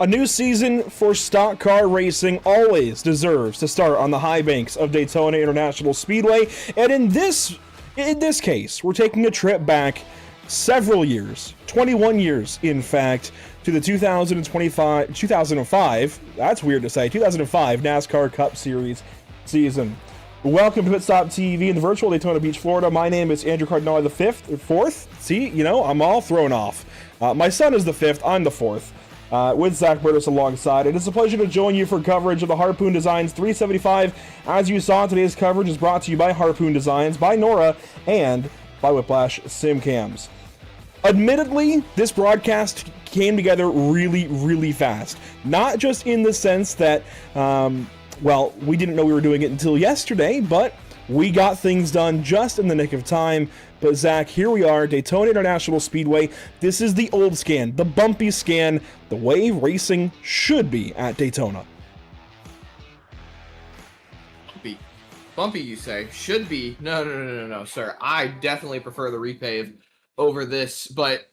A new season for stock car racing always deserves to start on the high banks of Daytona International Speedway, and in this case, we're taking a trip back several years, 21 years in fact, to the 2005, that's weird to say, 2005 NASCAR Cup Series season. Welcome to Pit Stop TV in the virtual Daytona Beach, Florida. My name is Andrew Cardinale the fourth. See, you know, I'm all thrown off. My son is the fifth, I'm the fourth. With Zach Burtis alongside. It is a pleasure to join you for coverage of the Harpoon Designs 375. As you saw, today's coverage is brought to you by Harpoon Designs, by NORA, and by Whiplash Simcams. Admittedly, this broadcast came together really, really fast. Not just in the sense that, well, we didn't know we were doing it until yesterday, but we got things done just in the nick of time. But Zach, here we are, Daytona International Speedway. This is the old scan, the bumpy scan, the way racing should be at Daytona. Bumpy, you say? Should be? No, sir. I definitely prefer the repave over this, but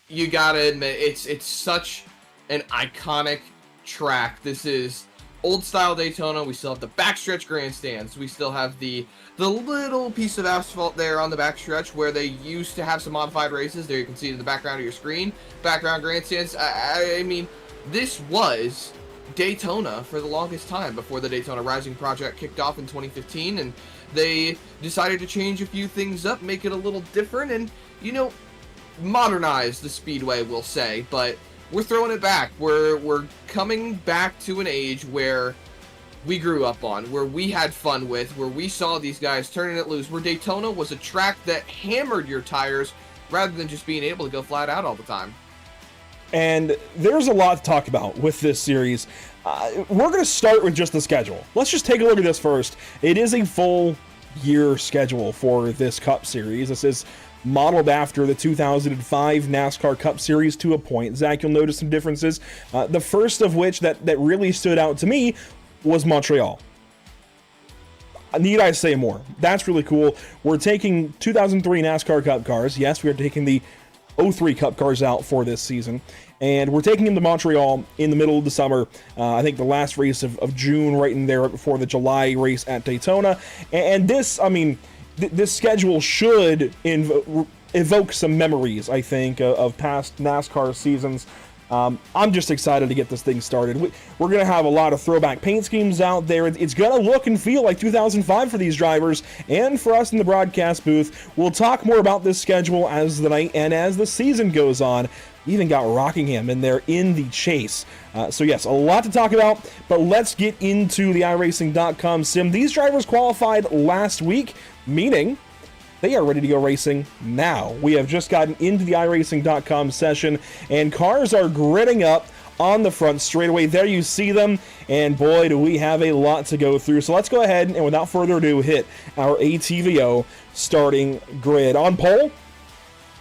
you gotta admit, it's such an iconic track. This is old style Daytona. We still have the backstretch grandstands. We still have the little piece of asphalt there on the backstretch where they used to have some modified races. There you can see in the background of your screen, background grandstands. I mean, this was Daytona for the longest time before the Daytona Rising project kicked off in 2015, and they decided to change a few things up, make it a little different, and, you know, modernize the speedway, we'll say. But we're throwing it back. We're coming back to an age where we grew up on, where we had fun with, where we saw these guys turning it loose, where Daytona was a track that hammered your tires rather than just being able to go flat out all the time. And there's a lot to talk about with this series. We're going to start with just the schedule. Let's just take a look at this first. It is a full year schedule for this Cup Series. This is modeled after the 2005 NASCAR Cup Series to a point. Zach, you'll notice some differences. The first of which that really stood out to me was Montreal. Need I say more? That's really cool. We're taking 2003 NASCAR Cup cars. Yes, we are taking the 03 Cup cars out for this season, and we're taking them to Montreal in the middle of the summer. I think the last race of June, right in there before the July race at Daytona. And this, I mean, this schedule should evoke some memories, I think, of past NASCAR seasons. I'm just excited to get this thing started. We're going to have a lot of throwback paint schemes out there. It's going to look and feel like 2005 for these drivers and for us in the broadcast booth. We'll talk more about this schedule as the night and as the season goes on. Even got Rockingham in there in the chase. So yes, a lot to talk about, but let's get into the iRacing.com sim. These drivers qualified last week, meaning they are ready to go racing now. We have just gotten into the iRacing.com session, and cars are gritting up on the front straightaway. There you see them, and boy, do we have a lot to go through. So let's go ahead and without further ado, hit our ATVO starting grid. On pole,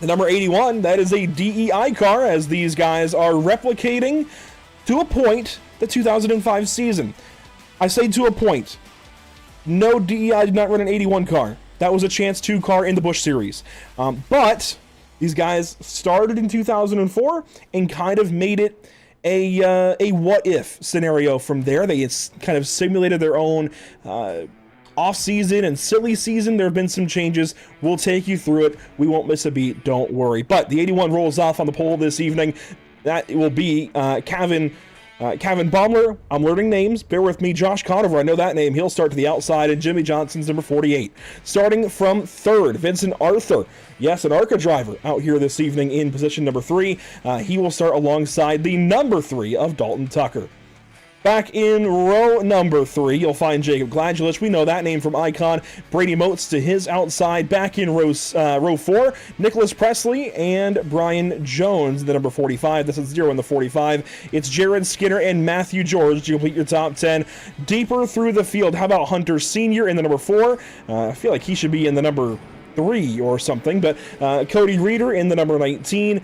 the number 81, that is a DEI car, as these guys are replicating, to a point, the 2005 season. I say to a point. No, DEI did not run an 81 car. That was a Chance 2 car in the Busch Series. But these guys started in 2004 and kind of made it a what-if scenario from there. They kind of simulated their own off-season and silly season. There have been some changes. We'll take you through it. We won't miss a beat, don't worry. But the 81 rolls off on the pole this evening. That will be Kevin Baumler. I'm learning names. Bear with me. Josh Conover, I know that name. He'll start to the outside, and Jimmy Johnson's number 48. Starting from third, Vincent Arthur. Yes, an ARCA driver out here this evening in position number 3. He will start alongside the number 3 of Dalton Tucker. Back in row number 3, you'll find Jacob Gladulich. We know that name from Icon. Brady Motes to his outside. Back in row 4, Nicholas Presley and Brian Jones, the number 45. This is 0 in the 45. It's Jared Skinner and Matthew George to complete your top 10. Deeper through the field, how about Hunter Sr. in the number 4? I feel like he should be in the number 3 or something, but Cody Reeder in the number 19.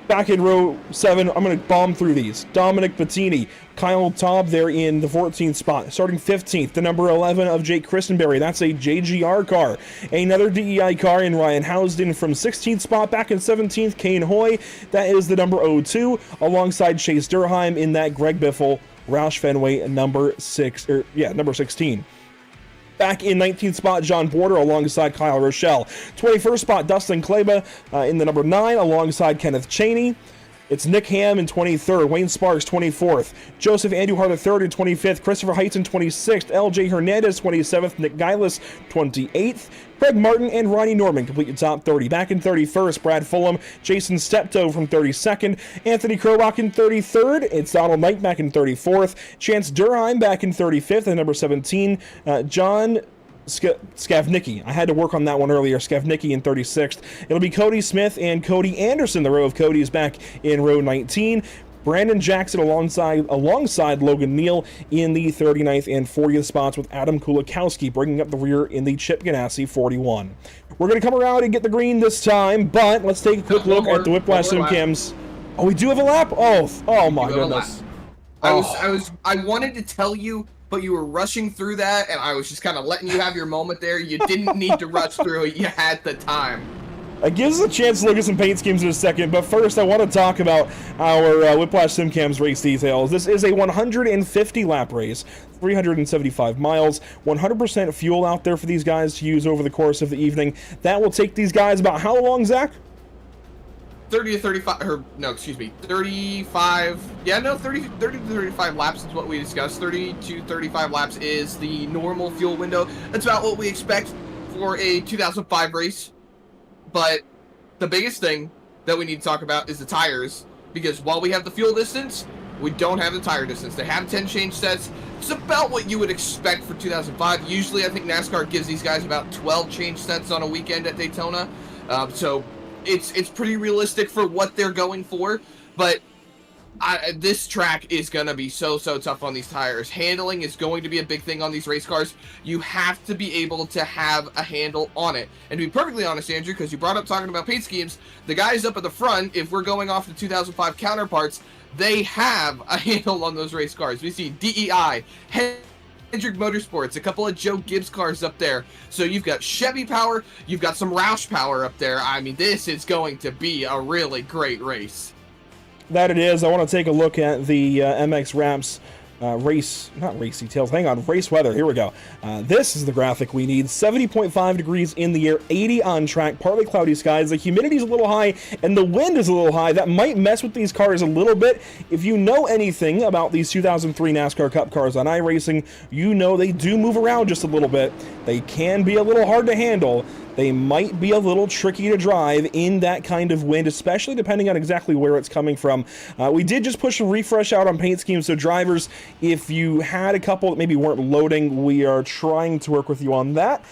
Back in row 7, I'm going to bomb through these. Dominic Bettini, Kyle Taub there in the 14th spot. Starting 15th, the number 11 of Jake Christenberry. That's a JGR car. Another DEI car in Ryan Housden from 16th spot. Back in 17th, Kane Hoy. That is the number 02, alongside Chase Durheim in that Greg Biffle Roush Fenway number 16. Back in 19th spot, John Porter alongside Kyle Rochelle. 21st spot, Dustin Kleba in the number 9 alongside Kenneth Cheney. It's Nick Ham in 23rd, Wayne Sparks 24th, Joseph Andujar III in 25th, Christopher Heights in 26th, LJ Hernandez 27th, Nick Geilis 28th, Craig Martin and Ronnie Norman complete your top 30. Back in 31st, Brad Fulham, Jason Steptoe from 32nd, Anthony Krobach in 33rd, it's Donald Knight back in 34th, Chance Durheim back in 35th, and number 17, John Skavnicki. I had to work on that one earlier. Skavnicki in 36th. It'll be Cody Smith and Cody Anderson. The row of Cody's back in row 19. Brandon Jackson alongside Logan Neal in the 39th and 40th spots, with Adam Kulikowski bringing up the rear in the Chip Ganassi 41. We're going to come around and get the green this time, but let's take a quick look at the Whiplash Simcams. Oh, we do have a lap? Oh my goodness. I wanted to tell you, but you were rushing through that, and I was just kind of letting you have your moment there. You didn't need to rush through it. You had the time. It gives us a chance to look at some paint schemes in a second, but first I want to talk about our Whiplash Simcams race details. This is a 150-lap race, 375 miles, 100% fuel out there for these guys to use over the course of the evening. That will take these guys about how long, Zach? 30 to 35, or no, excuse me, 35, 30 to 35 laps is what we discussed. 30 to 35 laps is the normal fuel window. That's about what we expect for a 2005 race. But the biggest thing that we need to talk about is the tires, because while we have the fuel distance, we don't have the tire distance. They have 10 change sets. It's about what you would expect for 2005. Usually, I think NASCAR gives these guys about 12 change sets on a weekend at Daytona. So it's pretty realistic for what they're going for, but this track is going to be so tough on these tires. Handling is going to be a big thing on these race cars. You have to be able to have a handle on it. And to be perfectly honest, Andrew, because you brought up talking about paint schemes, the guys up at the front, if we're going off the 2005 counterparts, they have a handle on those race cars. We see DEI, Hendrick Motorsports, a couple of Joe Gibbs cars up there. So you've got Chevy power, you've got some Roush power up there. I mean, this is going to be a really great race. That it is. I want to take a look at the MX Wraps race details. Hang on, race weather. Here we go. This is the graphic we need. 70.5 degrees in the air, 80 on track, partly cloudy skies. The humidity's a little high, and the wind is a little high. That might mess with these cars a little bit. If you know anything about these 2003 NASCAR Cup cars on iRacing, you know they do move around just a little bit. They can be a little hard to handle. They might be a little tricky to drive in that kind of wind, especially depending on exactly where it's coming from. We did just push a refresh out on paint schemes, so drivers, if you had a couple that maybe weren't loading, we are trying to work with you on that.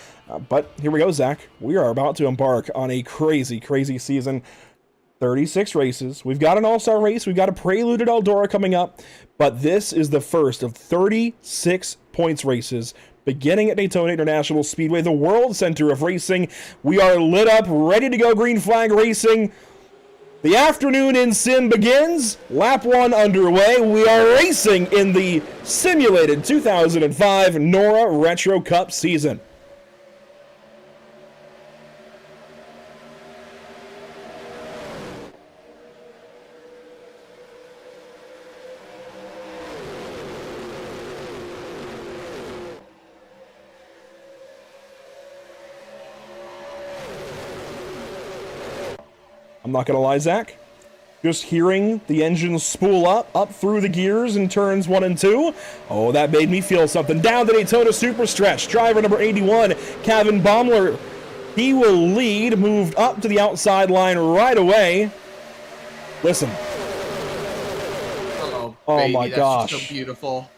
But here we go, Zach. We are about to embark on a crazy season. 36 races. We've got an all-star race. We've got a prelude at Eldora coming up. But this is the first of 36 points races beginning at Daytona International Speedway, the world center of racing. We are lit up, ready to go, green flag racing. The afternoon in sim begins. Lap 1 underway. We are racing in the simulated 2005 NORA Retro Cup season. I'm not going to lie, Zach. Just hearing the engine spool up through the gears in turns 1 and 2. Oh, that made me feel something. Down the Daytona Super Stretch. Driver number 81, Kevin Baumler. He will lead, moved up to the outside line right away. Listen. Oh baby, my gosh. Just so beautiful.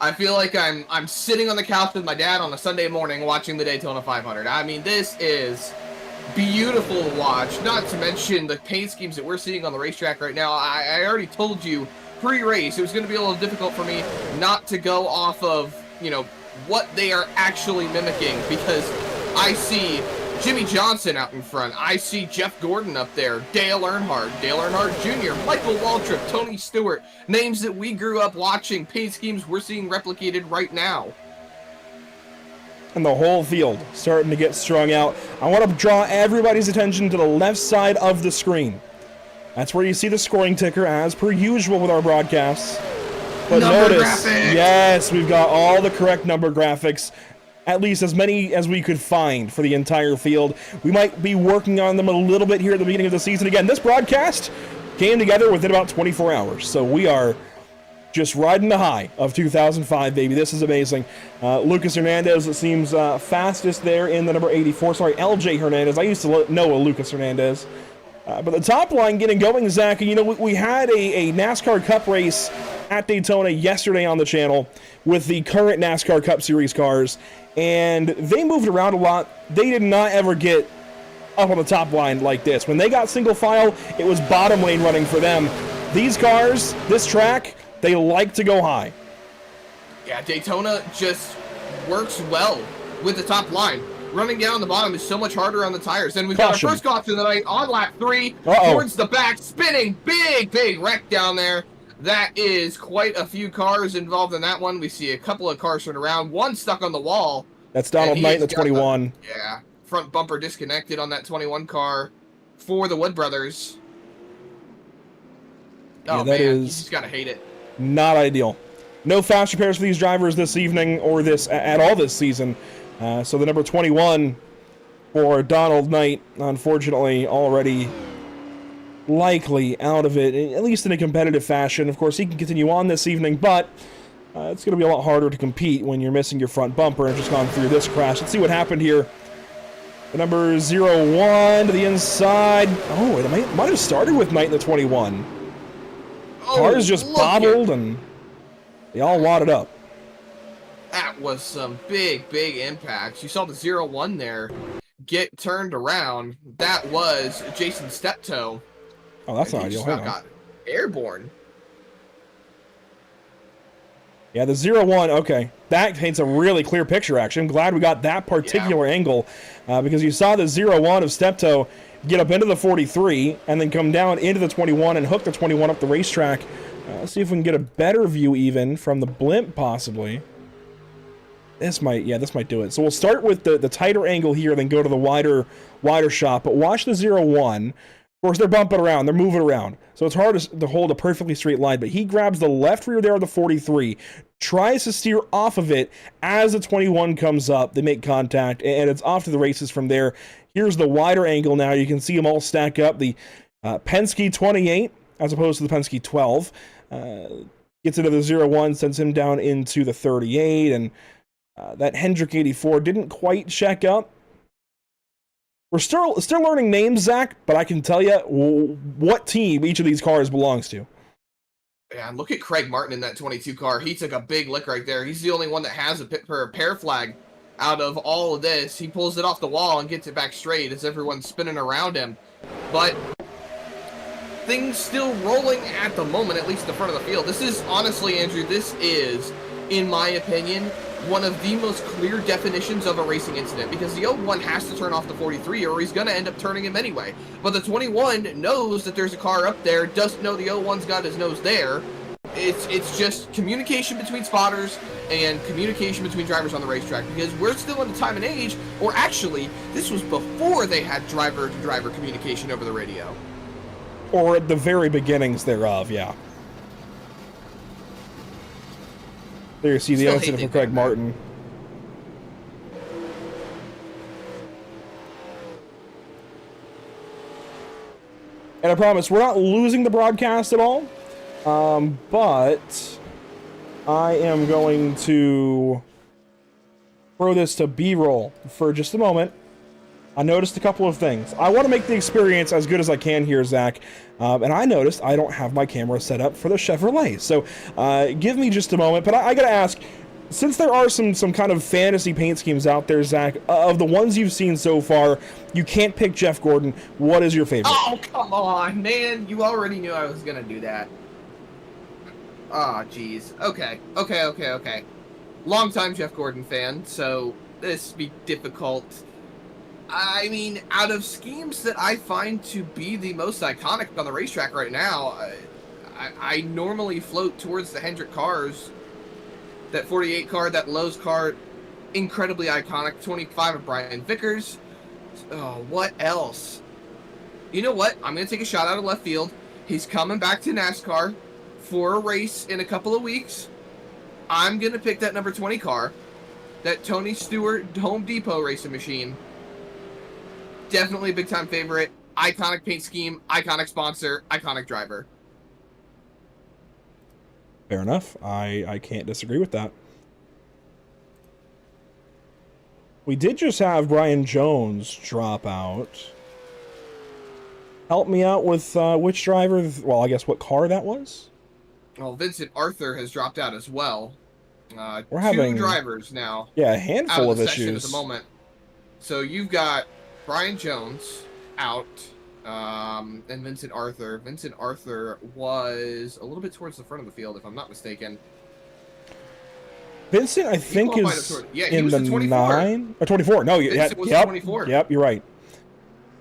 I feel like I'm sitting on the couch with my dad on a Sunday morning watching the Daytona 500. I mean, this is beautiful to watch, not to mention the paint schemes that we're seeing on the racetrack right now. I already told you pre-race it was going to be a little difficult for me not to go off of, what they are actually mimicking, because I see Jimmy Johnson out in front. I see Jeff Gordon up there. Dale Earnhardt Jr., Michael Waltrip, Tony Stewart. Names that we grew up watching. Paint schemes we're seeing replicated right now. And the whole field starting to get strung out. I want to draw everybody's attention to the left side of the screen. That's where you see the scoring ticker, as per usual with our broadcasts. But notice, yes, we've got all the correct number graphics. At least as many as we could find for the entire field. We might be working on them a little bit here at the beginning of the season. Again, this broadcast came together within about 24 hours. So we are just riding the high of 2005, baby. This is amazing. Lucas Hernandez, it seems, fastest there in the number 84. Sorry, LJ Hernandez. I used to know a Lucas Hernandez. But the top line getting going, Zach. You know, we had a NASCAR Cup race at Daytona yesterday on the channel with the current NASCAR Cup Series cars, and they moved around a lot. They did not ever get up on the top line like this. When they got single file, it was bottom lane running for them. These cars, this track, they like to go high. Yeah, Daytona just works well with the top line. Running down the bottom is so much harder on the tires. And we've got our first caution of the night on lap 3. Towards the back, spinning, big wreck down there. That is quite a few cars involved in that one. We see a couple of cars turn around. One stuck on the wall. That's Donald Knight in the 21. Yeah, front bumper disconnected on that 21 car for the Wood brothers. Oh, man, you just gotta hate it. Not ideal. No fast repairs for these drivers this evening or this at all this season. So the number 21 for Donald Knight, unfortunately, already likely out of it, at least in a competitive fashion. Of course, he can continue on this evening, but it's going to be a lot harder to compete when you're missing your front bumper and just gone through this crash. Let's see what happened here. The number 01 to the inside. Oh, it might have started with Knight in the 21. Cars just bobbled and they all wadded up. That was some big impacts. You saw the 01 there get turned around. That was Jason Steptoe. Oh, that's not ideal. Got airborne. Yeah, the 01, okay. That paints a really clear picture, actually. I'm glad we got that particular angle because you saw the 01 of Steptoe get up into the 43 and then come down into the 21 and hook the 21 up the racetrack. Let's see if we can get a better view even from the blimp, possibly. This might do it. So we'll start with the tighter angle here, then go to the wider shot. But watch the 01. Of course, they're bumping around. They're moving around. So it's hard to hold a perfectly straight line. But he grabs the left rear there of the 43, tries to steer off of it as the 21 comes up. They make contact, and it's off to the races from there. Here's the wider angle now. You can see them all stack up. The Penske 28 as opposed to the Penske 12. Gets into the 01, sends him down into the 38, and that Hendrick 84 didn't quite check up. We're still learning names, Zach, but I can tell you what team each of these cars belongs to. Yeah, look at Craig Martin in that 22 car. He took a big lick right there. He's the only one that has a pair flag out of all of this. He pulls it off the wall and gets it back straight as everyone's spinning around him. But things still rolling at the moment, at least the front of the field. This is, honestly, Andrew, this is, in my opinion, one of the most clear definitions of a racing incident, because the 01 has to turn off the 43 or he's going to end up turning him anyway. But the 21 knows that there's a car up there, doesn't know the 01's got his nose there. It's just communication between spotters and communication between drivers on the racetrack, because we're still in a time and age, or actually, this was before they had driver-to-driver communication over the radio. Or at the very beginnings thereof, yeah. There you see the incident for Craig Martin. And I promise, we're not losing the broadcast at all, but I am going to throw this to B-roll for just a moment. I noticed a couple of things. I want to make the experience as good as I can here, Zach. And I noticed I don't have my camera set up for the Chevrolet. So give me just a moment. But I got to ask, since there are some kind of fantasy paint schemes out there, Zach, of the ones you've seen so far, you can't pick Jeff Gordon. What is your favorite? Oh, come on, man. You already knew I was going to do that. Oh, jeez. Okay. Longtime Jeff Gordon fan, so this be difficult. I mean, out of schemes that I find to be the most iconic on the racetrack right now, I normally float towards the Hendrick cars. That 48 car, that Lowe's car, incredibly iconic. 25 of Brian Vickers. Oh, what else? You know what? I'm going to take a shot out of left field. He's coming back to NASCAR for a race in a couple of weeks. I'm going to pick that number 20 car. That Tony Stewart Home Depot racing machine. Definitely a big-time favorite. Iconic paint scheme, iconic sponsor, iconic driver. Fair enough. I can't disagree with that. We did just have Brian Jones drop out. Help me out with which driver, well, I guess what car that was? Well, Vincent Arthur has dropped out as well. We're having two drivers now. Yeah, a handful of session issues at the moment. So you've got Brian Jones out. And Vincent Arthur. Vincent Arthur was a little bit towards the front of the field, if I'm not mistaken. Vincent, I think, is in the 9 or 24. No, Vincent was 24. Yep, you're right.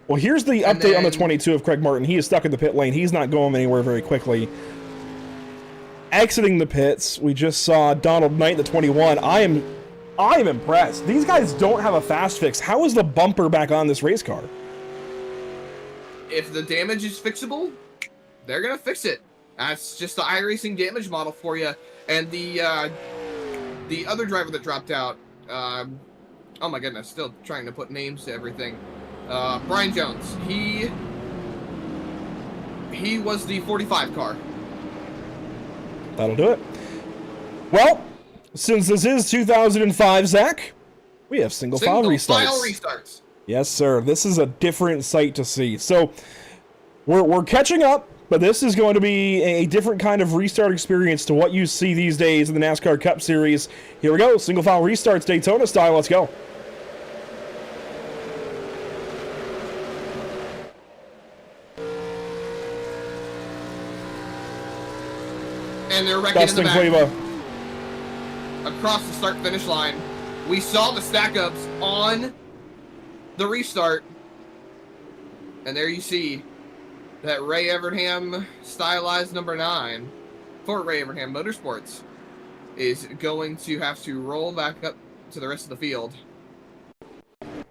Well, here's the update on the 22 of Craig Martin. He is stuck in the pit lane. He's not going anywhere very quickly. Exiting the pits, we just saw Donald Knight, the 21. I am impressed. These guys don't have a fast fix. How is the bumper back on this race car? If the damage is fixable, they're gonna fix it. That's just the iRacing damage model for you. And the other driver that dropped out, oh my goodness, still trying to put names to everything. Brian Jones, he was the 45 car. That'll do it. Well, since this is 2005, Zach, we have single file restarts. Yes, sir. This is a different sight to see. So we're catching up, but this is going to be a different kind of restart experience to what you see these days in the NASCAR Cup Series. Here we go. Single file restarts, Daytona style. Let's go. And they're wrecking in the back. Cueva. Across the start-finish line. We saw the stack-ups on the restart. And there you see that Ray Evernham stylized number 9 for Ray Evernham Motorsports is going to have to roll back up to the rest of the field.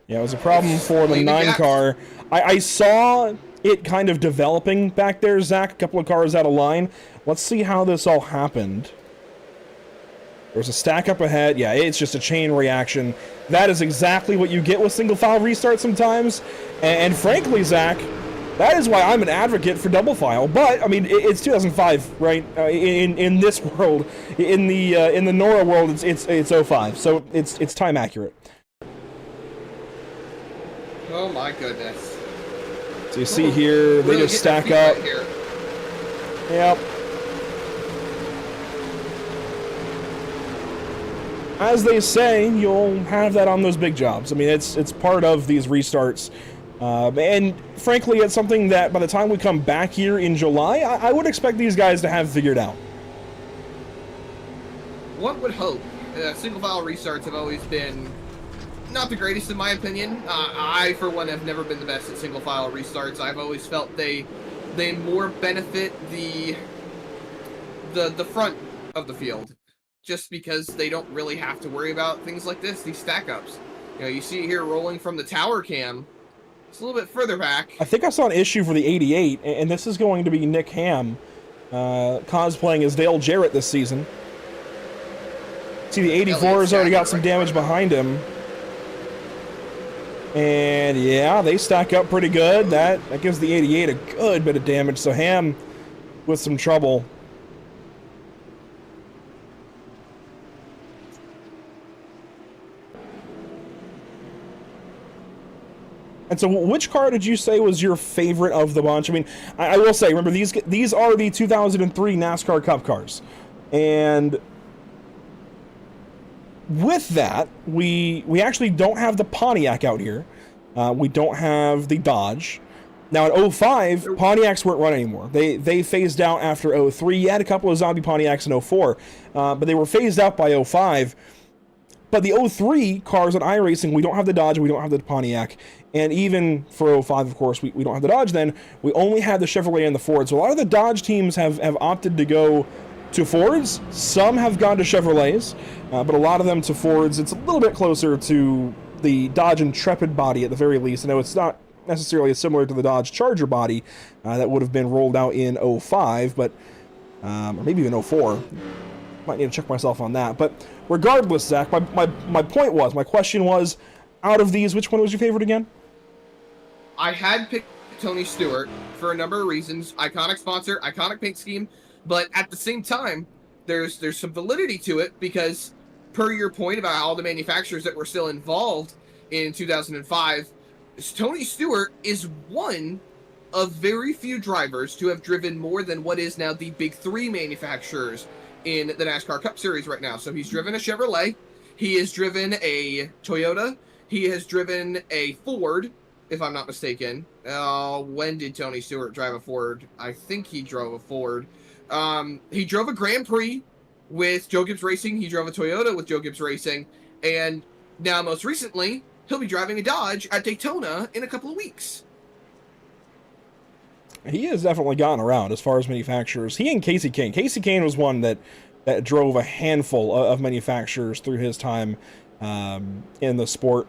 Yeah, it was a problem for the 9 car. I saw it kind of developing back there, Zach, a couple of cars out of line. Let's see how this all happened. There's a stack up ahead. Yeah, it's just a chain reaction. That is exactly what you get with single file restart sometimes. And frankly, Zach, that is why I'm an advocate for double file. But I mean, it's 2005, right? In this world, in the NORA world, it's 05, so it's time accurate. Oh my goodness! So you see here, they just stack up. Right here. Yep. As they say, you'll have that on those big jobs. I mean, it's part of these restarts. And frankly, it's something that by the time we come back here in July, I would expect these guys to have figured out. One would hope. Single file restarts have always been not the greatest in my opinion. I, for one, have never been the best at single file restarts. I've always felt they more benefit the front of the field, just because they don't really have to worry about things like this, these stack ups. You know, you see it here rolling from the tower cam. It's a little bit further back. I think I saw an issue for the 88, and this is going to be Nick Ham cosplaying as Dale Jarrett this season. See, the 84 has already got some damage behind him. And yeah, they stack up pretty good. That gives the 88 a good bit of damage, so Ham with some trouble. And so which car did you say was your favorite of the bunch? I mean, I will say, remember, these are the 2003 NASCAR Cup cars. And with that, we actually don't have the Pontiac out here. We don't have the Dodge. Now, in 05, Pontiacs weren't running anymore. They phased out after 03. You had a couple of zombie Pontiacs in 04, but they were phased out by 05. But the 03 cars at iRacing, we don't have the Dodge, we don't have the Pontiac. And even for 05, of course, we don't have the Dodge then. We only have the Chevrolet and the Ford. So a lot of the Dodge teams have opted to go to Fords. Some have gone to Chevrolets, but a lot of them to Fords. It's a little bit closer to the Dodge Intrepid body at the very least. I know it's not necessarily similar to the Dodge Charger body that would have been rolled out in 05, but or maybe even 04. Might need to check myself on that. But regardless, Zach, my point was, my question was, out of these, which one was your favorite again? I had picked Tony Stewart for a number of reasons. Iconic sponsor, iconic paint scheme, but at the same time, there's some validity to it because per your point about all the manufacturers that were still involved in 2005, Tony Stewart is one of very few drivers to have driven more than what is now the big three manufacturers in the NASCAR Cup Series right now. So he's driven a Chevrolet, he has driven a Toyota, he has driven a Ford, if I'm not mistaken. When did Tony Stewart drive a Ford? I think he drove a Ford. He drove a Grand Prix with Joe Gibbs Racing. He drove a Toyota with Joe Gibbs Racing. And now, most recently, he'll be driving a Dodge at Daytona in a couple of weeks. He has definitely gotten around as far as manufacturers. He and Casey Kane. Casey Kane was one that drove a handful of manufacturers through his time in the sport.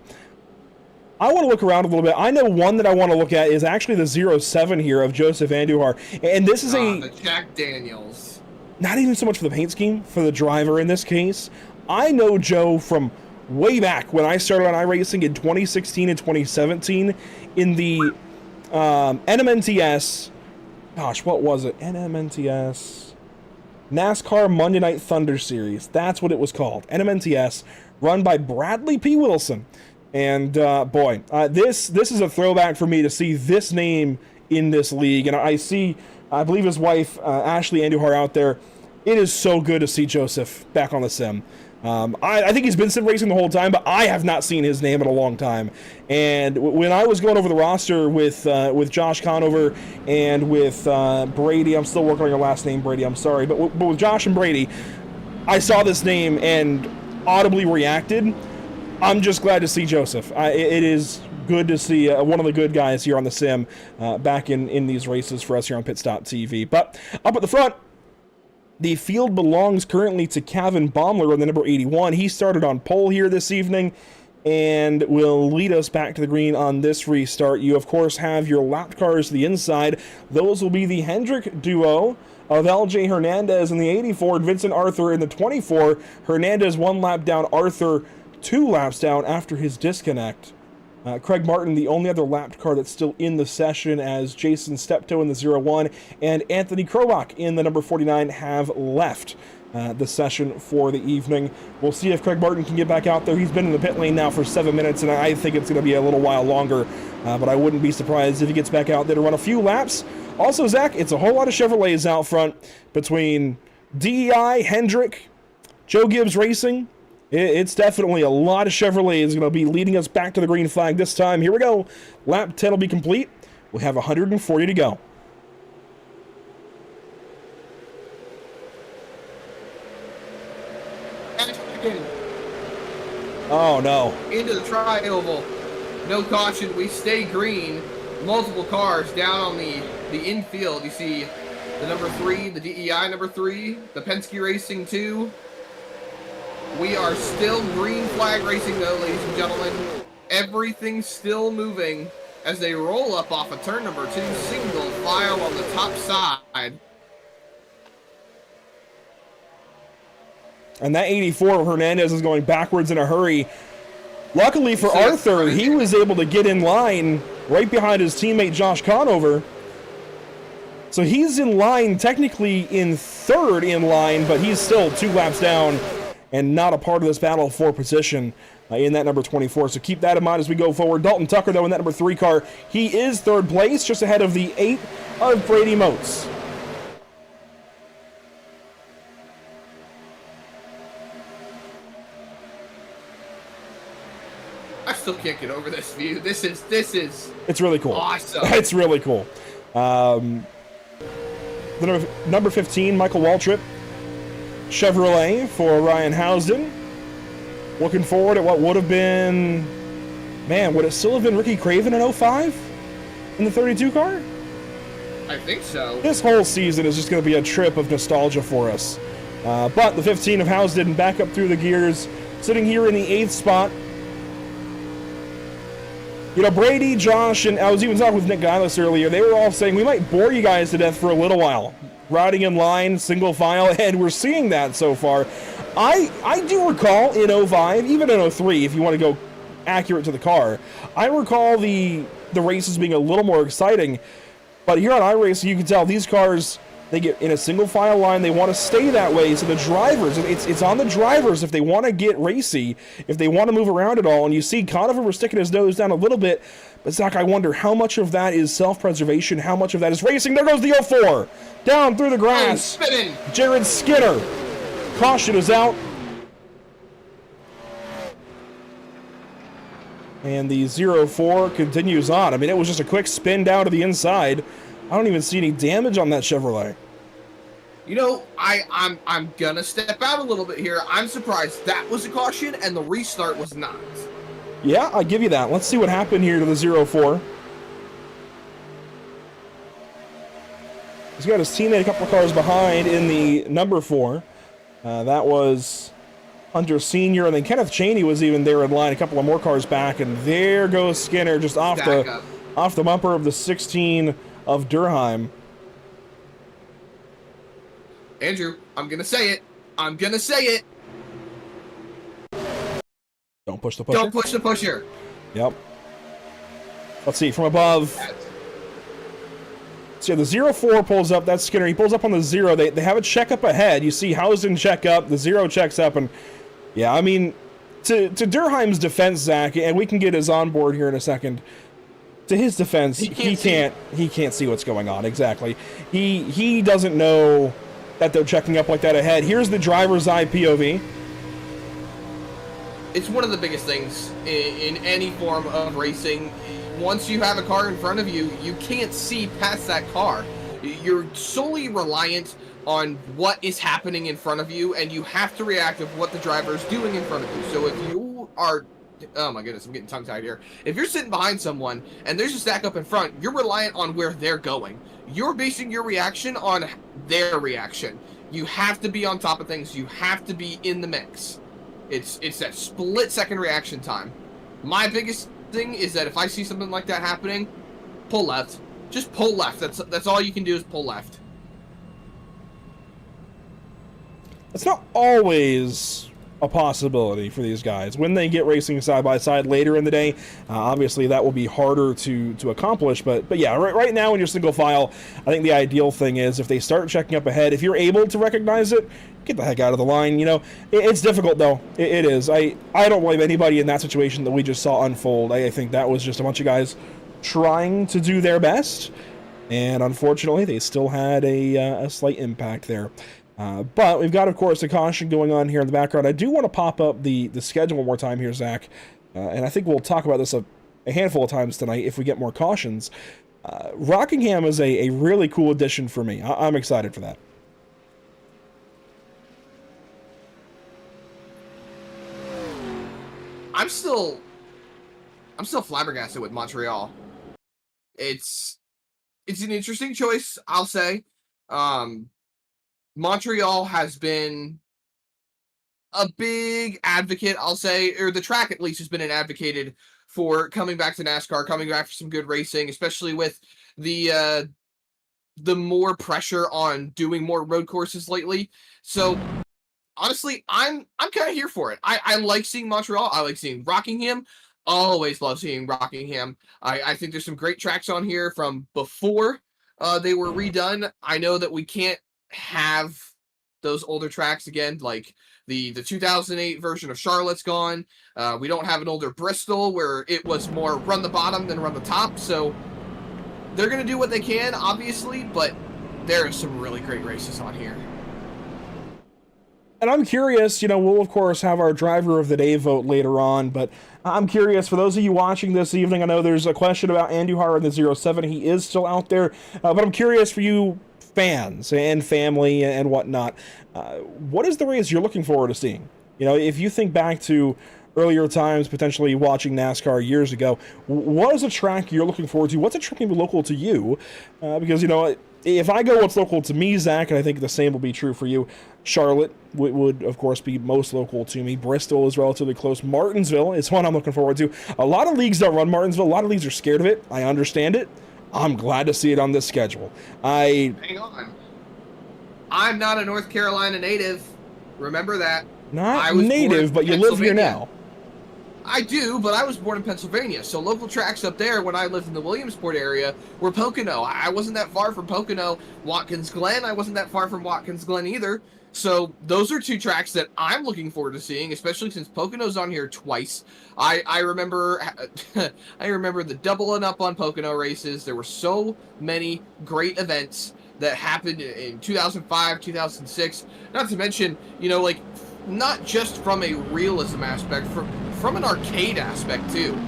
I want to look around a little bit. I know one that I want to look at is actually the 07 here of Joseph Andujar. And this is the Jack Daniels. Not even so much for the paint scheme, for the driver in this case. I know Joe from way back when I started on iRacing in 2016 and 2017 in the NMNTS. Gosh, what was it? NMNTS. NASCAR Monday Night Thunder Series. That's what it was called. NMNTS, run by Bradley P. Wilson. And boy, this is a throwback for me to see this name in this league. And I believe his wife, Ashley Andujar, out there. It is so good to see Joseph back on the sim. I think he's been sim racing the whole time, but I have not seen his name in a long time. And when I was going over the roster with Josh Conover and with Brady, I'm still working on your last name, Brady, I'm sorry. But with Josh and Brady, I saw this name and audibly reacted. I'm just glad to see Joseph. It is good to see one of the good guys here on the sim back in these races for us here on Pit Stop TV. But up at the front, the field belongs currently to Kevin Baumler on the number 81. He started on pole here this evening and will lead us back to the green on this restart. You, of course, have your lap cars to the inside. Those will be the Hendrick duo of LJ Hernandez in the 84 and Vincent Arthur in the 24. Hernandez 1 lap down, Arthur 2 laps down after his disconnect. Craig Martin, the only other lapped car that's still in the session, as Jason Steptoe in the 01 and Anthony Krobach in the number 49 have left the session for the evening. We'll see if Craig Martin can get back out there. He's been in the pit lane now for 7 minutes, and I think it's going to be a little while longer, but I wouldn't be surprised if he gets back out there to run a few laps. Also, Zach, it's a whole lot of Chevrolets out front between DEI, Hendrick, Joe Gibbs Racing. It's definitely a lot of Chevrolets going to be leading us back to the green flag this time. Here we go. Lap 10 will be complete. We have 140 to go. Oh, no. Into the tri-oval. No caution. We stay green. Multiple cars down on the infield. You see the number 3, the DEI number 3, the Penske Racing 2. We are still green flag racing though, ladies and gentlemen. Everything's still moving as they roll up off of turn number 2, single file on the top side. And that 84 of Hernandez is going backwards in a hurry. Luckily for Arthur, he was able to get in line right behind his teammate Josh Conover. So he's in line, technically in third in line, but he's still 2 laps down and not a part of this battle for position in that number 24. So keep that in mind as we go forward. Dalton Tucker, though, in that number 3 car, he is third place, just ahead of the 8 of Brady Moats. I still can't get over this view. This is It's really cool. Awesome. It's really cool. The number 15, Michael Waltrip, Chevrolet for Ryan Housden. Looking forward at what would have been Man, would it still have been Ricky Craven in 05 in the 32 car? I think so. This whole season is just going to be a trip of nostalgia for us. But the 15 of Housden back up through the gears, sitting here in the 8th spot. You know, Brady, Josh, and I was even talking with Nick Gillis earlier, they were all saying we might bore you guys to death for a little while. Riding in line, single file, and we're seeing that so far. I do recall in 05, even in 03, if you want to go accurate to the car, I recall the races being a little more exciting. But here on iRacing, you can tell these cars, they get in a single file line. They want to stay that way. So the drivers, it's on the drivers if they want to get racy, if they want to move around at all. And you see Conover sticking his nose down a little bit. But Zach, I wonder how much of that is self-preservation, how much of that is racing. There goes the 04, down through the grass. Spinning. Jared Skinner. Caution is out. And the 04 continues on. I mean, it was just a quick spin down to the inside. I don't even see any damage on that Chevrolet. You know, I'm gonna step out a little bit here. I'm surprised that was a caution and the restart was not. Yeah, I'll give you that. Let's see what happened here to the 04. He's got his teammate a couple of cars behind in the number 4. That was Hunter Sr. And then Kenneth Chaney was even there in line, a couple of more cars back, and there goes Skinner just off the bumper of the 16 of Durheim. Andrew, I'm gonna say it. I'm gonna say it. Don't push the pusher. Don't push the pusher. Yep. Let's see, from above. So yeah, the 04 pulls up. That's Skinner. He pulls up on the 0. They have a check up ahead. You see Housden check up. The 0 checks up. And yeah, I mean, to Durheim's defense, Zach, and we can get his on board here in a second. To his defense, he can't see what's going on. Exactly. He doesn't know that they're checking up like that ahead. Here's the driver's eye POV. It's one of the biggest things in any form of racing. Once you have a car in front of you, you can't see past that car. You're solely reliant on what is happening in front of you, and you have to react to what the driver is doing in front of you. So if you are, oh my goodness, I'm getting tongue-tied here. If you're sitting behind someone and there's a stack up in front, you're reliant on where they're going. You're basing your reaction on their reaction. You have to be on top of things. You have to be in the mix. It's that split-second reaction time. My biggest thing is that if I see something like that happening, pull left. Just pull left. That's all you can do is pull left. It's not always a possibility for these guys when they get racing side by side later in the day. Obviously that will be harder to accomplish, but yeah, right now in your single file, I think the ideal thing is if they start checking up ahead, if you're able to recognize it, get the heck out of the line. You know, it's difficult though. It is. I don't blame anybody in that situation that we just saw unfold. I think that was just a bunch of guys trying to do their best, and unfortunately they still had a slight impact there. But we've got, of course, a caution going on here in the background. I do want to pop up the schedule one more time here, Zach, and I think we'll talk about this a handful of times tonight if we get more cautions. Rockingham is a really cool addition for me. I'm excited for that. I'm still flabbergasted with Montreal. It's an interesting choice, I'll say. Montreal has been a big advocate, I'll say, or the track at least has been an advocated for coming back to NASCAR, coming back for some good racing, especially with the more pressure on doing more road courses lately. So honestly, I'm kind of here for it. I like seeing Montreal. I like seeing Rockingham. Always love seeing Rockingham. I think there's some great tracks on here from before they were redone. I know that we can't have those older tracks again, like the 2008 version of Charlotte's gone. We don't have an older Bristol where it was more run the bottom than run the top. So they're going to do what they can, obviously, but there are some really great races on here. And I'm curious, you know, we'll of course have our driver of the day vote later on, but I'm curious, for those of you watching this evening, I know there's a question about Andujar in the 07. He is still out there, but I'm curious for you fans and family and whatnot, what is the race you're looking forward to seeing? You know, if you think back to earlier times, potentially watching NASCAR years ago, what is a track you're looking forward to? What's a track maybe local to you? Because, you know, if I go what's local to me, Zach, and I think the same will be true for you, Charlotte would of course, be most local to me. Bristol is relatively close. Martinsville is one I'm looking forward to. A lot of leagues don't run Martinsville. A lot of leagues are scared of it. I understand it. I'm glad to see it on this schedule. Hang on. I'm not a North Carolina native. Remember that. Not native, but you live here now. I do, but I was born in Pennsylvania, so local tracks up there when I lived in the Williamsport area were Pocono. I wasn't that far from Pocono. Watkins Glen, I wasn't that far from Watkins Glen either. So those are two tracks that I'm looking forward to seeing, especially since Pocono's on here twice. I remember I remember the doubling up on Pocono races. There were so many great events that happened in 2005, 2006. Not to mention, you know, like, not just from a realism aspect, from an arcade aspect too.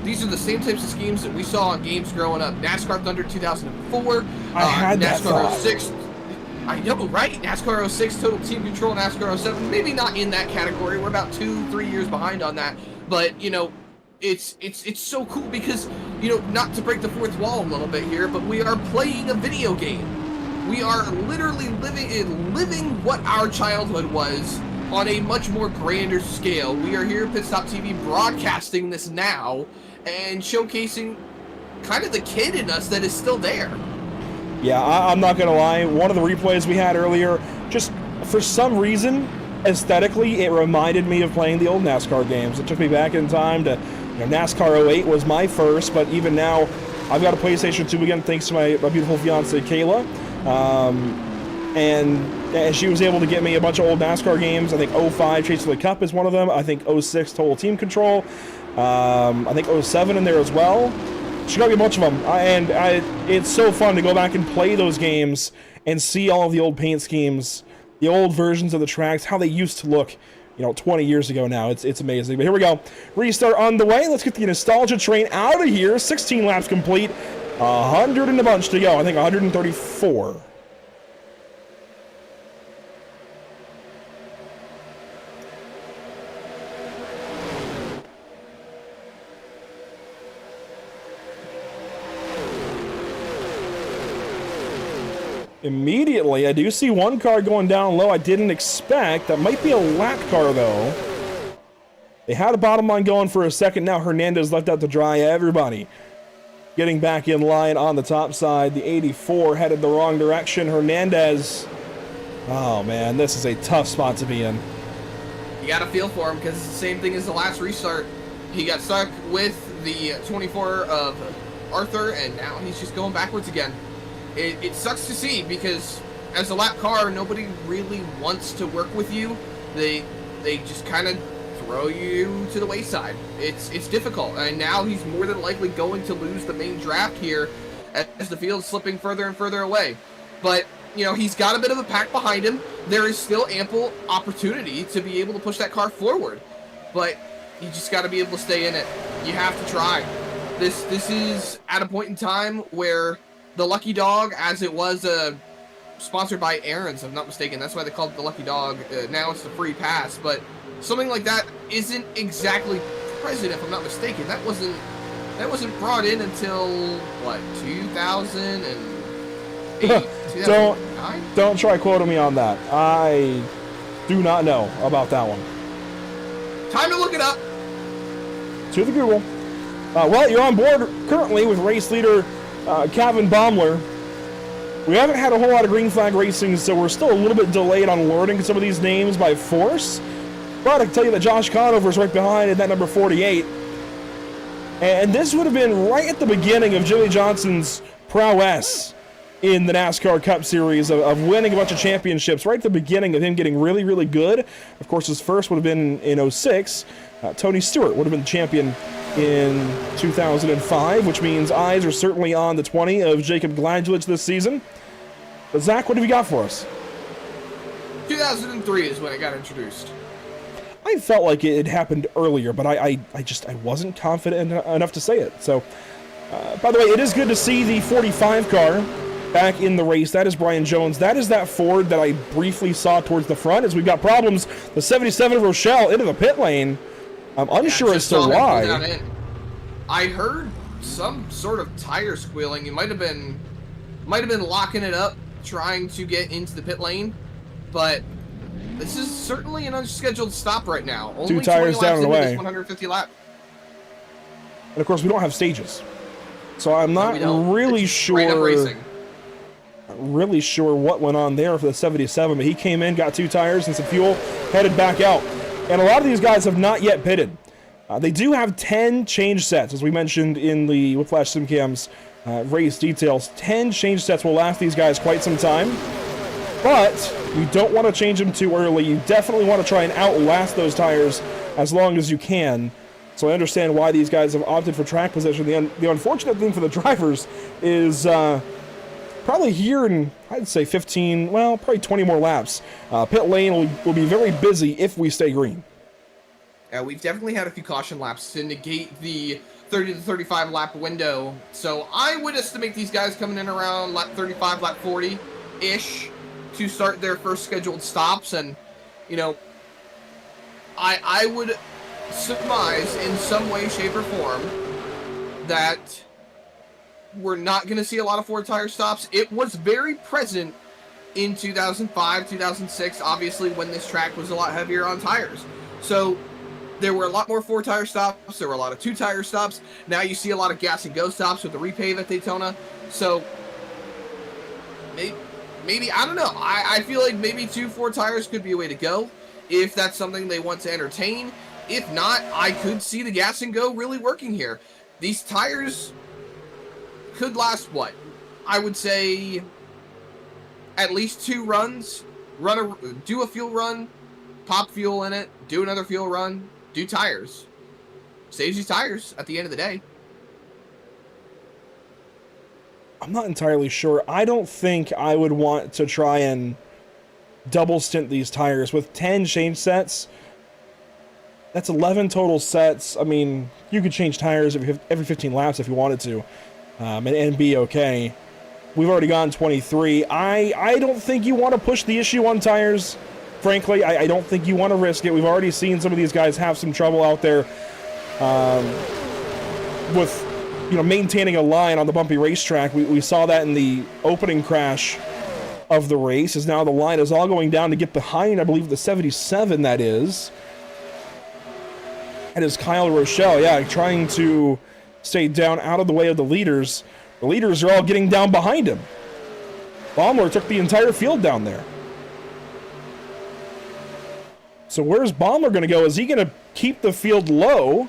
These are the same types of schemes that we saw on games growing up. NASCAR Thunder 2004, I had NASCAR that 06. I know, right? NASCAR 06, Total Team Control, NASCAR 07. Maybe not in that category. We're about 2-3 years behind on that. But, you know, it's so cool because, you know, not to break the fourth wall a little bit here, but we are playing a video game. We are literally living what our childhood was on a much more grander scale. We are here at Pit Stop TV broadcasting this now and showcasing kind of the kid in us that is still there. Yeah, I'm not going to lie. One of the replays we had earlier, just for some reason, aesthetically, it reminded me of playing the old NASCAR games. It took me back in time to, you know, NASCAR 08 was my first, but even now, I've got a PlayStation 2 again, thanks to my beautiful fiance, Kayla. And she was able to get me a bunch of old NASCAR games. I think 05 Chase of the Cup is one of them. I think 06 Total Team Control. I think 07 in there as well. She got me a bunch of them. It's so fun to go back and play those games and see all of the old paint schemes, the old versions of the tracks, how they used to look, you know, 20 years ago now. It's amazing. But here we go. Restart on the way. Let's get the nostalgia train out of here. 16 laps complete. 100 and a bunch to go. I think 134. Immediately, I do see one car going down low I didn't expect. That might be a lap car, though. They had a bottom line going for a second. Now Hernandez left out to dry. Everybody getting back in line on the top side. The 84 headed the wrong direction. Hernandez. Oh, man, this is a tough spot to be in. You got to feel for him because it's the same thing as the last restart. He got stuck with the 24 of Arthur, and now he's just going backwards again. It sucks to see because as a lap car, nobody really wants to work with you. They just kind of throw you to the wayside. It's difficult, and now he's more than likely going to lose the main draft here as the field's slipping further and further away. But, you know, he's got a bit of a pack behind him. There is still ample opportunity to be able to push that car forward, but you just got to be able to stay in it. You have to try. This is at a point in time where the Lucky Dog, as it was sponsored by Aaron's, if I'm not mistaken. That's why they called it the Lucky Dog. Now it's the free pass, but something like that isn't exactly present, if I'm not mistaken. That wasn't brought in until what, 2008, 2009? Don't try quoting me on that. I do not know about that one. Time to look it up. To the Google. Well, you're on board currently with race leader Kevin Baumler. We haven't had a whole lot of green flag racing, so we're still a little bit delayed on learning some of these names by force. But I can tell you that Josh Conover is right behind in that number 48. And this would have been right at the beginning of Jimmy Johnson's prowess in the NASCAR Cup Series of winning a bunch of championships, right at the beginning of him getting really, really good. Of course, his first would have been in 06. Tony Stewart would have been the champion in 2005, which means eyes are certainly on the 20 of Jacob Gladjulich this season. But Zach, what have you got for us? 2003 is when it got introduced. I felt like it had happened earlier, but I wasn't confident enough to say it. So, by the way, it is good to see the 45 car back in the race. That is Brian Jones. That is that Ford that I briefly saw towards the front as we've got problems. The 77 of Rochelle into the pit lane. I'm unsure Yeah, as just to saw him pull why. down in. I heard some sort of tire squealing. He might have been locking it up, trying to get into the pit lane. But this is certainly an unscheduled stop right now. Two Only 20 tires down laps and into away. this 150 lap. And of course, we don't have stages. So I'm not really sure what went on there for the 77, but he came in, got 2 tires and some fuel, headed back out. And a lot of these guys have not yet pitted. They do have 10 change sets, as we mentioned in the Whiplash SimCam's race details. 10 change sets will last these guys quite some time, but you don't want to change them too early. You definitely want to try and outlast those tires as long as you can. So I understand why these guys have opted for track position. The unfortunate thing for the drivers is probably here in, I'd say 15, well, probably 20 more laps. Pit lane will be very busy if we stay green. We've definitely had a few caution laps to negate the 30 to 35 lap window. So I would estimate these guys coming in around lap 35, lap 40-ish to start their first scheduled stops. And, you know, I would surmise in some way, shape, or form that we're not going to see a lot of 4-tire stops. It was very present in 2005, 2006, obviously, when this track was a lot heavier on tires. So there were a lot more 4-tire stops. There were a lot of 2-tire stops. Now you see a lot of gas and go stops with the repave at Daytona. So maybe I don't know. I feel like maybe 2 4 tires could be a way to go if that's something they want to entertain. If not, I could see the gas and go really working here. These tires could last, what? I would say at least 2 runs. Do a fuel run, pop fuel in it, do another fuel run, do tires. Saves you tires at the end of the day. I'm not entirely sure. I don't think I would want to try and double stint these tires with 10 change sets. That's 11 total sets. I mean, you could change tires every 15 laps if you wanted to, and be okay. We've already gone 23. I don't think you want to push the issue on tires. Frankly, I don't think you want to risk it. We've already seen some of these guys have some trouble out there with, you know, maintaining a line on the bumpy racetrack. We saw that in the opening crash of the race, as now the line is all going down to get behind, I believe, the 77, that is. And is Kyle Rochelle, yeah, trying to stay down out of the way of the leaders. The leaders are all getting down behind him. Baumler took the entire field down there. So where's Baumler going to go? Is he going to keep the field low?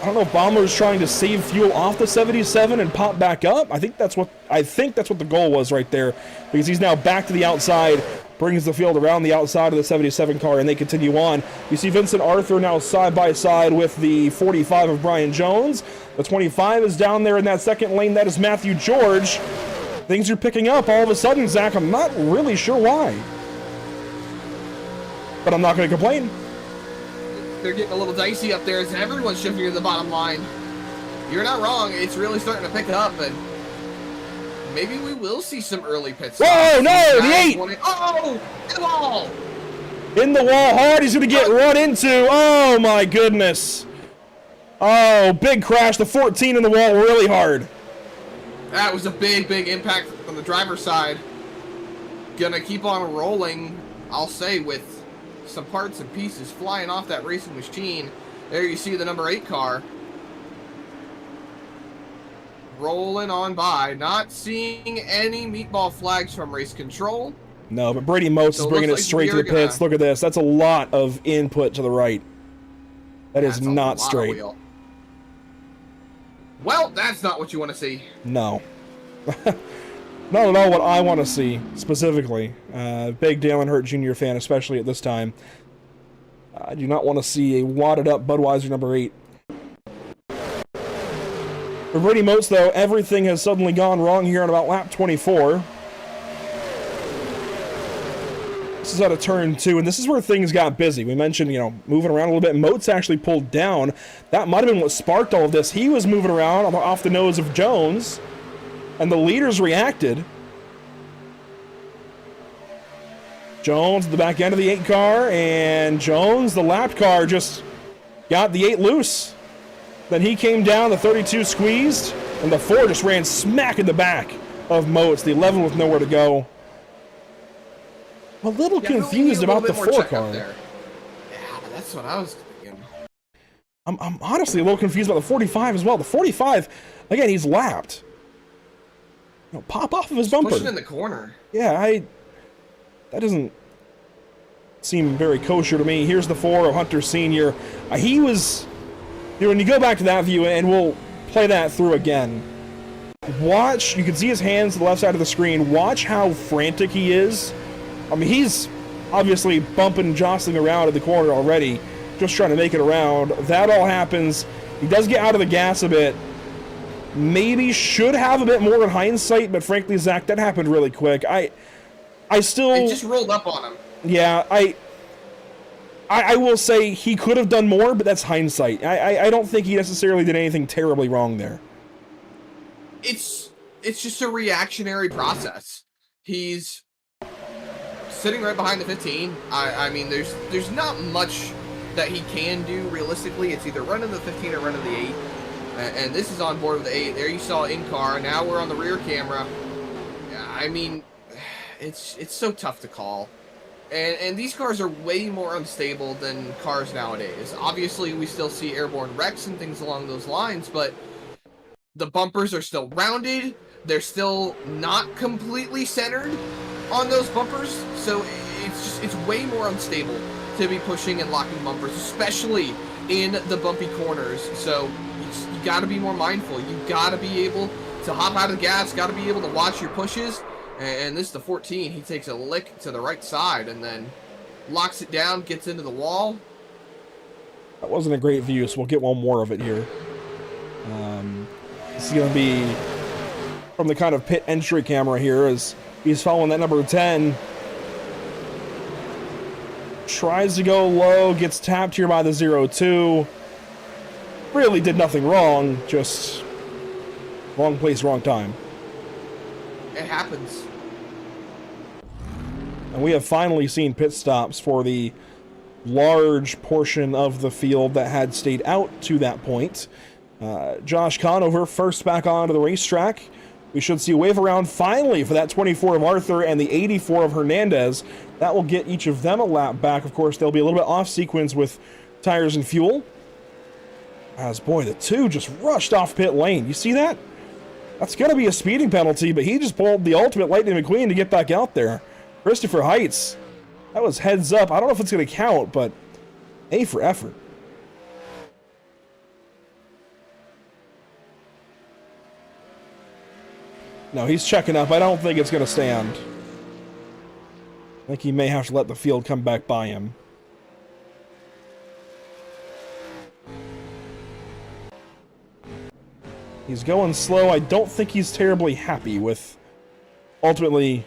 I don't know if Baumler's trying to save fuel off the 77 and pop back up. I think that's what the goal was right there, because he's now back to the outside, brings the field around the outside of the 77 car, and they continue on. You see Vincent Arthur now side by side with the 45 of Brian Jones. The 25 is down there in that second lane. That is Matthew George. Things are picking up all of a sudden, Zach. I'm not really sure why, but I'm not going to complain. They're getting a little dicey up there as everyone's shifting to the bottom line. You're not wrong. It's really starting to pick up, and maybe we will see some early pit stops. Whoa, no, the 8! Oh, the wall! In the wall hard. He's going to get run into. Oh, my goodness. Oh, big crash. The 14 in the wall really hard. That was a big, big impact on the driver's side. Gonna keep on rolling, I'll say, with some parts and pieces flying off that racing machine. There you see the number 8 car rolling on by. Not seeing any meatball flags from race control. No, but Brady Motes is bringing it straight to the pits. Look at this. That's a lot of input to the right. That is not straight. Well, that's not what you want to see. No. Not at all what I want to see, specifically. Big Dale Earnhardt Jr. fan, especially at this time. I do not want to see a wadded up Budweiser number 8. For Brady Motes, though, everything has suddenly gone wrong here on about lap 24. This is out of turn 2, and this is where things got busy. We mentioned, you know, moving around a little bit. Motes actually pulled down. That might have been what sparked all of this. He was moving around off the nose of Jones, and the leaders reacted. Jones at the back end of the 8 car, and Jones, the lapped car, just got the 8 loose. Then he came down, the 32 squeezed, and the 4 just ran smack in the back of Moats, the 11 with nowhere to go. I'm a little confused about the 4 car. Yeah, that's what I was thinking. I'm honestly a little confused about the 45 as well. The 45, again, he's lapped. You know, pop off of his bumper. Pushing in the corner. Yeah, that doesn't seem very kosher to me. Here's the 4 of Hunter Sr. He was, you know, when you go back to that view, and we'll play that through again, watch, you can see his hands to the left side of the screen. Watch how frantic he is. I mean, he's obviously bumping and jostling around in the corner already, just trying to make it around. That all happens. He does get out of the gas a bit. Maybe should have a bit more in hindsight, but frankly, Zach, that happened really quick. I still... It just rolled up on him. Yeah, I will say he could have done more, but that's hindsight. I don't think he necessarily did anything terribly wrong there. It's just a reactionary process. He's sitting right behind the 15. I mean, there's not much that he can do realistically. It's either running the 15 or running the 8. And this is on board with the 8. There you saw in-car. Now we're on the rear camera. I mean, it's so tough to call. And these cars are way more unstable than cars nowadays. Obviously, we still see airborne wrecks and things along those lines, but the bumpers are still rounded. They're still not completely centered on those bumpers. So it's way more unstable to be pushing and locking bumpers, especially in the bumpy corners. So you got to be more mindful. You got to be able to hop out of the gas, got to be able to watch your pushes. And this is the 14. He takes a lick to the right side and then locks it down, gets into the wall. That wasn't a great view, so we'll get one more of it here. This is going to be from the kind of pit entry camera here as he's following that number 10. Tries to go low, gets tapped here by the 0-2. Really did nothing wrong, just wrong place, wrong time. It happens. And we have finally seen pit stops for the large portion of the field that had stayed out to that point. Josh Conover first back onto the racetrack. We should see a wave around finally for that 24 of Arthur and the 84 of Hernandez. That will get each of them a lap back. Of course, they'll be a little bit off sequence with tires and fuel. As boy, the 2 just rushed off pit lane. You see that? That's going to be a speeding penalty, but he just pulled the ultimate Lightning McQueen to get back out there. Christopher Heights. That was heads up. I don't know if it's going to count, but A for effort. No, he's checking up. I don't think it's going to stand. I think he may have to let the field come back by him. He's going slow. I don't think he's terribly happy with ultimately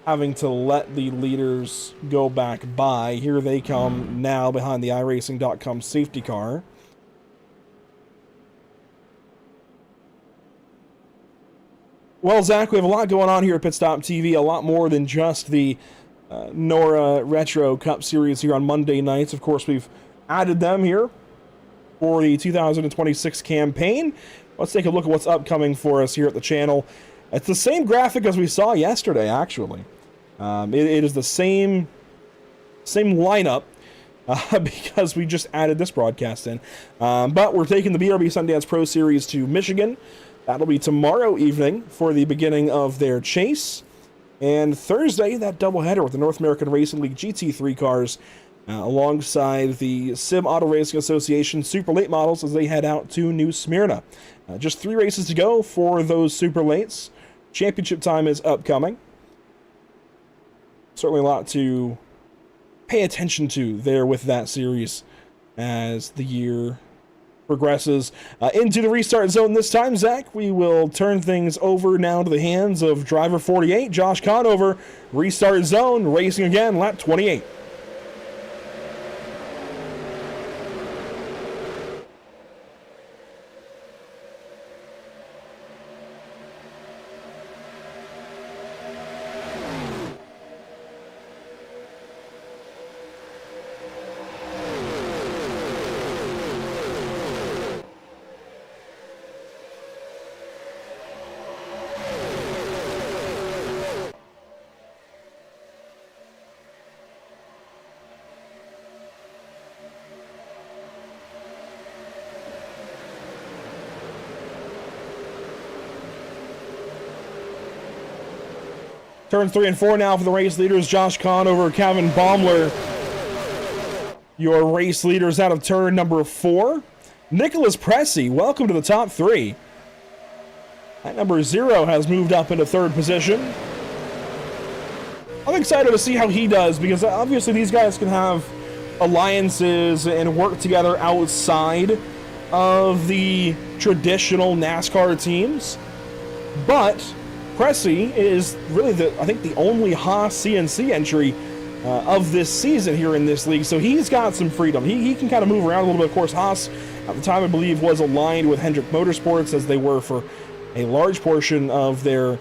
having to let the leaders go back by. Here they come now behind the iRacing.com safety car. Well, Zach, we have a lot going on here at Pit Stop TV, a lot more than just the NORA Retro Cup Series here on Monday nights. Of course, we've added them here for the 2026 campaign. Let's take a look at what's upcoming for us here at the channel. It's the same graphic as we saw yesterday, actually. It is the same lineup because we just added this broadcast in. But we're taking the BRB Sundance Pro Series to Michigan. That'll be tomorrow evening for the beginning of their chase. And Thursday, that doubleheader with the North American Racing League GT3 cars alongside the Sim Auto Racing Association Super Late models as they head out to New Smyrna. Just 3 races to go for those Super Lates. Championship time is upcoming. Certainly a lot to pay attention to there with that series as the year progresses. Into the restart zone this time, Zach. We will turn things over now to the hands of driver 48, Josh Conover. Restart zone, racing again, lap 28. Turns 3 and 4 now for the race leaders. Josh Kahn over Kevin Baumler. Your race leaders out of turn number 4. Nicholas Pressey, welcome to the top 3. That number 0 has moved up into 3rd position. I'm excited to see how he does, because obviously these guys can have alliances and work together outside of the traditional NASCAR teams. But Pressey is really I think the only Haas CNC entry of this season here in this league, so he's got some freedom. He can kind of move around a little bit. Of course, Haas at the time, I believe, was aligned with Hendrick Motorsports, as they were for a large portion of their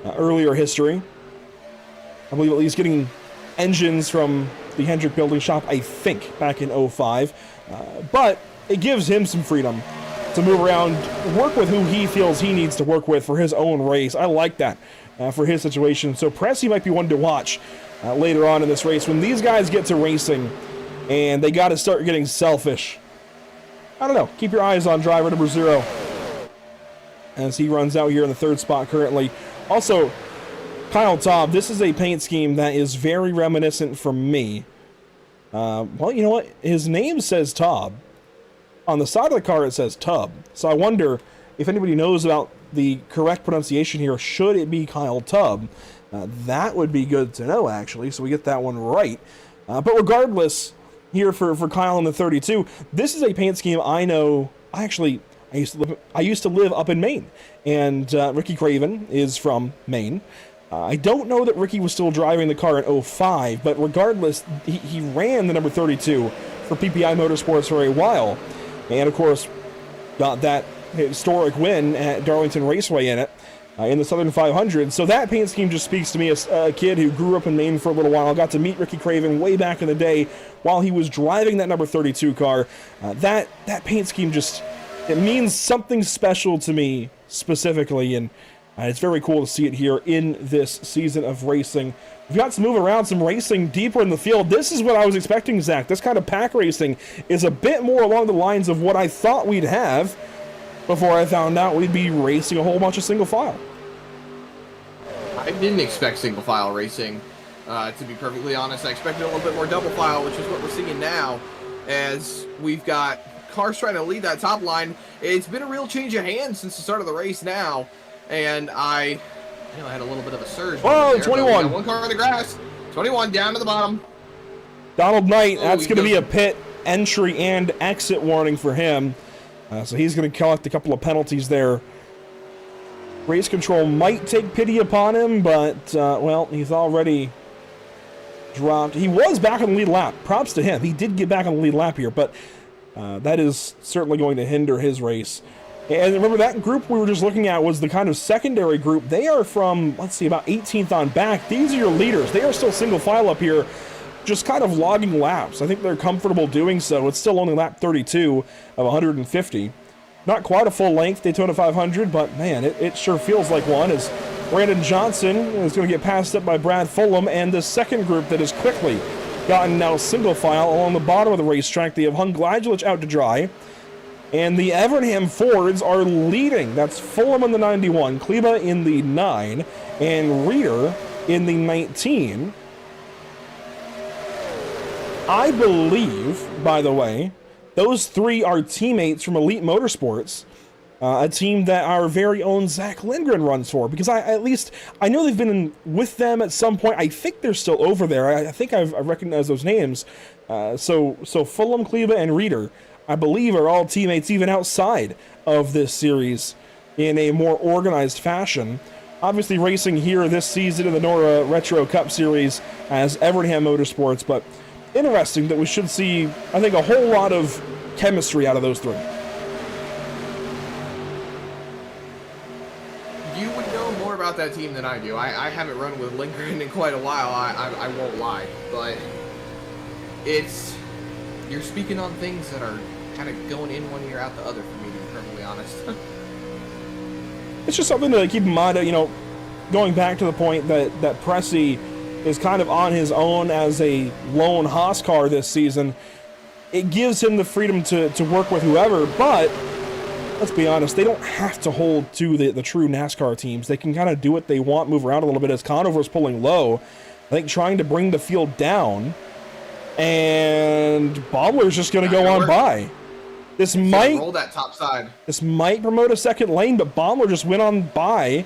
earlier history. I believe at least getting engines from the Hendrick building shop, I think, back in 05. But it gives him some freedom to move around, work with who he feels he needs to work with for his own race. I like that for his situation. So Pressey might be one to watch later on in this race. When these guys get to racing and they got to start getting selfish, I don't know, keep your eyes on driver number 0 as he runs out here in the 3rd spot currently. Also, Kyle Taub, this is a paint scheme that is very reminiscent from me. Well, you know what? His name says Taub. On the side of the car, it says Tub. So I wonder if anybody knows about the correct pronunciation here. Should it be Kyle Tub? That would be good to know, actually, so we get that one right. But regardless, here for Kyle in the 32, this is a paint scheme I know. I used to live up in Maine, and Ricky Craven is from Maine. I don't know that Ricky was still driving the car in 05, but regardless, he ran the number 32 for PPI Motorsports for a while. And, of course, got that historic win at Darlington Raceway in it, in the Southern 500. So that paint scheme just speaks to me as a kid who grew up in Maine for a little while. Got to meet Ricky Craven way back in the day while he was driving that number 32 car. That paint scheme just, it means something special to me specifically, and it's very cool to see it here in this season of racing. We've got to move around some racing deeper in the field. This is what I was expecting, Zach. This kind of pack racing is a bit more along the lines of what I thought we'd have before I found out we'd be racing a whole bunch of single file. I didn't expect single file racing, to be perfectly honest. I expected a little bit more double file, which is what we're seeing now, as we've got cars trying to lead that top line. It's been a real change of hands since the start of the race now, and I had a little bit of a surge. Whoa, 21. One car on the grass. 21 down to the bottom. Donald Knight, that's going to be a pit entry and exit warning for him. So he's going to collect a couple of penalties there. Race control might take pity upon him, but, well, he's already dropped. He was back on the lead lap. Props to him. He did get back on the lead lap here, but that is certainly going to hinder his race. And remember, that group we were just looking at was the kind of secondary group. They are from, let's see, about 18th on back. These are your leaders. They are still single file up here, just kind of logging laps. I think they're comfortable doing so. It's still only lap 32 of 150. Not quite a full length Daytona 500, but man, it sure feels like one, as Brandon Johnson is going to get passed up by Brad Fulham, and the second group that has quickly gotten now single file along the bottom of the racetrack. They have hung Gladulich out to dry. And the Evernham Fords are leading. That's Fulham in the 91, Kleba in the 9, and Reeder in the 19. I believe, by the way, those three are teammates from Elite Motorsports, a team that our very own Zach Lindgren runs for, because I know they've been with them at some point. I think they're still over there. I think I've recognized those names. So Fulham, Kleba, and Reeder, I believe, are all teammates even outside of this series in a more organized fashion. Obviously racing here this season in the NORA Retro Cup Series as Evernham Motorsports, but interesting that we should see, I think, a whole lot of chemistry out of those three. You would know more about that team than I do. I haven't run with Lindgren in quite a while, I won't lie, but you're speaking on things that are kind of going in one ear out the other, for me, to be perfectly honest. It's just something to keep in mind, going back to the point that Pressey is kind of on his own as a lone Haas car this season. It gives him the freedom to work with whoever, but let's be honest, they don't have to hold to the true NASCAR teams. They can kind of do what they want, move around a little bit as Conover's pulling low. I think trying to bring the field down. And Baumler's just going to go on by. This might roll that top side. This might promote a second lane, but Baumler just went on by.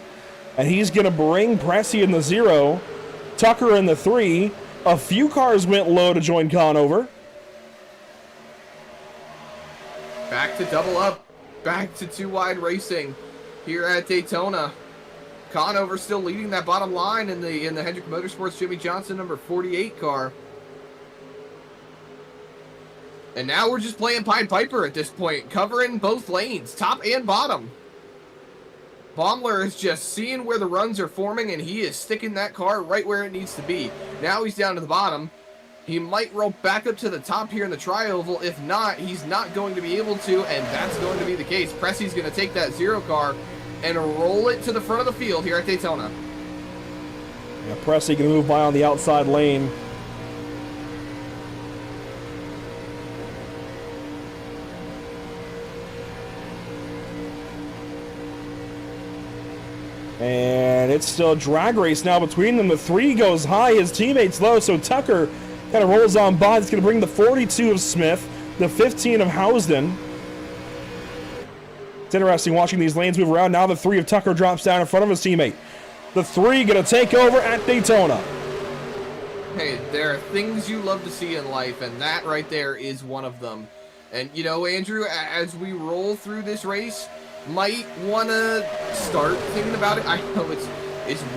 And he's going to bring Pressey in the 0. Tucker in the 3. A few cars went low to join Conover. Back to double up. Back to 2 wide racing here at Daytona. Conover still leading that bottom line in the Hendrick Motorsports Jimmy Johnson number 48 car. And now we're just playing Pied Piper at this point, covering both lanes, top and bottom. Baumler is just seeing where the runs are forming, and he is sticking that car right where it needs to be. Now he's down to the bottom. He might roll back up to the top here in the tri-oval. If not, he's not going to be able to, and that's going to be the case. Pressey's going to take that 0 car and roll it to the front of the field here at Daytona. Yeah, Pressey going to move by on the outside lane. And it's still a drag race now between them. The 3 goes high, his teammate's low, so Tucker kind of rolls on by. It's going to bring the 42 of Smith, the 15 of Housden. It's interesting watching these lanes move around. Now the 3 of Tucker drops down in front of his teammate. The 3 going to take over at Daytona. Hey, there are things you love to see in life, and that right there is one of them. And, you know, Andrew, as we roll through this race, might want to start thinking about it. I know it's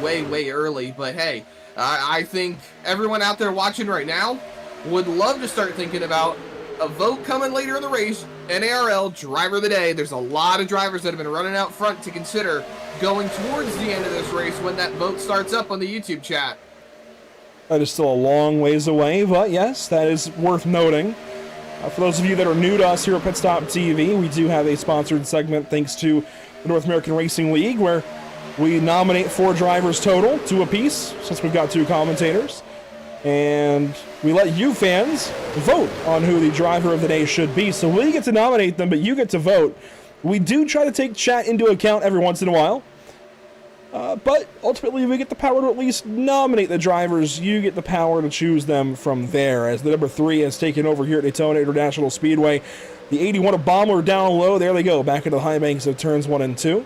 way early, but hey, I think everyone out there watching right now would love to start thinking about a vote coming later in the race. NARL Driver of the Day. There's a lot of drivers that have been running out front to consider going towards the end of this race when that vote starts up on the YouTube chat. That is still a long ways away, but yes, that is worth noting. For those of you that are new to us here at Pit Stop TV, we do have a sponsored segment thanks to the North American Racing League where we nominate 4 drivers total, 2 apiece, since we've got 2 commentators. And we let you fans vote on who the driver of the day should be. So we get to nominate them, but you get to vote. We do try to take chat into account every once in a while. But ultimately, we get the power to at least nominate the drivers. You get the power to choose them from there. As the number 3 has taken over here at Daytona International Speedway. The 81 of Baumler down low. There they go, back into the high banks of turns 1 and 2.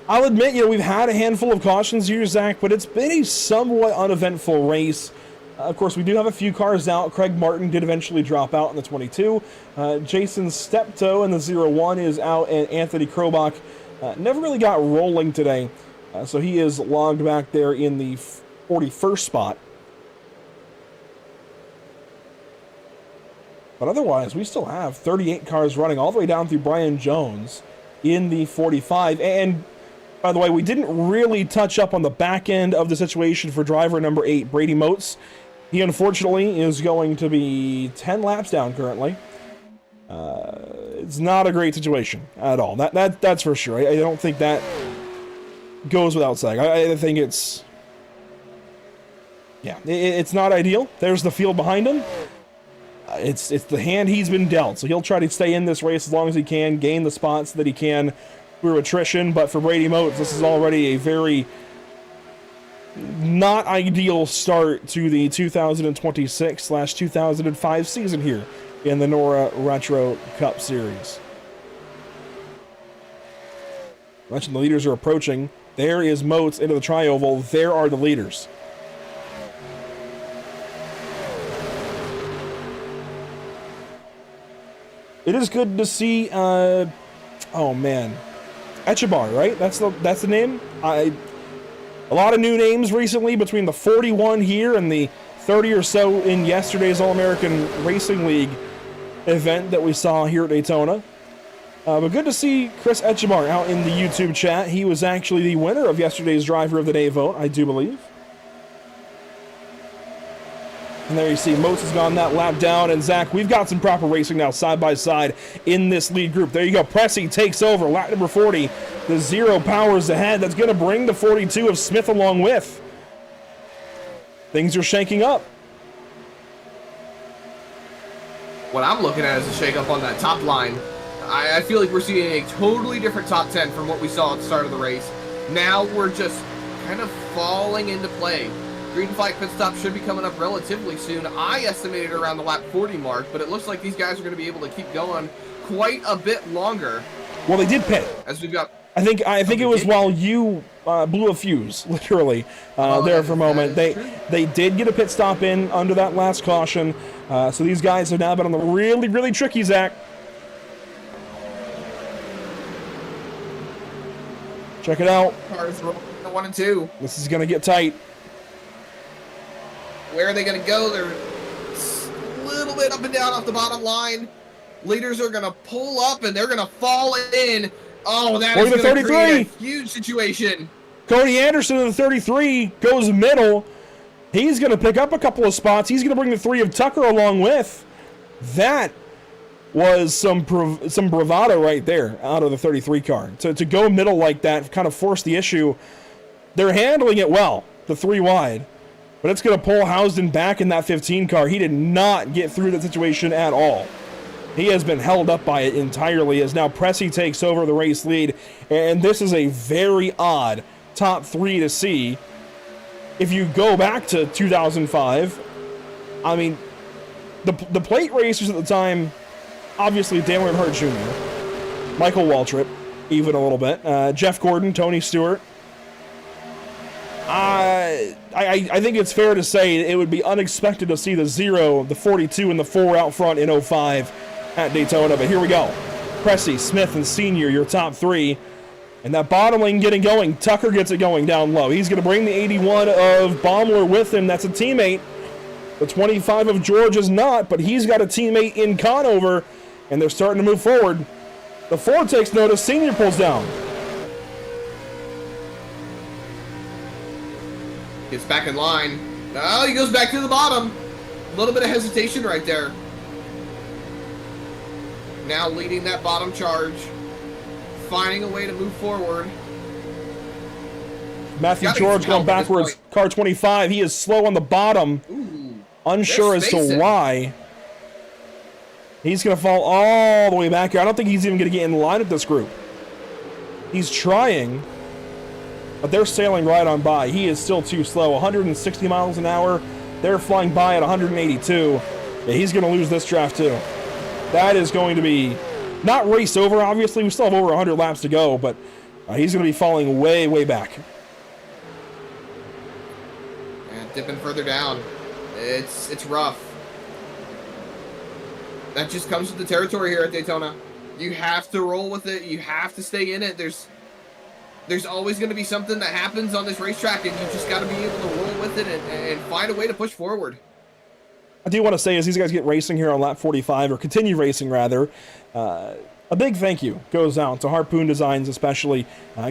I'll admit, we've had a handful of cautions here, Zach, but it's been a somewhat uneventful race. Of course, we do have a few cars out. Craig Martin did eventually drop out in the 22. Jason Steptoe in the 01 is out, and Anthony Krobach never really got rolling today. So he is logged back there in the 41st spot. But otherwise, we still have 38 cars running all the way down through Brian Jones in the 45. And by the way, we didn't really touch up on the back end of the situation for driver number 8, Brady Motes. He unfortunately is going to be 10 laps down currently. It's not a great situation at all. That's for sure. I don't think that goes without saying. I think it's... yeah, it's not ideal. There's the field behind him. It's the hand he's been dealt. So he'll try to stay in this race as long as he can, gain the spots that he can through attrition. But for Brady Motes, this is already a very not ideal start to the 2026/2005 season here in the NORA Retro Cup Series. I mentioned the leaders are approaching. There is Motes into the tri-oval. There are the leaders. It is good to see, oh man, Echebar, right? That's the name? A lot of new names recently between the 41 here and the 30 or so in yesterday's All-American Racing League event that we saw here at Daytona. But good to see Chris Echebar out in the YouTube chat. He was actually the winner of yesterday's Driver of the Day vote, I do believe. And there you see Motes has gone that lap down. And Zach, we've got some proper racing now side by side in this lead group. There you go. Pressey takes over. Lap number 40. The 0 powers ahead. That's going to bring the 42 of Smith along with. Things are shaking up. what I'm looking at is a shakeup on that top line. I feel like we're seeing a totally different top 10 from what we saw at the start of the race. Now we're just kind of falling into play. Green flag pit stop should be coming up relatively soon. I estimated around the lap 40 mark, but it looks like these guys are going to be able to keep going quite a bit longer. Well, they did pit. As we've got. I think it was while you blew a fuse, literally, there for a moment. They did get a pit stop in under that last caution. So these guys have now been on the really, really tricky, Zach. Check it out. Cars rolling to 1 and 2. This is going to get tight. Where are they going to go? They're a little bit up and down off the bottom line. Leaders are going to pull up and they're going to fall in. Oh, that is going to create a huge situation. Cody Anderson in the 33 goes middle. He's going to pick up a couple of spots. He's going to bring the 3 of Tucker along with. That was some bravado right there out of the 33 car. To go middle like that, kind of force the issue. They're handling it well, the 3 wide. But it's going to pull Housden back in that 15 car. He did not get through that situation at all. He has been held up by it entirely as now Pressey takes over the race lead. And this is a very odd top 3 to see. If you go back to 2005, I mean, the plate racers at the time, obviously Dale Earnhardt Jr., Michael Waltrip, even a little bit, Jeff Gordon, Tony Stewart. I think it's fair to say it would be unexpected to see the 0, the 42, and the 4 out front in 05 at Daytona. But here we go. Pressey, Smith, and Senior, your top 3. And that bottom lane getting going. Tucker gets it going down low. He's going to bring the 81 of Baumler with him. That's a teammate. The 25 of George is not, but he's got a teammate in Conover, and they're starting to move forward. The 4 takes notice. Senior pulls down. Gets back in line. Oh, he goes back to the bottom. A little bit of hesitation right there. Now leading that bottom charge. Finding a way to move forward. Matthew George going backwards. Car 25. He is slow on the bottom. Ooh, unsure as to why. He's going to fall all the way back here. I don't think he's even going to get in line with this group. He's trying, but they're sailing right on by. He is still too slow. 160 miles an hour. They're flying by at 182. Yeah, he's going to lose this draft too. That is going to be not race over, obviously. We still have over 100 laps to go, but he's going to be falling way, way back. And dipping further down. It's rough. That just comes with the territory here at Daytona. You have to roll with it. You have to stay in it. There's always going to be something that happens on this racetrack, and you just got to be able to roll with it and find a way to push forward. I do want to say, as these guys get racing here on lap 45, or continue racing rather, a big thank you goes out to Harpoon Designs, especially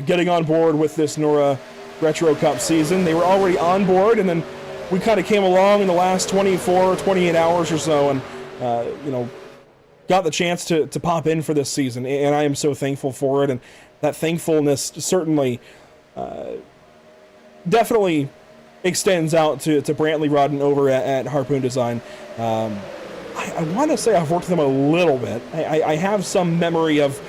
getting on board with this NORA Retro Cup season. They were already on board, and then we kind of came along in the last 24 or 28 hours or so, and got the chance to pop in for this season, and I am so thankful for it. And that thankfulness certainly definitely extends out to Brantley Rodden over at Harpoon Design. I want to say I've worked with him a little bit. I have some memory of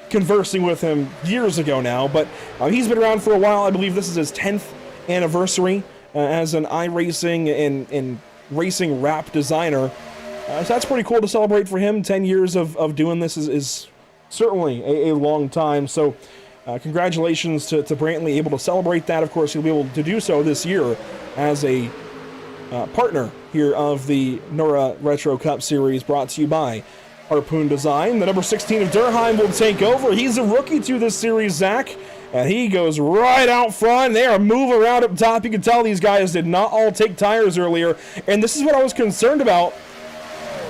conversing with him years ago now, but he's been around for a while. I believe this is his 10th anniversary as an iRacing and racing wrap designer. So that's pretty cool to celebrate for him. 10 years of doing this is certainly a long time. So congratulations to Brantley, able to celebrate that. Of course, he'll be able to do so this year as a partner here of the NORA Retro Cup Series, brought to you by Harpoon Design. The number 16 of Durheim will take over. He's a rookie to this series, Zach, and he goes right out front. They are moving around up top. You can tell these guys did not all take tires earlier, and this is what I was concerned about.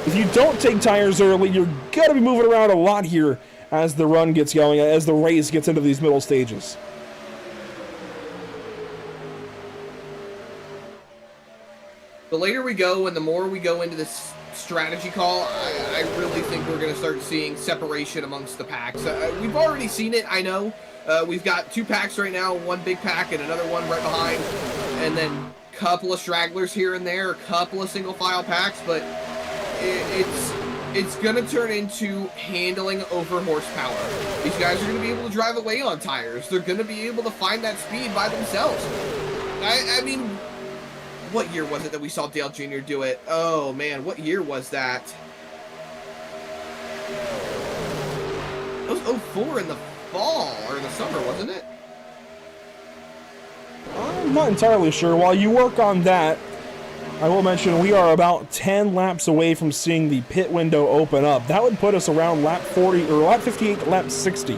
If you don't take tires early, you're going to be moving around a lot here as the run gets going, as the race gets into these middle stages. The later we go and the more we go into this strategy call, I really think we're going to start seeing separation amongst the packs. We've already seen it, I know. We've got 2 packs right now, 1 big pack and another one right behind, and then a couple of stragglers here and there, a couple of single file packs, but It's gonna turn into handling over horsepower. These guys are gonna be able to drive away on tires. They're gonna be able to find that speed by themselves. I mean, what year was it that we saw Dale Jr. do it? Oh man, what year was that? It was 04 in the fall or in the summer, wasn't it? I'm not entirely sure. While you work on that, I will mention we are about 10 laps away from seeing the pit window open up. That would put us around lap 40 or lap 58 to lap 60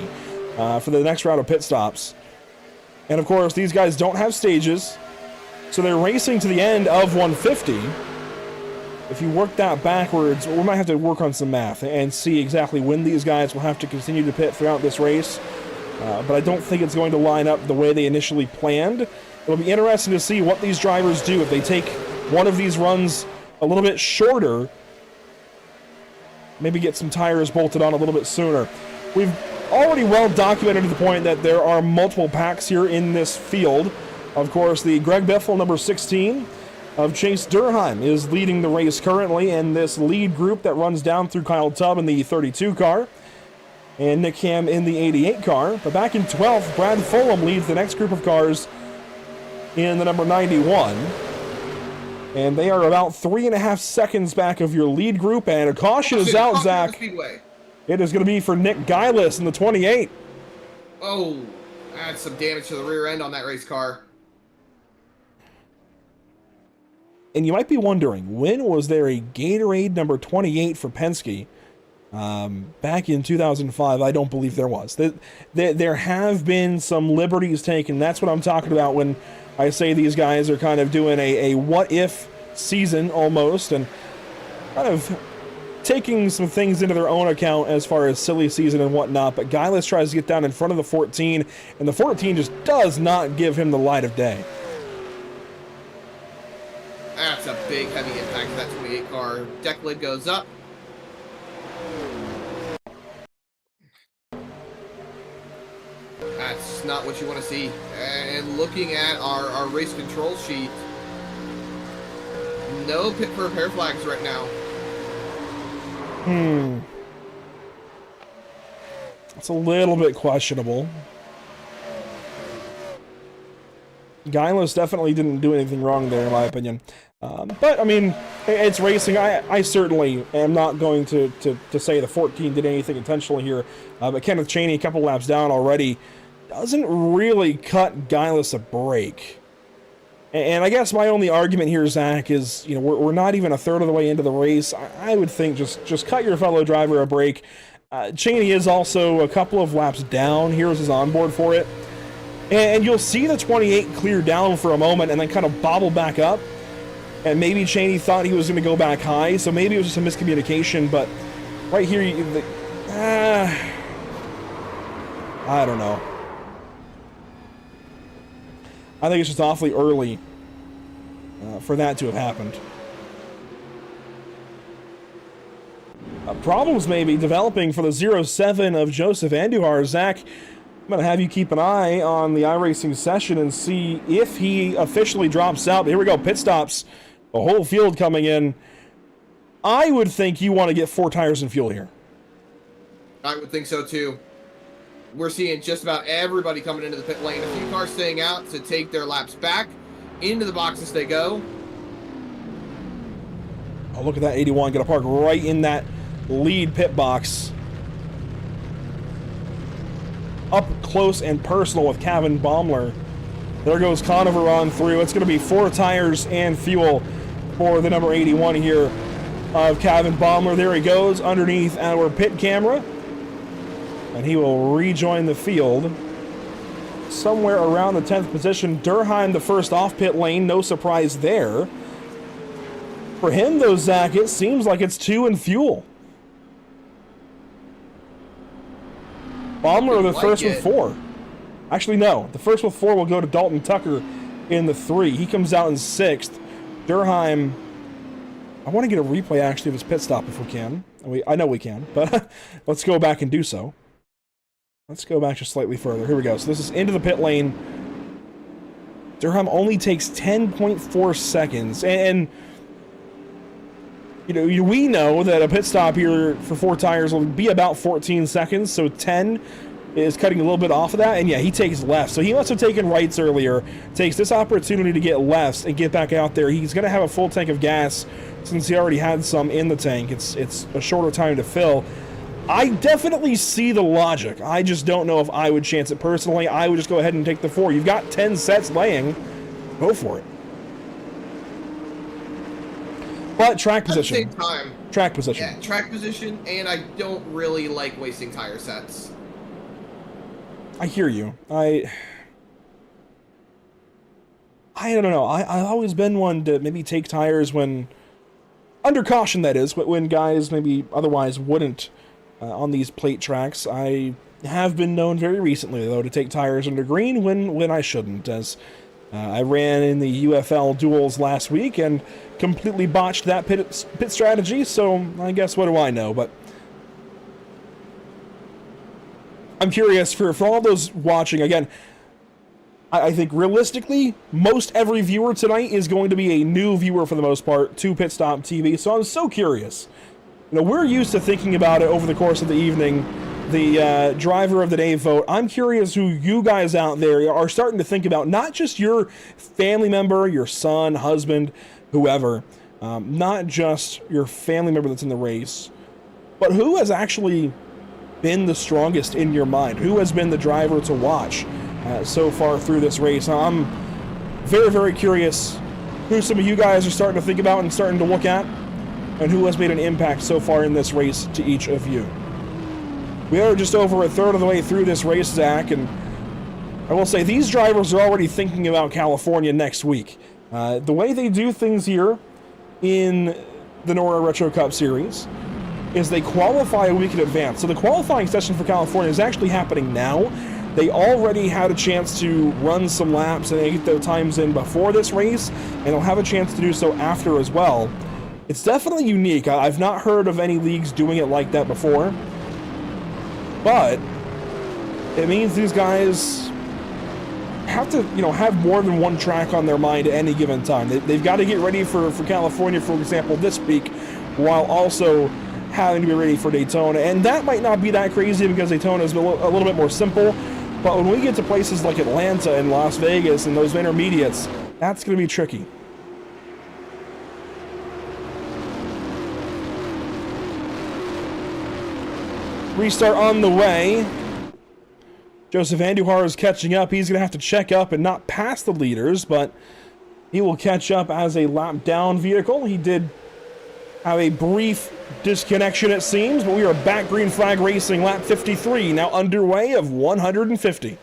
for the next round of pit stops. And of course, these guys don't have stages, so they're racing to the end of 150. If you work that backwards, we might have to work on some math and see exactly when these guys will have to continue to pit throughout this race. But I don't think it's going to line up the way they initially planned. It'll be interesting to see what these drivers do if they take one of these runs a little bit shorter, maybe get some tires bolted on a little bit sooner. We've already well documented to the point that there are multiple packs here in this field. Of course, the Greg Biffle, number 16 of Chase Durheim, is leading the race currently in this lead group that runs down through Kyle Tubb in the 32 car and Nick Ham in the 88 car. But back in 12th, Brad Fulham leads the next group of cars in the number 91. And they are about 3.5 seconds back of your lead group, and a caution is out, Zach. It is going to be for Nick Geilis in the 28. Oh, that's some damage to the rear end on that race car. And you might be wondering, when was there a Gatorade number 28 for Penske? Back in 2005, I don't believe there was. There have been some liberties taken. That's what I'm talking about when I say these guys are kind of doing a what-if season almost, and kind of taking some things into their own account as far as silly season and whatnot. But Geilis tries to get down in front of the 14, and the 14 just does not give him the light of day. That's a big, heavy impact to that 28 car. Deck lid goes up. That's not what you want to see. And looking at our race control sheet, no pit for repair flags right now. It's a little bit questionable. Geilis definitely didn't do anything wrong there, in my opinion. But, I mean, it's racing. I certainly am not going to say the 14 did anything intentionally here. But Kenneth Chaney, a couple laps down already, doesn't really cut Geilis a break. And I guess my only argument here, Zach, is, you know, we're not even a third of the way into the race. I would think just cut your fellow driver a break. Chaney is also a couple of laps down. Here's his onboard for it. And you'll see the 28 clear down for a moment and then kind of bobble back up. And maybe Chaney thought he was going to go back high, so maybe it was just a miscommunication. But right here, I don't know. I think it's just awfully early for that to have happened. Problems maybe developing for the 07 of Joseph Andujar. Zach, I'm going to have you keep an eye on the iRacing session and see if he officially drops out. Here we go, pit stops. The whole field coming in. I would think you want to get 4 tires and fuel here. I would think so too. We're seeing just about everybody coming into the pit lane. A few cars staying out to take their laps back. Into the boxes they go. Oh, look at that 81. Going to park right in that lead pit box. Up close and personal with Kevin Baumler. There goes Conover on through. It's going to be 4 tires and fuel for the number 81 here of Kevin Baumler. There he goes underneath our pit camera. And he will rejoin the field somewhere around the 10th position. Durheim, the first off pit lane. No surprise there. For him, though, Zach, it seems like it's 2 in fuel. Baumler, the first with 4. Actually, no. The first with 4 will go to Dalton Tucker in the 3. He comes out in 6th. Durheim, I want to get a replay, actually, of his pit stop if we can. I know we can, but let's go back and do so. Let's go back just slightly further. Here we go. So this is into the pit lane. Durham only takes 10.4 seconds. And we know that a pit stop here for 4 tires will be about 14 seconds, so 10 is cutting a little bit off of that, and yeah, he takes lefts. So he must have taken rights earlier, takes this opportunity to get lefts and get back out there. He's going to have a full tank of gas since he already had some in the tank. It's a shorter time to fill. I definitely see the logic. I just don't know if I would chance it personally. I would just go ahead and take the 4. You've got 10 sets laying. Go for it. But track position. At the same time, track position. Yeah, track position, and I don't really like wasting tire sets. I hear you. I don't know. I've always been one to maybe take tires when, under caution that is, when guys maybe otherwise wouldn't on these plate tracks. I have been known very recently, though, to take tires under green when I shouldn't, as I ran in the UFL duels last week and completely botched that pit strategy, so I guess what do I know, but I'm curious for all those watching. Again, I think realistically, most every viewer tonight is going to be a new viewer for the most part to Pit Stop TV, so I'm so curious. We're used to thinking about it over the course of the evening, the driver of the day vote. I'm curious who you guys out there are starting to think about, not just your family member, your son, husband, whoever, not just your family member that's in the race, but who has actually been the strongest in your mind? Who has been the driver to watch so far through this race? I'm very, very curious who some of you guys are starting to think about and starting to look at, and who has made an impact so far in this race to each of you. We are just over a third of the way through this race, Zach, and I will say these drivers are already thinking about California next week. The way they do things here in the NORA Retro Cup Series is they qualify a week in advance. So the qualifying session for California is actually happening now. They already had a chance to run some laps and get their times in before this race, and they'll have a chance to do so after as well. It's definitely unique. I've not heard of any leagues doing it like that before, but it means these guys have to, have more than one track on their mind at any given time. They've got to get ready for California, for example, this week, while also having to be ready for Daytona. And that might not be that crazy because Daytona is a little bit more simple, but when we get to places like Atlanta and Las Vegas and those intermediates, that's going to be tricky. Restart on the way. Joseph Andujar is catching up. He's going to have to check up and not pass the leaders, but he will catch up as a lap down vehicle. He did have a brief disconnection, it seems, but we are back. Green flag racing, lap 53, now underway of 150.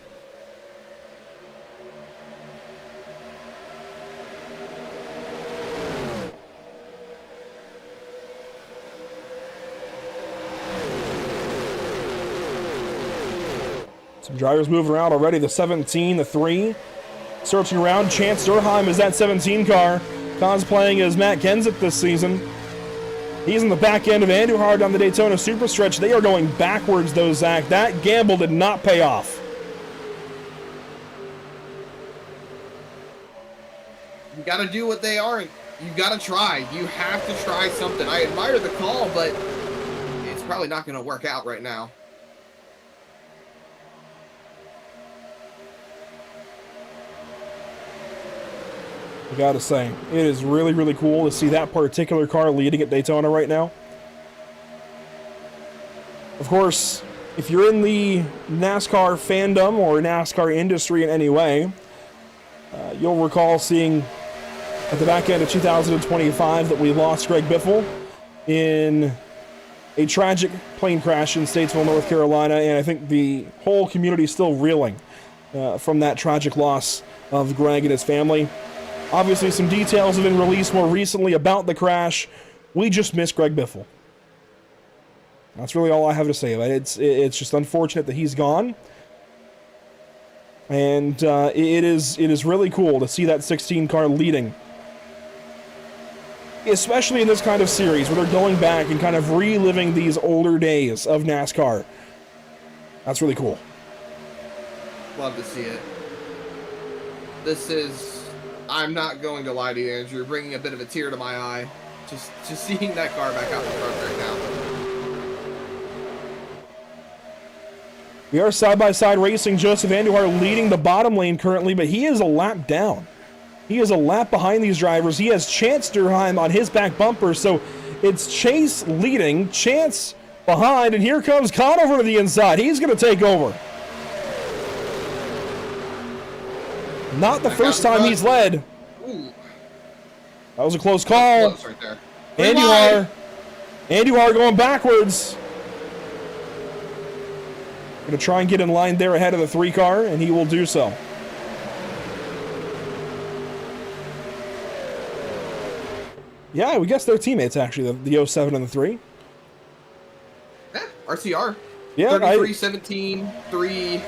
Some drivers moving around already. The 17, the 3. Searching around. Chance Durheim is that 17 car. Cosplaying as Matt Kenseth this season. He's in the back end of Andujar on the Daytona Superstretch. They are going backwards, though, Zach. That gamble did not pay off. You got to do what they are. You got to try. You have to try something. I admire the call, but it's probably not going to work out right now. I gotta say, it is really, really cool to see that particular car leading at Daytona right now. Of course, if you're in the NASCAR fandom or NASCAR industry in any way, you'll recall seeing at the back end of 2025 that we lost Greg Biffle in a tragic plane crash in Statesville, North Carolina, and I think the whole community is still reeling from that tragic loss of Greg and his family. Obviously, some details have been released more recently about the crash. We just miss Greg Biffle. That's really all I have to say about it. It's just unfortunate that he's gone. And it is really cool to see that 16 car leading. Especially in this kind of series where they're going back and kind of reliving these older days of NASCAR. That's really cool. Love to see it. This is... I'm not going to lie to you, Andrew. You're bringing a bit of a tear to my eye Just seeing that car back out in front right now. We are side-by-side racing. Joseph Andujar leading the bottom lane currently, but he is a lap down. He is a lap behind these drivers. He has Chance Durheim on his back bumper, so it's Chase leading, Chance behind, and here comes Conover to the inside. He's going to take over. Not the first time he's led. Ooh. That was a close call. Close right there. Andujar going backwards. Going to try and get in line there ahead of the 3 car, and he will do so. Yeah, we guess they're teammates, actually, the 07 and the 3. Yeah, RCR. Yeah, 33, 17, 3.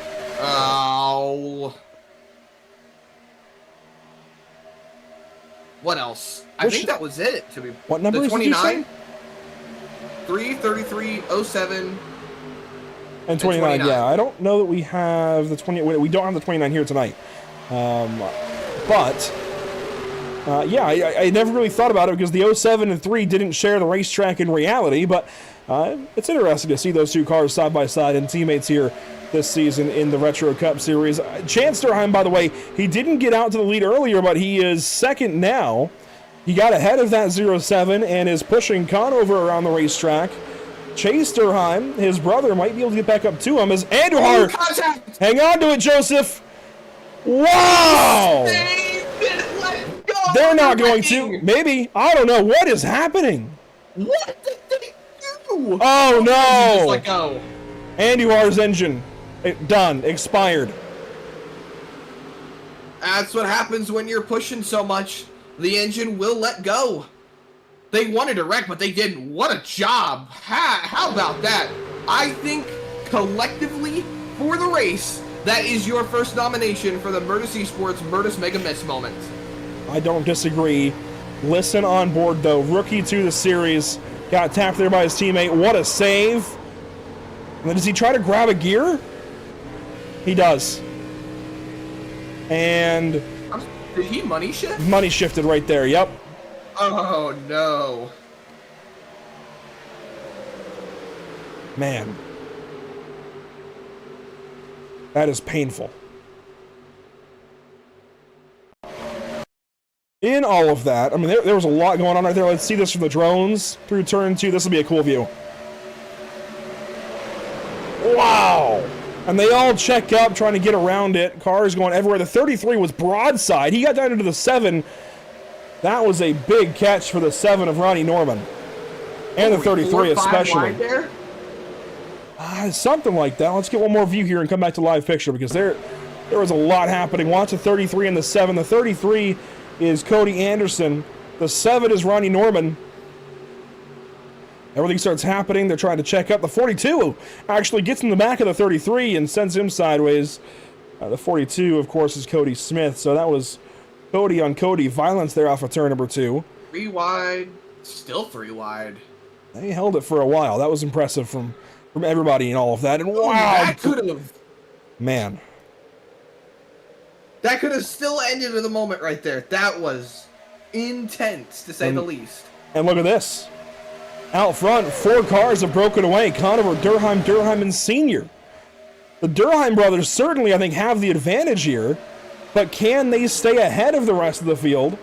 What else? I think that was it. To be what number the did you say? 3, 33, 07. And 29, yeah. I don't know that we have the 20. We don't have the 29 here tonight. But yeah, I never really thought about it because the 07 and 3 didn't share the racetrack in reality. But it's interesting to see those 2 cars side by side and teammates here this season in the Retro Cup Series. Chance Durheim, by the way, he didn't get out to the lead earlier, but he is second now. He got ahead of that 07 and is pushing Conover around the racetrack. Chase Durheim, his brother, might be able to get back up to him as Andujar. Hang on to it, Joseph. Wow! They're not going to. Maybe. I don't know. What is happening? What did they do? Oh, no. Just let go. Andujar's engine. Done. Expired. That's what happens when you're pushing so much. The engine will let go. They wanted to wreck, but they didn't. What a job. How about that? I think collectively for the race, that is your first nomination for the Murtis Esports Murtis Mega Miss moment. I don't disagree. Listen on board, though. Rookie to the series. Got tapped there by his teammate. What a save. And then does he try to grab a gear? He does. And did he money shift? Money shifted right there, yep. Oh, no. Man. That is painful. In all of that, I mean, there was a lot going on right there. Let's see this from the drones through turn 2. This will be a cool view. Wow. And they all check up, trying to get around it. Cars going everywhere. The 33 was broadside. He got down into the 7. That was a big catch for the 7 of Ronnie Norman. And the 33 especially. There? Something like that. Let's get one more view here and come back to live picture because there was a lot happening. Watch the 33 and the 7. The 33 is Cody Anderson. The 7 is Ronnie Norman. Everything starts happening. They're trying to check up. The 42 actually gets in the back of the 33 and sends him sideways. The 42, of course, is Cody Smith. So that was Cody on Cody. Violence there off of turn number 2. 3 wide. Still 3 wide. They held it for a while. That was impressive from everybody and all of that. And wow. That could have. Man. That could have still ended in the moment right there. That was intense, to say the least. And look at this. Out front, 4 cars have broken away. Conover, Durheim, and Senior. The Durheim brothers certainly, I think, have the advantage here. But can they stay ahead of the rest of the field?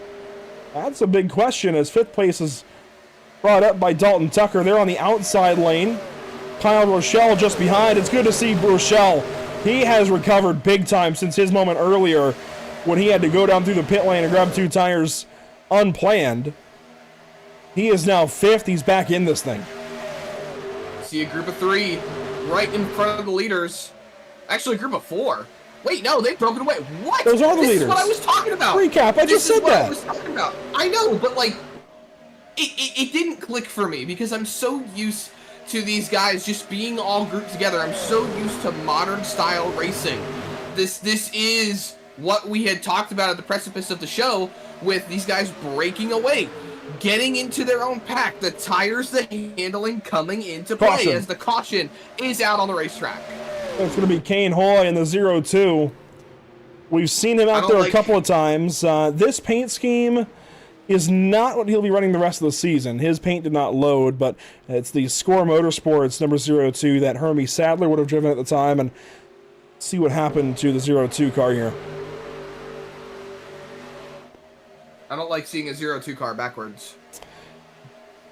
That's a big question as 5th place is brought up by Dalton Tucker. They're on the outside lane. Kyle Rochelle just behind. It's good to see Rochelle. He has recovered big time since his moment earlier when he had to go down through the pit lane and grab 2 tires unplanned. He is now 5th. He's back in this thing. See a group of 3 right in front of the leaders. Actually, a group of 4. Wait, no, they've broken away. What? Those are the leaders. This is what I was talking about. Recap, I just said that. This is what I was talking about. I know, but like, it didn't click for me because I'm so used to these guys just being all grouped together. I'm so used to modern style racing. This is what we had talked about at the precipice of the show with these guys breaking away, getting into their own pack, the tires, the handling coming into play as the caution is out on the racetrack. It's going to be Kane Hoy in the 0-2. We've seen him out there a couple of times. This paint scheme, is not what he'll be running the rest of the season. His paint did not load, but it's the Score Motorsports number 02 that Hermie Sadler would have driven at the time, and see what happened to the 02 car here. I don't like seeing a 02 car backwards.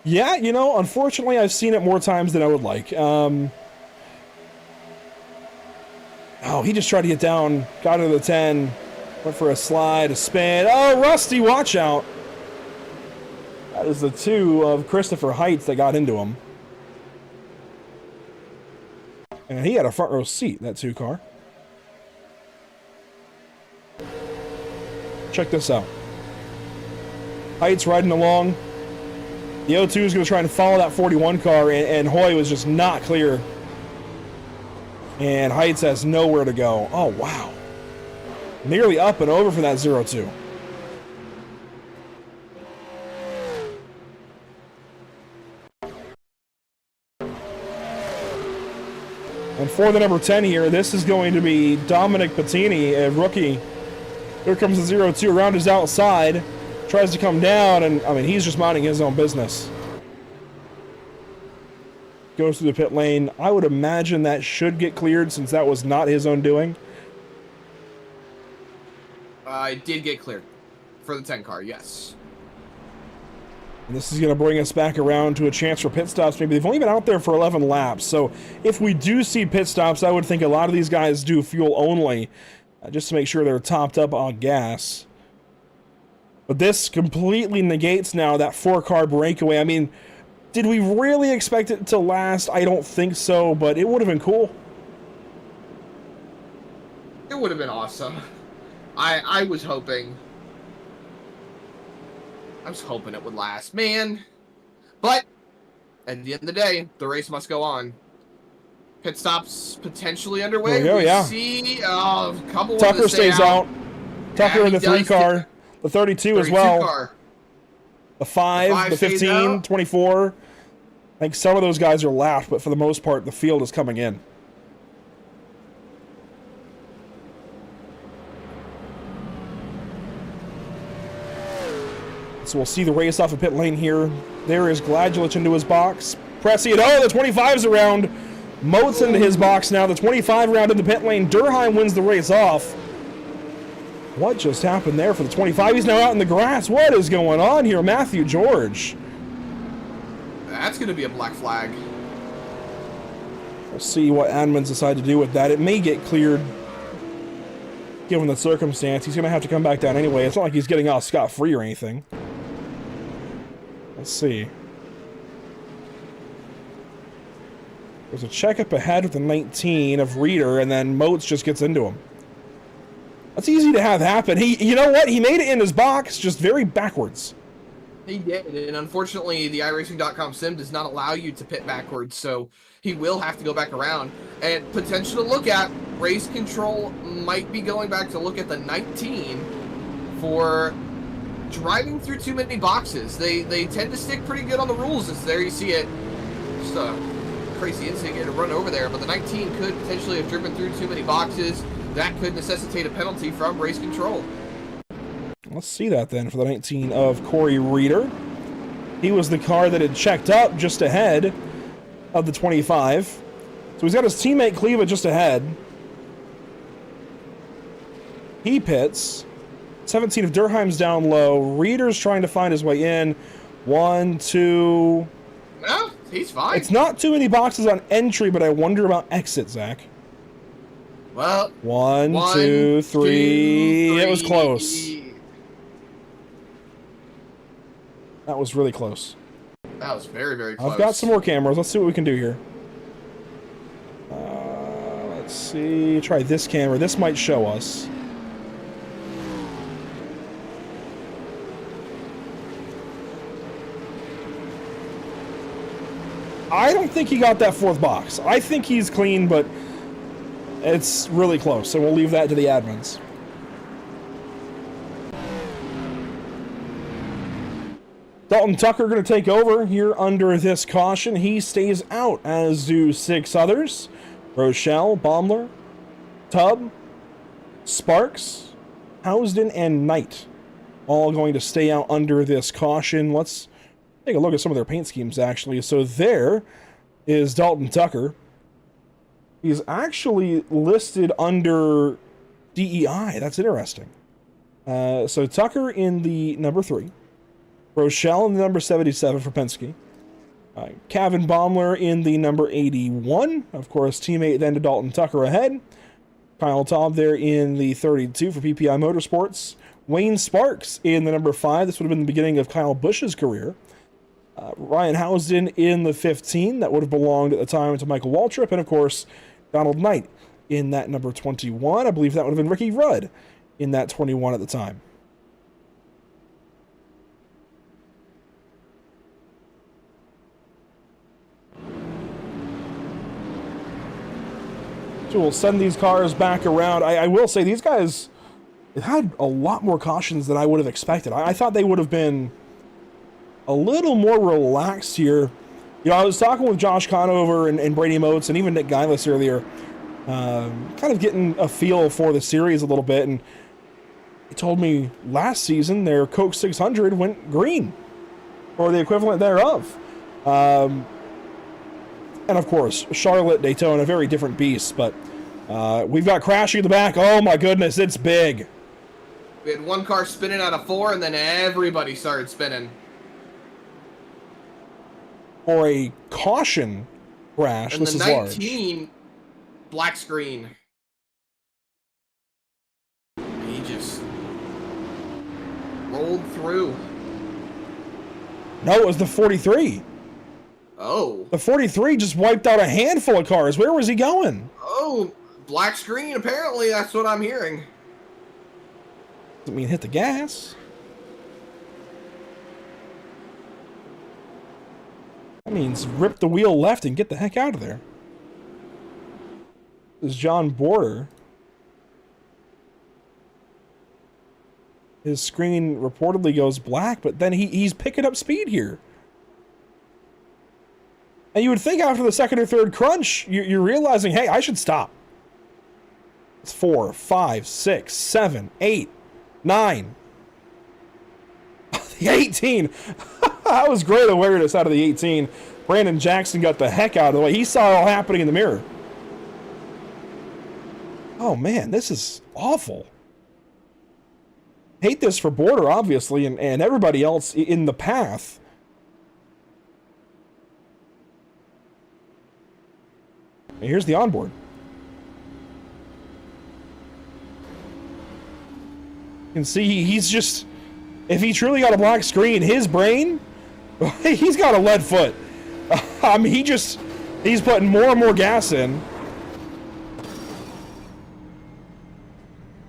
Yeah, you know, unfortunately, I've seen it more times than I would like. Oh, he just tried to get down, got into the 10, went for a slide, a spin. Oh, Rusty, watch out. That is the 2 of Christopher Heights that got into him. And he had a front row seat, that 2 car. Check this out. Heights riding along. The 02 is going to try and follow that 41 car, and Hoy was just not clear. And Heights has nowhere to go. Oh, wow. Nearly up and over for that 02. And for the number 10 here, this is going to be Dominic Pattini, a rookie. Here comes the 02 around his outside. Tries to come down, and, I mean, he's just minding his own business. Goes through the pit lane. I would imagine that should get cleared since that was not his own doing. It did get cleared for the 10 car, yes. And this is going to bring us back around to a chance for pit stops. Maybe they've only been out there for 11 laps. So if we do see pit stops, I would think a lot of these guys do fuel only, just to make sure they're topped up on gas. But this completely negates now that 4-car breakaway. I mean, did we really expect it to last? I don't think so, but it would have been cool. It would have been awesome. I was hoping. I was hoping it would last, man. But at the end of the day, the race must go on. Pit stops potentially underway. There we go, yeah. See a couple Tucker of stays out. Tucker in the 3 car. The 32 as well. Car. The 5, the 15, 24. I think some of those guys are lapped, but for the most part, the field is coming in. So we'll see the race off of pit lane here. There is Gladjulich into his box. Pressing it. Oh, the 25's around. Moats into his box now. The 25 round in the pit lane. Durheim wins the race off. What just happened there for the 25? He's now out in the grass. What is going on here? Matthew George. That's going to be a black flag. We'll see what admins decide to do with that. It may get cleared given the circumstance. He's going to have to come back down anyway. It's not like he's getting off scot-free or anything. Let's see. There's a checkup ahead with the 19 of Reeder, and then Moats just gets into him. That's easy to have happen. You know what? He made it in his box, just very backwards. He did, and unfortunately, the iRacing.com sim does not allow you to pit backwards, so he will have to go back around. And potential to look at, race control might be going back to look at the 19 for driving through too many boxes. They tend to stick pretty good on the rules. It's there you see it. Just a crazy instinct to run over there, but the 19 could potentially have driven through too many boxes. That could necessitate a penalty from race control. Let's see that then for the 19 of Corey Reeder. He was the car that had checked up just ahead of the 25. So he's got his teammate Kleva just ahead. He pits. 17 of Durheim's down low. Reeder's trying to find his way in. 1, 2. No, he's fine. It's not too many boxes on entry, but I wonder about exit, Zach. Well, 1, 2, 3. It was close. That was really close. That was very, very close. I've got some more cameras. Let's see what we can do here. Let's see. Try this camera. This might show us. I don't think he got that 4th box. I think he's clean, but it's really close, so we'll leave that to the admins. Dalton Tucker going to take over here under this caution. He stays out, as do 6 others. Rochelle, Baumler, Tubb, Sparks, Housden, and Knight. all going to stay out under this caution. Let's take a look at some of their paint schemes, actually. So there is Dalton Tucker. He's actually listed under DEI. That's interesting. So Tucker in the number 3. Rochelle in the number 77 for Penske. Kevin Baumler in the number 81. Of course, teammate then to Dalton Tucker ahead. Kyle Taub there in the 32 for PPI Motorsports. Wayne Sparks in the number 5. This would have been the beginning of Kyle Busch's career. Ryan Housden in the 15. That would have belonged at the time to Michael Waltrip. And, of course, Donald Knight in that number 21. I believe that would have been Ricky Rudd in that 21 at the time. So we'll send these cars back around. I will say these guys had a lot more cautions than I would have expected. I thought they would have been a little more relaxed here. You know, I was talking with Josh Conover and Brady Motes and even Nick Geilis earlier, kind of getting a feel for the series a little bit, and he told me last season their Coke 600 went green, or the equivalent thereof. And of course, Charlotte, Daytona, very different beasts, but we've got crashing in the back. Oh my goodness, it's big. We had one car spinning out of 4, and then everybody started spinning. For a caution crash, and this the is 19 large. black screen. He just rolled through. No, it was the 43. Oh. The 43 just wiped out a handful of cars. Where was he going? Oh, black screen, apparently. That's what I'm hearing. Doesn't mean hit the gas. That means rip the wheel left and get the heck out of there. This is John Border. His screen reportedly goes black, but then he's picking up speed here. And you would think after the second or third crunch, you're realizing, hey, I should stop. It's 4, 5, 6, 7, 8, 9. The 18. That was great awareness out of the 18. Brandon Jackson got the heck out of the way. He saw it all happening in the mirror. Oh, man, this is awful. Hate this for Border, obviously, and everybody else in the path. And here's the onboard. You can see he's just... If he truly got a black screen, his brain... He's got a lead foot. I mean, he's putting more and more gas in.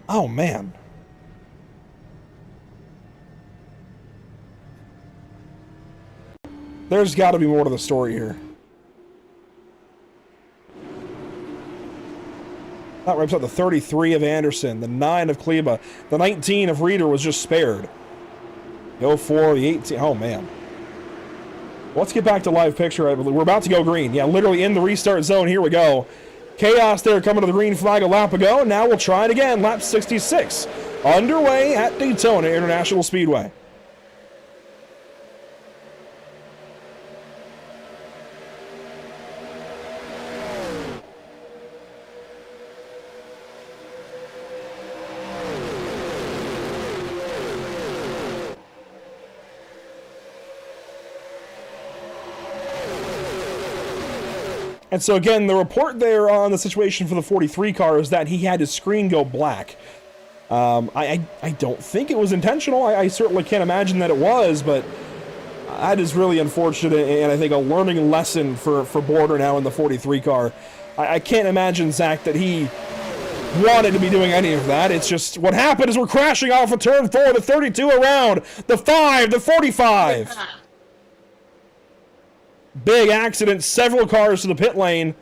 Oh, man. There's got to be more to the story here. That wraps up the 33 of Anderson, the 9 of Kleba, the 19 of Reeder was just spared. The 04, the 18, oh man. Let's get back to live picture. We're about to go green. Yeah, literally in the restart zone. Here we go. Chaos there coming to the green flag a lap ago. And now we'll try it again. Lap 66. Underway at Daytona International Speedway. And so again, the report there on the situation for the 43 car is that he had his screen go black. I don't think it was intentional. I certainly can't imagine that it was, but that is really unfortunate, and I think a learning lesson for Border now in the 43 car. I can't imagine, Zach, that he wanted to be doing any of that. It's just what happened is we're crashing off of turn 4, the 32 around, the 5, the 45. Big accident, several cars to the pit lane.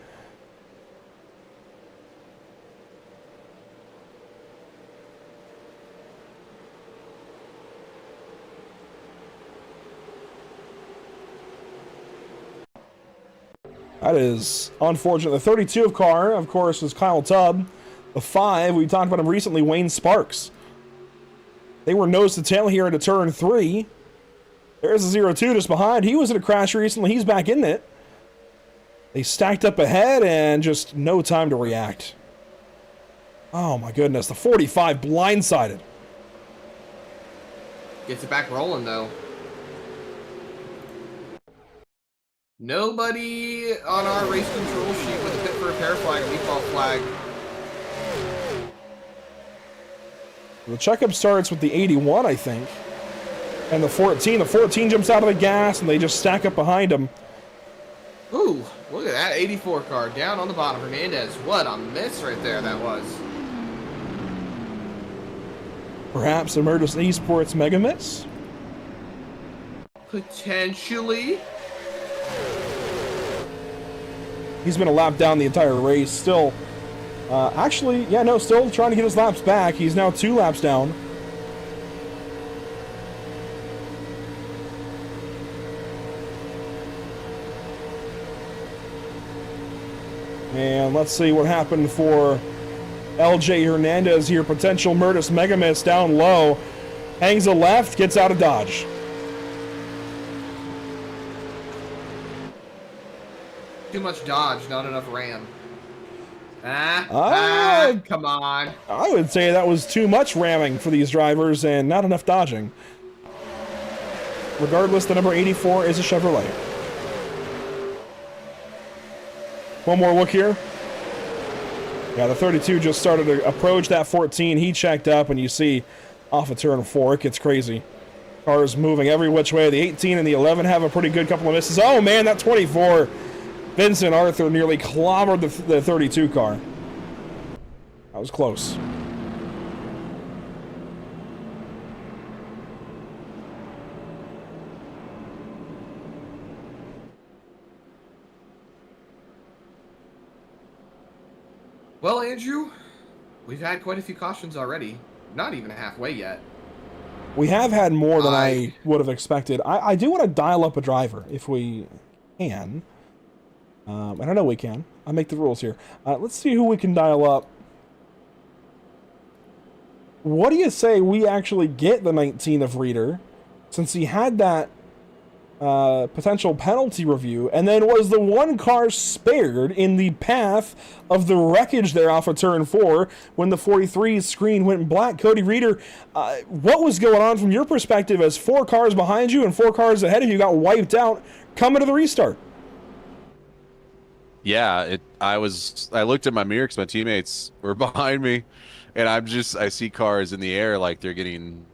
That is unfortunate. The 32 car, of course, is Kyle Tubb. The 5, we talked about him recently, Wayne Sparks. They were nose to tail here into turn 3. There's a 0-2 just behind. He was in a crash recently. He's back in it. They stacked up ahead and just no time to react. Oh my goodness, the 45 blindsided. Gets it back rolling though. Nobody on our race control sheet with a pit for repair flag, a default flag. The checkup starts with the 81, I think. And the 14. The 14 jumps out of the gas, and they just stack up behind him. Ooh, look at that 84 car down on the bottom. Hernandez, what a miss right there that was. Perhaps a Murderous Esports mega miss? Potentially. He's been a lap down the entire race. Still, actually, yeah, no, still trying to get his laps back. He's now 2 laps down. And let's see what happened for LJ Hernandez here. Potential Murderous mega miss down low. Hangs a left, gets out of Dodge. Too much dodge, not enough ram. Come on. I would say that was too much ramming for these drivers and not enough dodging. Regardless, the number 84 is a Chevrolet. One more look here. Yeah, the 32 just started to approach that 14. He checked up, and you see off of turn 4, it gets crazy. Cars moving every which way. The 18 and the 11 have a pretty good couple of misses. Oh, man, that 24. Vincent Arthur nearly clobbered the 32 car. That was close. Well, Andrew, we've had quite a few cautions already. Not even halfway yet. We have had more than I would have expected. I do want to dial up a driver if we can. I don't know we can. I make the rules here. Let's see who we can dial up. What do you say we actually get the 19 of Reader, since he had that potential penalty review, and then was the one car spared in the path of the wreckage there off of turn 4 when the 43's screen went black? Cody Reader, what was going on from your perspective as 4 cars behind you and 4 cars ahead of you got wiped out coming to the restart? Yeah, I looked at my mirror because my teammates were behind me, and I see cars in the air like they're getting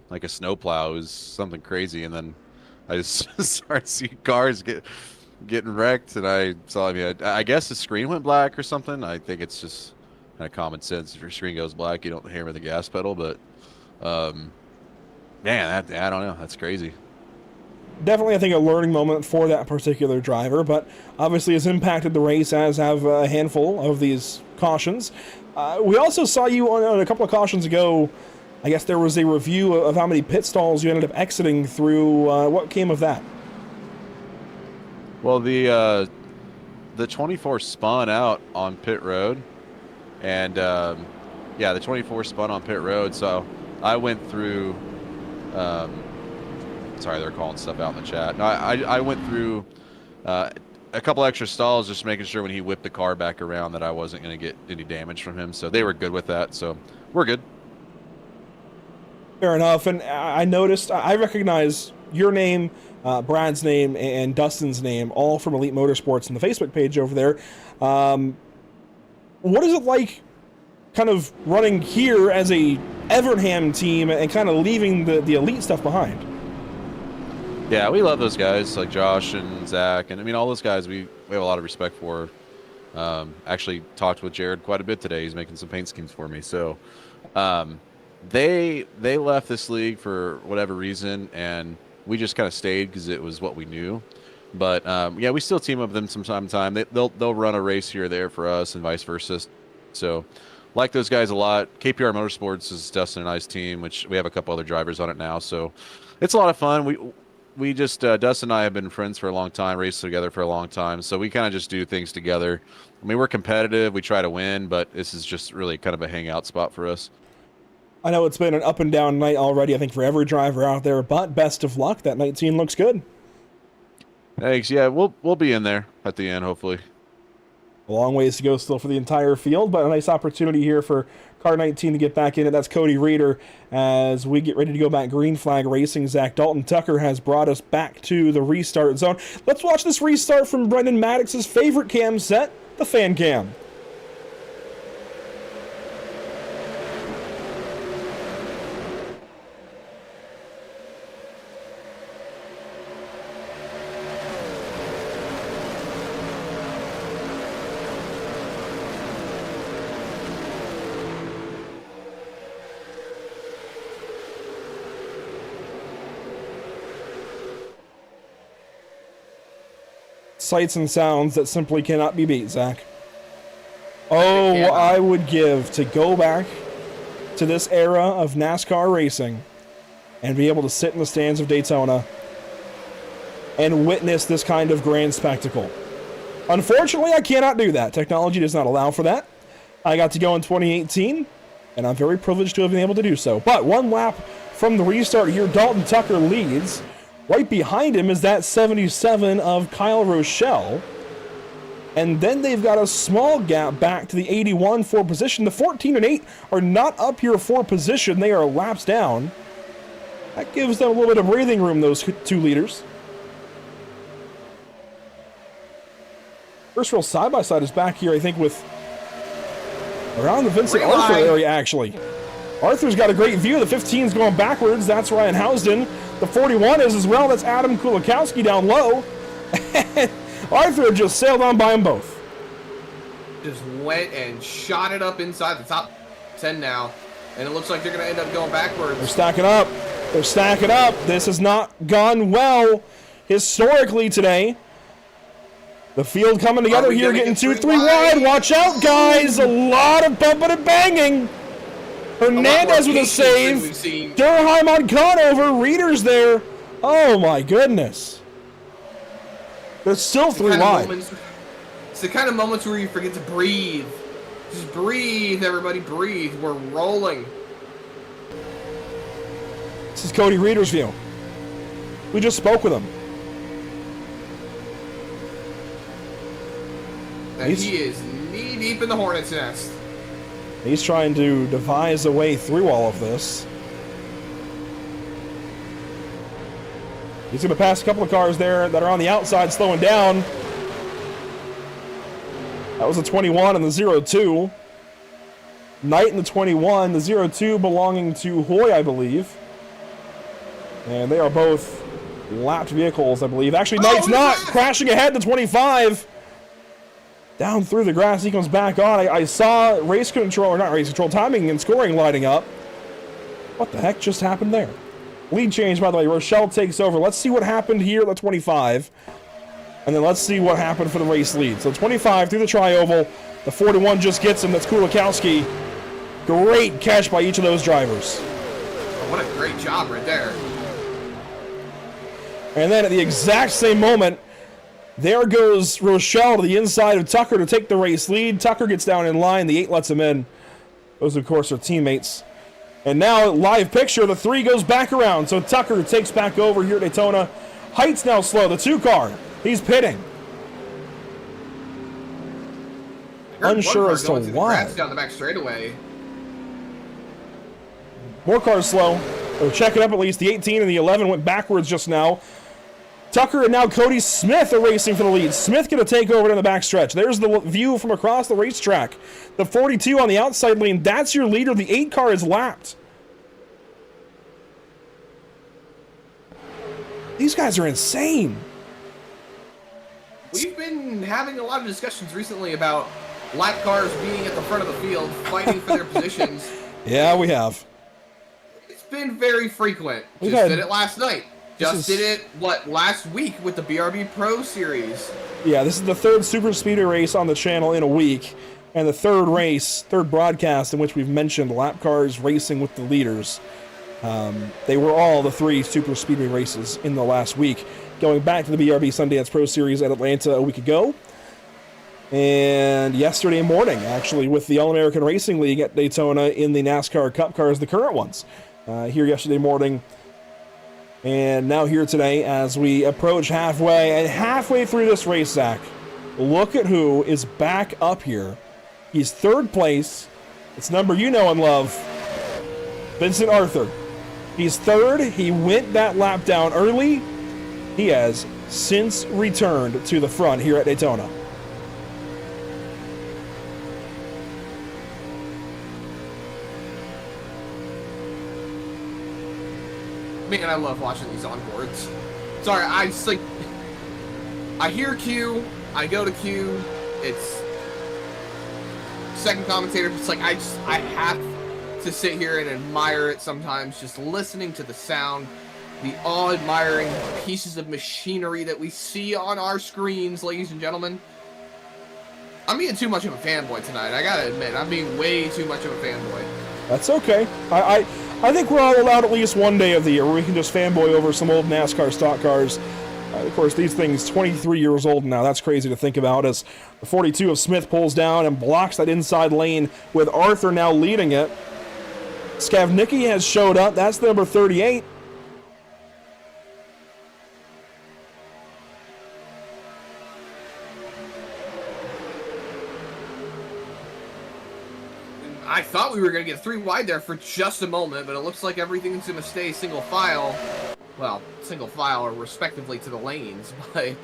like a snowplow. It was something crazy, and then I just started seeing cars getting wrecked, and I guess the screen went black or something. I think it's just kind of common sense. If your screen goes black, you don't hammer the gas pedal, but man, I don't know. That's crazy. Definitely, I think, a learning moment for that particular driver, but obviously has impacted the race, as have a handful of these cautions. We also saw you on a couple of cautions ago. I guess there was a review of how many pit stalls you ended up exiting through. What came of that? Well, the 24 spun out on pit road, and yeah, the 24 spun on pit road. So I went through. Sorry, they're calling stuff out in the chat. No, I went through a couple extra stalls, just making sure when he whipped the car back around that I wasn't going to get any damage from him. So they were good with that. So we're good. Fair enough. And I noticed, I recognize your name, Brad's name, and Dustin's name, all from Elite Motorsports and the Facebook page over there. What is it like kind of running here as a Evernham team and kind of leaving the Elite stuff behind? Yeah, we love those guys like Josh and Zach, and I mean all those guys we have a lot of respect for. Actually talked with Jared quite a bit today. He's making some paint schemes for me. So they left this league for whatever reason, and we just kind of stayed because it was what we knew. But yeah, we still team up with them from time to time. They'll run a race here or there for us and vice versa. So like those guys a lot. KPR Motorsports is Dustin and I's team, which we have a couple other drivers on it now. So it's a lot of fun. We just, Dustin and I have been friends for a long time, raced together for a long time, so we kind of just do things together. I mean, we're competitive, we try to win, but this is just really kind of a hangout spot for us. I know it's been an up and down night already, I think, for every driver out there, but best of luck. That 19 looks good. Thanks. Yeah, we'll be in there at the end, hopefully. A long ways to go still for the entire field, but a nice opportunity here for car 19 to get back in it. That's Cody Reeder as we get ready to go back green flag racing. Zach Dalton Tucker has brought us back to the restart zone. Let's watch this restart from Brendan Maddox's favorite cam set, the fan cam. Sights and sounds that simply cannot be beat, Zach. Oh, what I would give to go back to this era of NASCAR racing and be able to sit in the stands of Daytona and witness this kind of grand spectacle. Unfortunately, I cannot do that. Technology does not allow for that. I got to go in 2018, and I'm very privileged to have been able to do so. But one lap from the restart here, Dalton Tucker leads. Right behind him is that 77 of Kyle Rochelle. And then they've got a small gap back to the 81 for position. The 14 and 8 are not up here for position. They are laps down. That gives them a little bit of breathing room, those two leaders. First real side-by-side is back here, I think, with around the Vincent Arthur area, actually. Arthur's got a great view. The 15's going backwards. That's Ryan Housden. The 41 is as well. That's Adam Kulikowski down low. Arthur just sailed on by them both. Just went and shot it up inside the top 10 now. And it looks like they're going to end up going backwards. They're stacking up. They're stacking up. This has not gone well historically today. The field coming together here, getting 2-3 wide. Watch out, guys. A lot of bumping and banging. Hernandez with a save. Durheim on Conover. Reeder's there. Oh, my goodness. There's still 3 wide. It's the kind of moments where you forget to breathe. Just breathe, everybody, breathe. We're rolling. This is Cody Reeder's view. We just spoke with him. And he is knee-deep in the hornet's nest. He's trying to devise a way through all of this. He's going to pass a couple of cars there that are on the outside, slowing down. That was a 21 and the 02. Knight in the 21, the 02 belonging to Hoy, I believe. And they are both lapped vehicles, I believe. Actually, Knight's not. Crashing ahead, the 25. Down through the grass, he comes back on. I saw race control, or not race control, timing and scoring lighting up. What the heck just happened there? Lead change, by the way. Rochelle takes over. Let's see what happened here at the 25. And then let's see what happened for the race lead. So 25 through the tri-oval. The 41 just gets him. That's Kulikowski. Great catch by each of those drivers. Oh, what a great job right there. And then at the exact same moment, there goes Rochelle to the inside of Tucker to take the race lead. Tucker gets down in line. The 8 lets him in. Those, of course, are teammates. And now, live picture, the 3 goes back around. So Tucker takes back over here at Daytona. Height's now slow. The 2 car. He's pitting. Unsure as to why. Down the back straightaway. More cars slow. They're checking up at least. The 18 and the 11 went backwards just now. Tucker and now Cody Smith are racing for the lead. Smith going to take over in the back stretch. There's the view from across the racetrack. The 42 on the outside lane. That's your leader. The 8 car is lapped. These guys are insane. We've been having a lot of discussions recently about lap cars being at the front of the field, fighting for their positions. Yeah, we have. It's been very frequent. Just did it last night. Just did it, last week with the BRB Pro Series. Yeah, this is the 3rd Super Speedway race on the channel in a week, and the 3rd broadcast in which we've mentioned lap cars racing with the leaders. They were all the 3 Super Speedway races in the last week. Going back to the BRB Sundance Pro Series at Atlanta a week ago, And yesterday morning, actually, with the All-American Racing League at Daytona in the NASCAR Cup cars, the current ones, here yesterday morning. And now here today as we approach halfway. And halfway through this race, Zach, look at who is back up here. He's third place. It's number you know and love, Vincent Arthur. He's third. He went that lap down early. He has since returned to the front here at Daytona. Man, I love watching these onboards. Sorry, I just like, I hear Q, I go to Q, it's second commentator. It's like I have to sit here and admire it sometimes, just listening to the sound, the awe-admiring pieces of machinery that we see on our screens, ladies and gentlemen. I'm being too much of a fanboy tonight. I gotta admit, I'm being way too much of a fanboy. That's okay. I think we're all allowed at least one day of the year where we can just fanboy over some old NASCAR stock cars. Of course, these things 23 years old now. That's crazy to think about as the 42 of Smith pulls down and blocks that inside lane with Arthur now leading it. Skavnicki has showed up. That's the number 38. I thought we were going to get three wide there for just a moment, but it looks like everything's going to stay single file. Well, single file or respectively to the lanes, but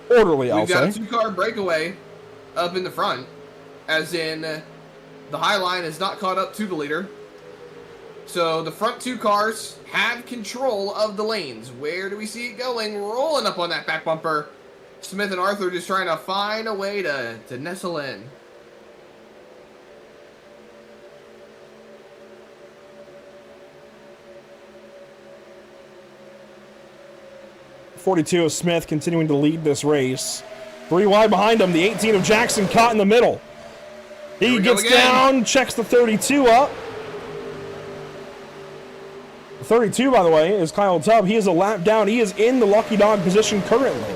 Orderly, we've got a two-car breakaway up in the front, as in the high line is not caught up to the leader. So the front two cars have control of the lanes. Where do we see it going? Rolling up on that back bumper. Smith and Arthur just trying to find a way to nestle in. 42 of Smith continuing to lead this race. 3 wide behind him, the 18 of Jackson caught in the middle. He gets down, checks the 32 up. The 32, by the way, is Kyle Tubb. He is a lap down. He is in the lucky dog position currently.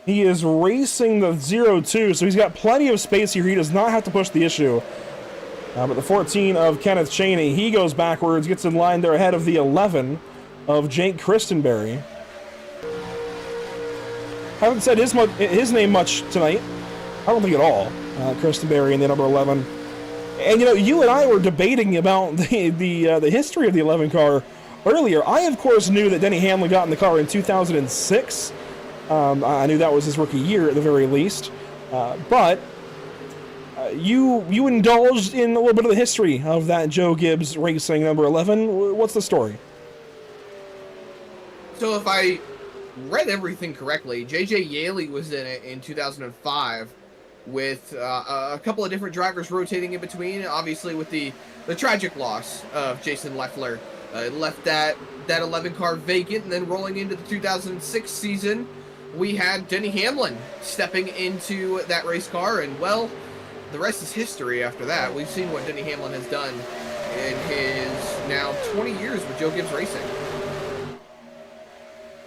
He is racing the 0-2, so he's got plenty of space here. He does not have to push the issue. But the 14 of Kenneth Chaney, he goes backwards, gets in line there ahead of the 11 of Jake Christenberry. Haven't said his name much tonight. I don't think at all. Christenberry in the number 11. And, you know, you and I were debating about the history of the 11 car earlier. I, of course, knew that Denny Hamlin got in the car in 2006. I knew that was his rookie year at the very least. But you indulged in a little bit of the history of that Joe Gibbs Racing number 11. What's the story? So if I read everything correctly, J.J. Yaley was in it in 2005 with a couple of different drivers rotating in between, obviously with the tragic loss of Jason Leffler. It left that 11 car vacant, and then rolling into the 2006 season, we had Denny Hamlin stepping into that race car, and well, the rest is history after that. We've seen what Denny Hamlin has done in his now 20 years with Joe Gibbs Racing.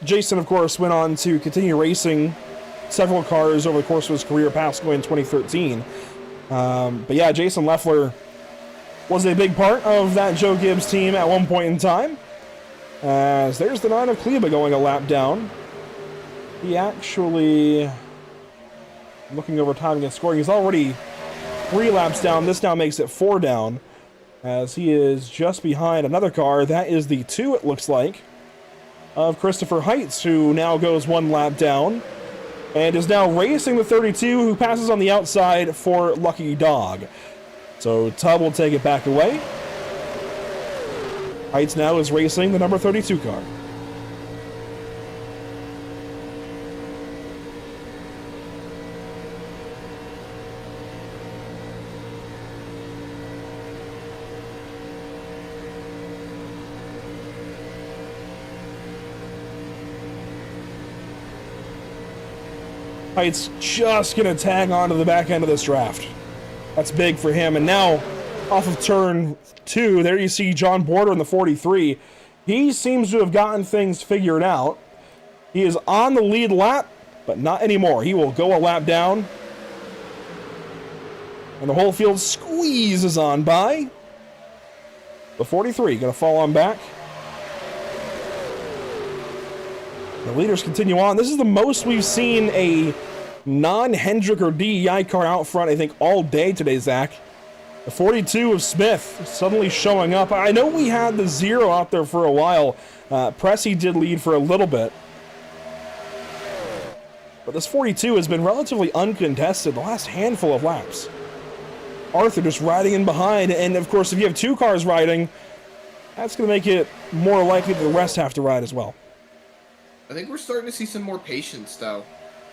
Jason, of course, went on to continue racing several cars over the course of his career, passing away in 2013. But yeah, Jason Leffler was a big part of that Joe Gibbs team at one point in time. As there's the 9 of Kleba going a lap down. He actually, looking over timing and scoring, he's already 3 laps down. This now makes it 4 down, as he is just behind another car. That is the 2, it looks like, of Christopher Heights, who now goes 1 lap down and is now racing the 32, who passes on the outside for Lucky Dog. So Tubb will take it back away. Heights now is racing the number 32 car. Heights just going to tag onto the back end of this draft. That's big for him. And now, off of turn 2, there you see John Porter in the 43. He seems to have gotten things figured out. He is on the lead lap, but not anymore. He will go a lap down. And the whole field squeezes on by. The 43 going to fall on back. The leaders continue on. This is the most we've seen a non-Hendrick or DEI car out front, I think, all day today, Zach. The 42 of Smith suddenly showing up. I know we had the 0 out there for a while. Pressey did lead for a little bit. But this 42 has been relatively uncontested the last handful of laps. Arthur just riding in behind, and of course if you have 2 cars riding, that's going to make it more likely that the rest have to ride as well. I think we're starting to see some more patience, though.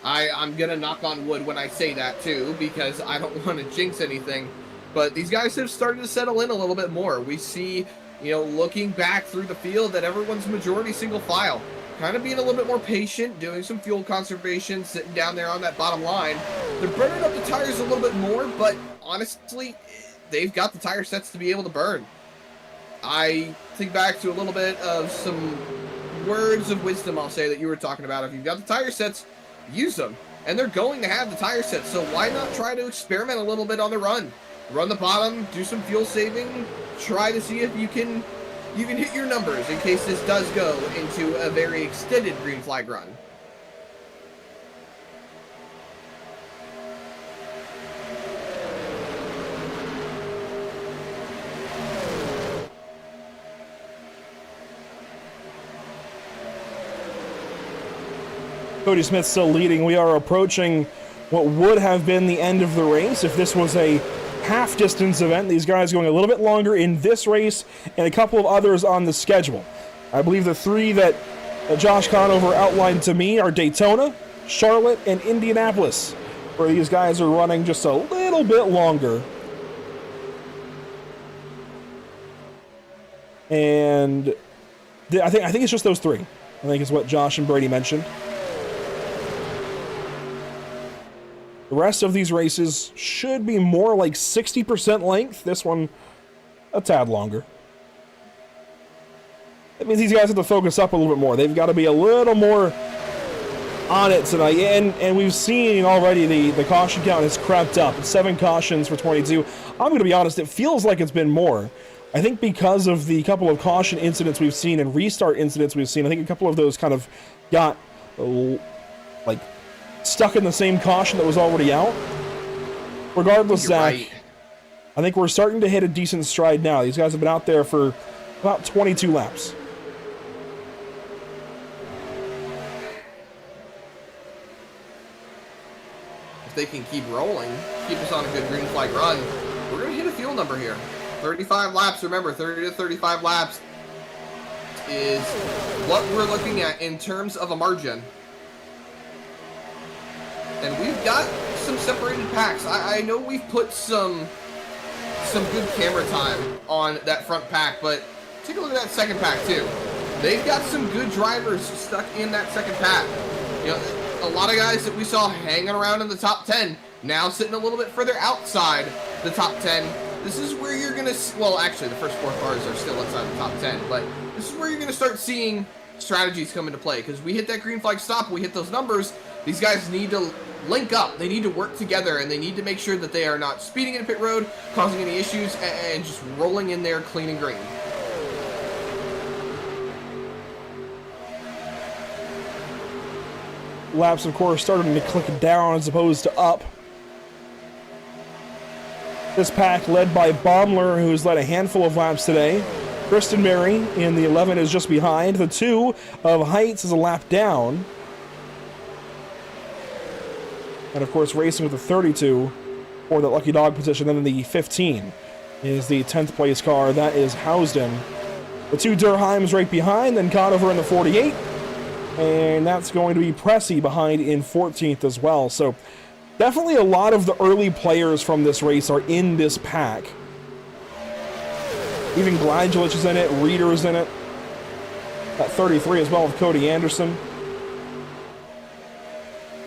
I'm going to knock on wood when I say that, too, because I don't want to jinx anything. But these guys have started to settle in a little bit more. We see, looking back through the field, that everyone's majority single file. Kind of being a little bit more patient, doing some fuel conservation, sitting down there on that bottom line. They're burning up the tires a little bit more, but honestly, they've got the tire sets to be able to burn. I think back to a little bit of some words of wisdom, I'll say, that you were talking about. If you've got the tire sets, use them. And they're going to have the tire sets, so why not try to experiment a little bit on the run? Run the bottom, do some fuel saving, try to see if you can hit your numbers in case this does go into a very extended green flag run. Cody Smith still leading. We are approaching what would have been the end of the race if this was a half-distance event. These guys going a little bit longer in this race and a couple of others on the schedule. I believe the 3 that Josh Conover outlined to me are Daytona, Charlotte, and Indianapolis, where these guys are running just a little bit longer. And I think it's just those 3. I think is what Josh and Brady mentioned. The rest of these races should be more like 60% length. This one, a tad longer. That means these guys have to focus up a little bit more. They've got to be a little more on it tonight. And we've seen already the caution count has crept up. It's 7 cautions for 22. I'm going to be honest, it feels like it's been more. I think because of the couple of caution incidents we've seen and restart incidents we've seen, I think a couple of those kind of got like stuck in the same caution that was already out. Regardless, Zach, right. I think we're starting to hit a decent stride now. These guys have been out there for about 22 laps. If they can keep rolling, keep us on a good green flag run, we're going to hit a fuel number here. 35 laps, remember, 30 to 35 laps is what we're looking at in terms of a margin. And we've got some separated packs. I know we've put some good camera time on that front pack, but take a look at that second pack too. They've got some good drivers stuck in that second pack. A lot of guys that we saw hanging around in the top 10 now sitting a little bit further outside the top 10. This is where you're going to, well, actually the first 4 cars are still outside the top 10, but this is where you're going to start seeing strategies come into play, because we hit that green flag stop, we hit those numbers. These guys need to link up, they need to work together, and they need to make sure that they are not speeding in pit road, causing any issues, and just rolling in there clean and green. Laps, of course, starting to click down as opposed to up. This pack led by Baumler, who's led a handful of laps today. Kristen Mary in the 11 is just behind. The 2 of Heights is a lap down. And of course, racing with the 32 for the lucky dog position. Then in the 15 is the 10th place car. That is Housden. The 2 Durheims right behind. Then Conover in the 48. And that's going to be Pressey behind in 14th as well. So definitely a lot of the early players from this race are in this pack. Even Gladgelich is in it. Reeder's in it. At 33 as well with Cody Anderson.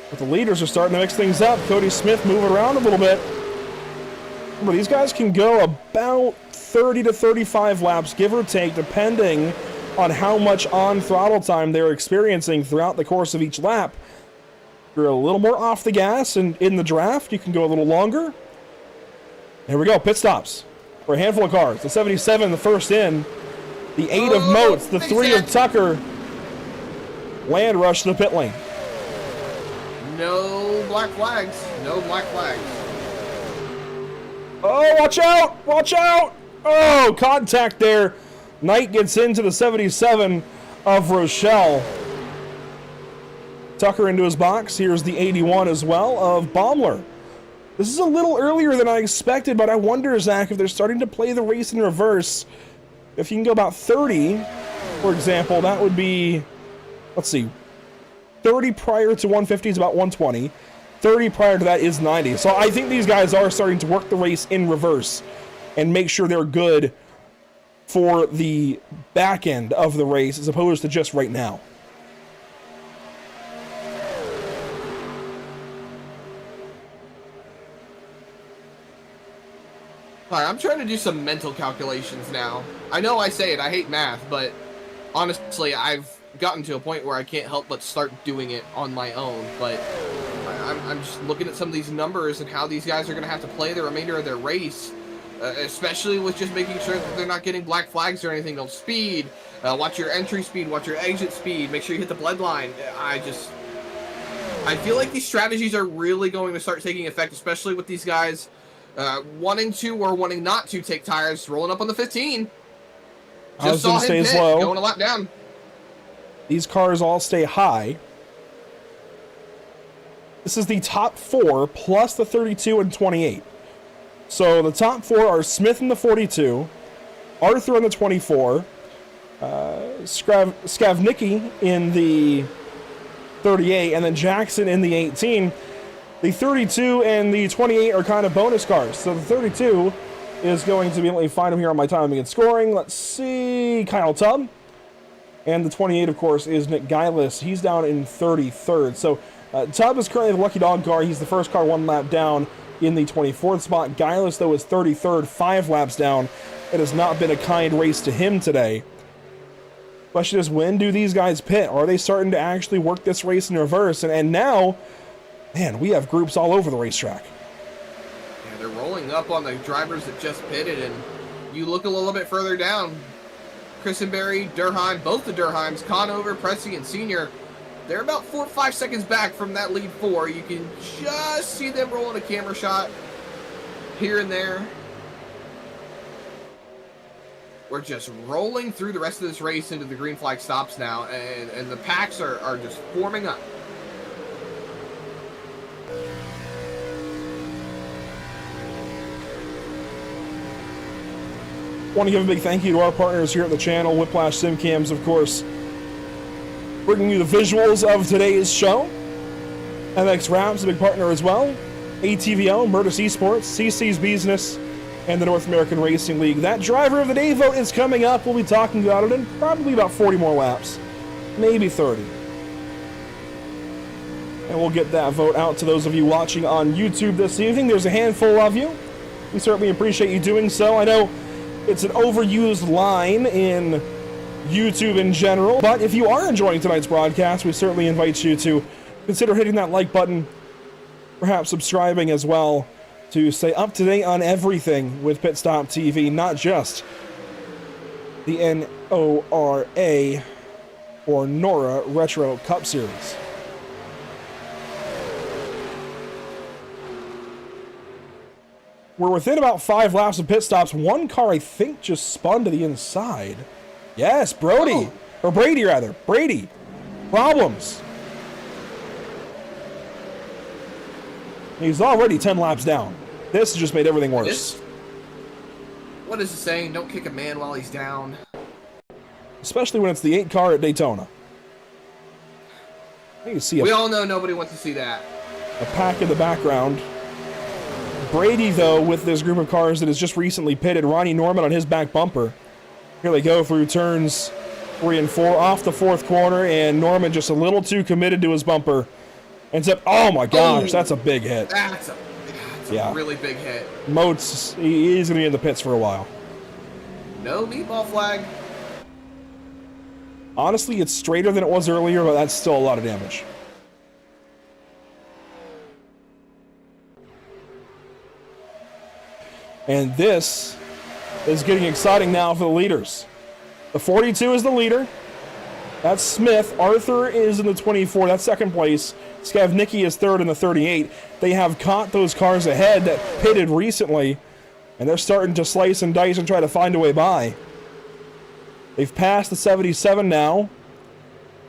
But the leaders are starting to mix things up. Cody Smith moving around a little bit. Remember, these guys can go about 30 to 35 laps, give or take, depending on how much on throttle time they're experiencing throughout the course of each lap. you're a little more off the gas and in the draft, you can go a little longer. Here we go, pit stops for a handful of cars. The 77, the first in. The 8 of Moats, the 3 of Tucker. Land rush to the pit lane. No black flags. No black flags. Oh, watch out! Watch out! Oh, contact there. Knight gets into the 77 of Rochelle. Tucker into his box. Here's the 81 as well of Baumler. This is a little earlier than I expected, but I wonder, Zach, if they're starting to play the race in reverse. If you can go about 30, for example, that would be, let's see, 30 prior to 150 is about 120. 30 prior to that is 90. So I think these guys are starting to work the race in reverse and make sure they're good for the back end of the race as opposed to just right now. Alright, I'm trying to do some mental calculations now. I know I say it, I hate math, but honestly, I've gotten to a point where I can't help but start doing it on my own. But I'm just looking at some of these numbers and how these guys are going to have to play the remainder of their race, especially with just making sure that they're not getting black flags or anything. They'll speed, watch your entry speed, watch your exit speed, make sure you hit the bloodline. I feel like these strategies are really going to start taking effect, especially with these guys wanting to or wanting not to take tires, rolling up on the 15. Just saw him pit, low. going a lap down. These cars all stay high. This is the top 4 plus the 32 and 28. So the top 4 are Smith in the 42, Arthur in the 24, Skavnicki in the 38, and then Jackson in the 18. The 32 and the 28 are kind of bonus cars. So the 32 is going to be, let me find him here on my timing and scoring. Let's see, Kyle Tubb. And the 28, of course, is Nick Geilis. He's down in 33rd. So Tubb is currently the lucky dog car. He's the first car 1 lap down in the 24th spot. Geilis, though, is 33rd, 5 laps down. It has not been a kind race to him today. Question is, when do these guys pit? Are they starting to actually work this race in reverse? And now, man, we have groups all over the racetrack. Yeah, they're rolling up on the drivers that just pitted, and you look a little bit further down. Christenberry, Durheim, both the Durheims, Conover, Pressy, and Senior, they're about 4 or 5 seconds back from that lead 4. You can just see them rolling a camera shot here and there. We're just rolling through the rest of this race into the green flag stops now, and the packs are just forming up. Want to give a big thank you to our partners here at the channel, Whiplash SimCams, of course, bringing you the visuals of today's show. MX Wraps, a big partner as well. ATVO, Murtis Esports, CC's Business, and the North American Racing League. That Driver of the Day vote is coming up. We'll be talking about it in probably about 40 more laps, maybe 30. And we'll get that vote out to those of you watching on YouTube this evening. There's a handful of you. We certainly appreciate you doing so. I know it's an overused line in YouTube in general, but if you are enjoying tonight's broadcast, we certainly invite you to consider hitting that like button, perhaps subscribing as well, to stay up to date on everything with Pit Stop TV, not just the NORA or NORA Retro Cup Series. We're within about 5 laps of pit stops. One car, I think, just spun to the inside. Yes, Brody. Or Brady, rather. Brady. Problems. He's already 10 laps down. This just made everything worse. What is the saying? Don't kick a man while he's down. Especially when it's the 8 car at Daytona. You can see We all know nobody wants to see that. a pack in the background. Brady, though, with this group of cars that has just recently pitted, Ronnie Norman on his back bumper. Here they go through turns 3 and 4 off the 4th corner, and Norman just a little too committed to his bumper. Ends up, oh my gosh, that's a big hit. That's a really big hit. Moats, he's going to be in the pits for a while. No meatball flag. Honestly, it's straighter than it was earlier, but that's still a lot of damage. And this is getting exciting now for the leaders. The 42 is the leader. That's Smith. Arthur is in the 24. That's second place. Skavnicki is third in the 38. They have caught those cars ahead that pitted recently, and they're starting to slice and dice and try to find a way by. They've passed the 77 now.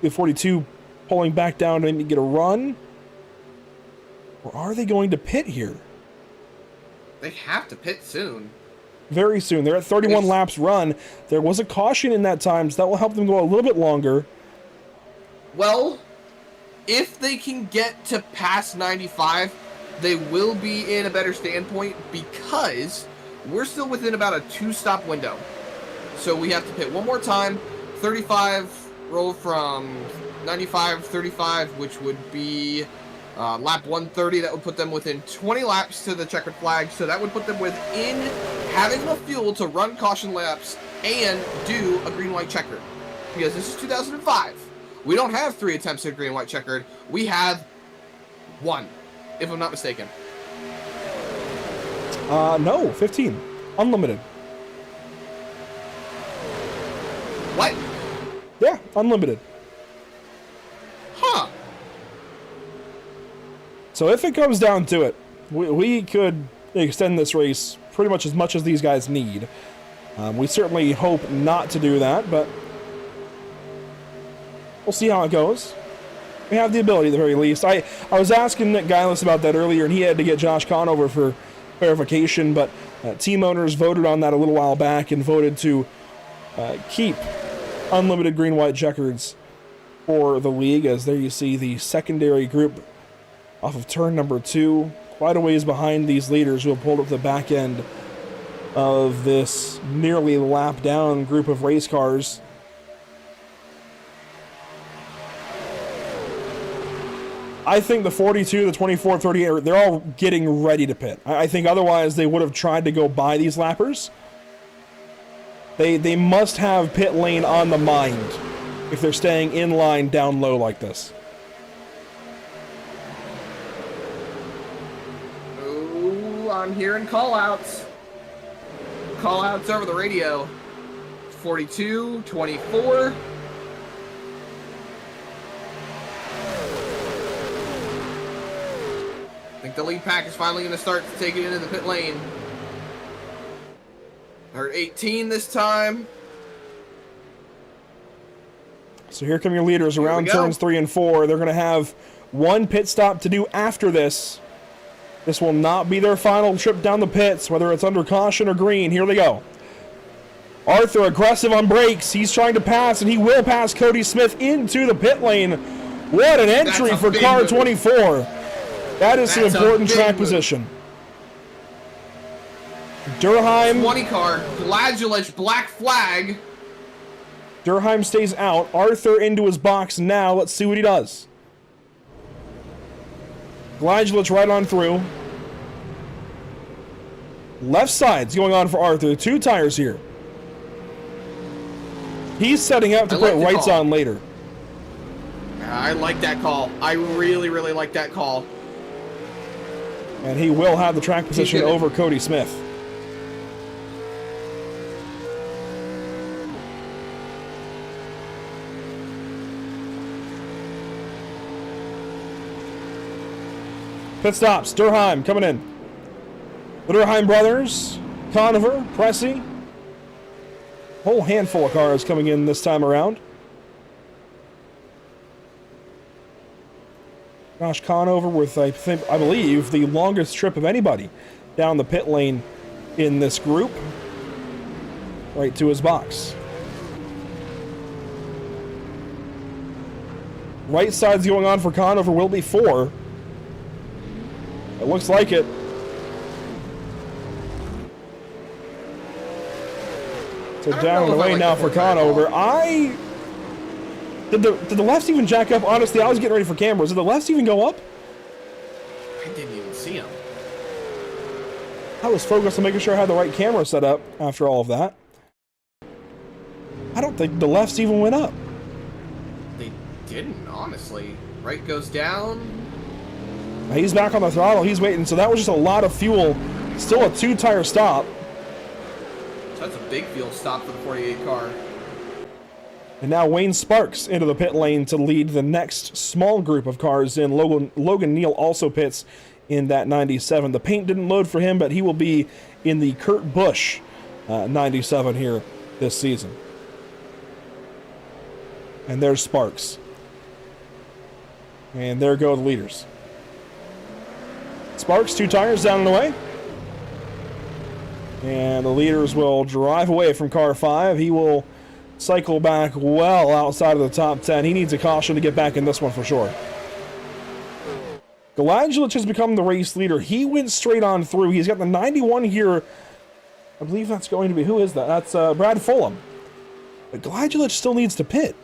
The 42 pulling back down to maybe get a run. Or are they going to pit here? They have to pit soon. Very soon. They're at 31 laps run. There was a caution in that time, so that will help them go a little bit longer. Well, if they can get to past 95, they will be in a better standpoint because we're still within about a 2-stop window. So we have to pit one more time. 35 roll from 95, 35, which would be lap 130. That would put them within 20 laps to the checkered flag. So that would put them within having enough fuel to run caution laps and do a green-white checkered. Because this is 2005. We don't have 3 attempts at green-white checkered. We have 1, if I'm not mistaken. No, 15. Unlimited. What? Yeah, unlimited. Huh. So if it comes down to it, we could extend this race pretty much as these guys need. We certainly hope not to do that, but we'll see how it goes. We have the ability at the very least. I was asking Nick Geilis about that earlier, and he had to get Josh Conover for verification, but team owners voted on that a little while back and voted to keep unlimited green-white checkers for the league, as there you see the secondary group off of turn number 2, quite a ways behind these leaders who have pulled up the back end of this nearly lap down group of race cars. I think the 42, the 24, 38, they're all getting ready to pit. I think otherwise they would have tried to go by these lappers. They must have pit lane on the mind if they're staying in line down low like this. Oh, I'm hearing call-outs. Call-outs over the radio. 42, 24. I think the lead pack is finally going to start to take it into the pit lane. They're 18 this time. So here come your leaders around turns 3 and 4. They're going to have one pit stop to do after this. This will not be their final trip down the pits, whether it's under caution or green. Here they go. Arthur aggressive on brakes. He's trying to pass, and he will pass Cody Smith into the pit lane. What an entry for car 24. That is some important track position. Durheim. 20 car, Gladulech, black flag. Durheim stays out. Arthur into his box now. Let's see what he does. Gladulech right on through. Left side's going on for Arthur. 2 tires here. He's setting up to put rights on later. I like that call. I really, really like that call. And he will have the track position over Cody Smith. Pit stops. Durheim coming in. The Durheim brothers, Conover, Pressey. Whole handful of cars coming in this time around. Josh Conover with, I believe, the longest trip of anybody down the pit lane in this group. Right to his box. Right side's going on for Conover, will be 4. It looks like it. So down the way now for Conover. Did the lefts even jack up? Honestly, I was getting ready for cameras. Did the lefts even go up? I didn't even see him. I was focused on making sure I had the right camera set up after all of that. I don't think the lefts even went up. They didn't, honestly. Right goes down. He's back on the throttle. He's waiting. So that was just a lot of fuel Still a 2-tire stop. So that's a big field stop for the 48 car. And now Wayne Sparks into the pit lane to lead the next small group of cars in. Logan Neal also pits in that 97. The paint didn't load for him, but he will be in the Kurt Busch 97 here this season. And there's Sparks. And there go the leaders. Sparks, 2 tires down and away. And the leaders will drive away from car 5. He will cycle back well outside of the top 10. He needs a caution to get back in this one for sure. Galadulich has become the race leader. He went straight on through. He's got the 91 here. I believe that's going to be, who is that? That's Brad Fulham. But Galadulich still needs to pit.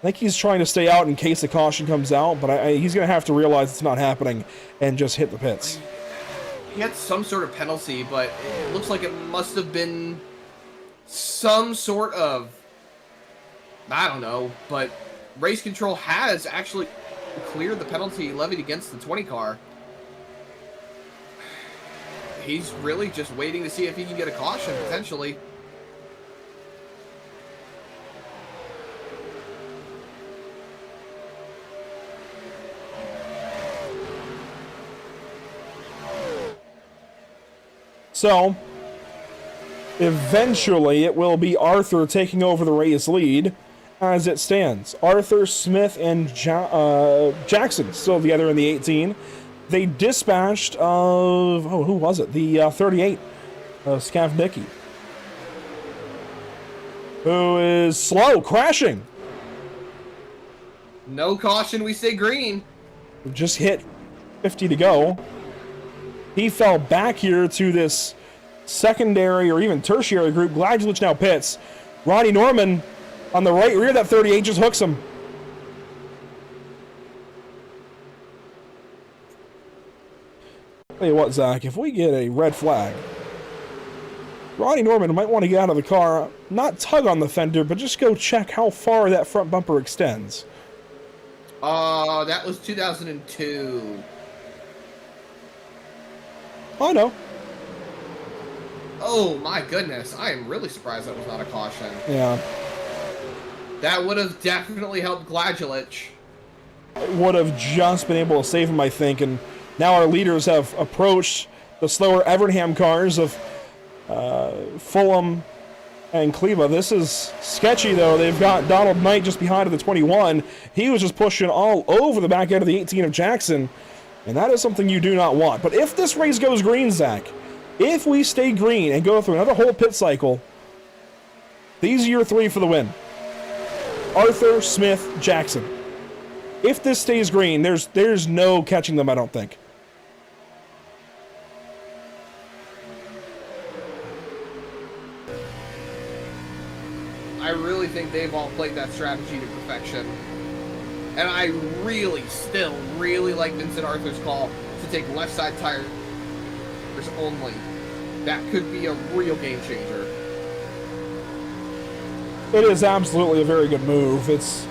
I think he's trying to stay out in case a caution comes out, but he's going to have to realize it's not happening and just hit the pits. He had some sort of penalty, but it looks like it must have been some sort of, I don't know, but race control has actually cleared the penalty levied against the 20 car. He's really just waiting to see if he can get a caution, potentially. So, eventually it will be Arthur taking over the race lead as it stands. Arthur, Smith, and Jackson still together in the 18. They dispatched of, who was it? The 38 of Skavnicki, who is slow, crashing. No caution, we stay green. Just hit 50 to go. He fell back here to this secondary or even tertiary group. Galadulich now pits. Ronnie Norman on the right rear of that 38 just hooks him. Tell you what, Zach, if we get a red flag, Ronnie Norman might want to get out of the car, not tug on the fender, but just go check how far that front bumper extends. That was 2002. Oh, no. Oh, my goodness. I am really surprised that was not a caution. Yeah. That would have definitely helped Gladulich. Would have just been able to save him, I think. And now our leaders have approached the slower Evernham cars of Fulham and Kleba. This is sketchy, though. They've got Donald Knight just behind of the 21. He was just pushing all over the back end of the 18 of Jackson. And that is something you do not want. But if this race goes green, Zach, if we stay green and go through another whole pit cycle, these are your 3 for the win. Arthur, Smith, Jackson. If this stays green, there's no catching them, I don't think. I really think they've all played that strategy to perfection. And I still really like Vincent Arthur's call to take left side tires only. That could be a real game changer. It is absolutely a very good move. It's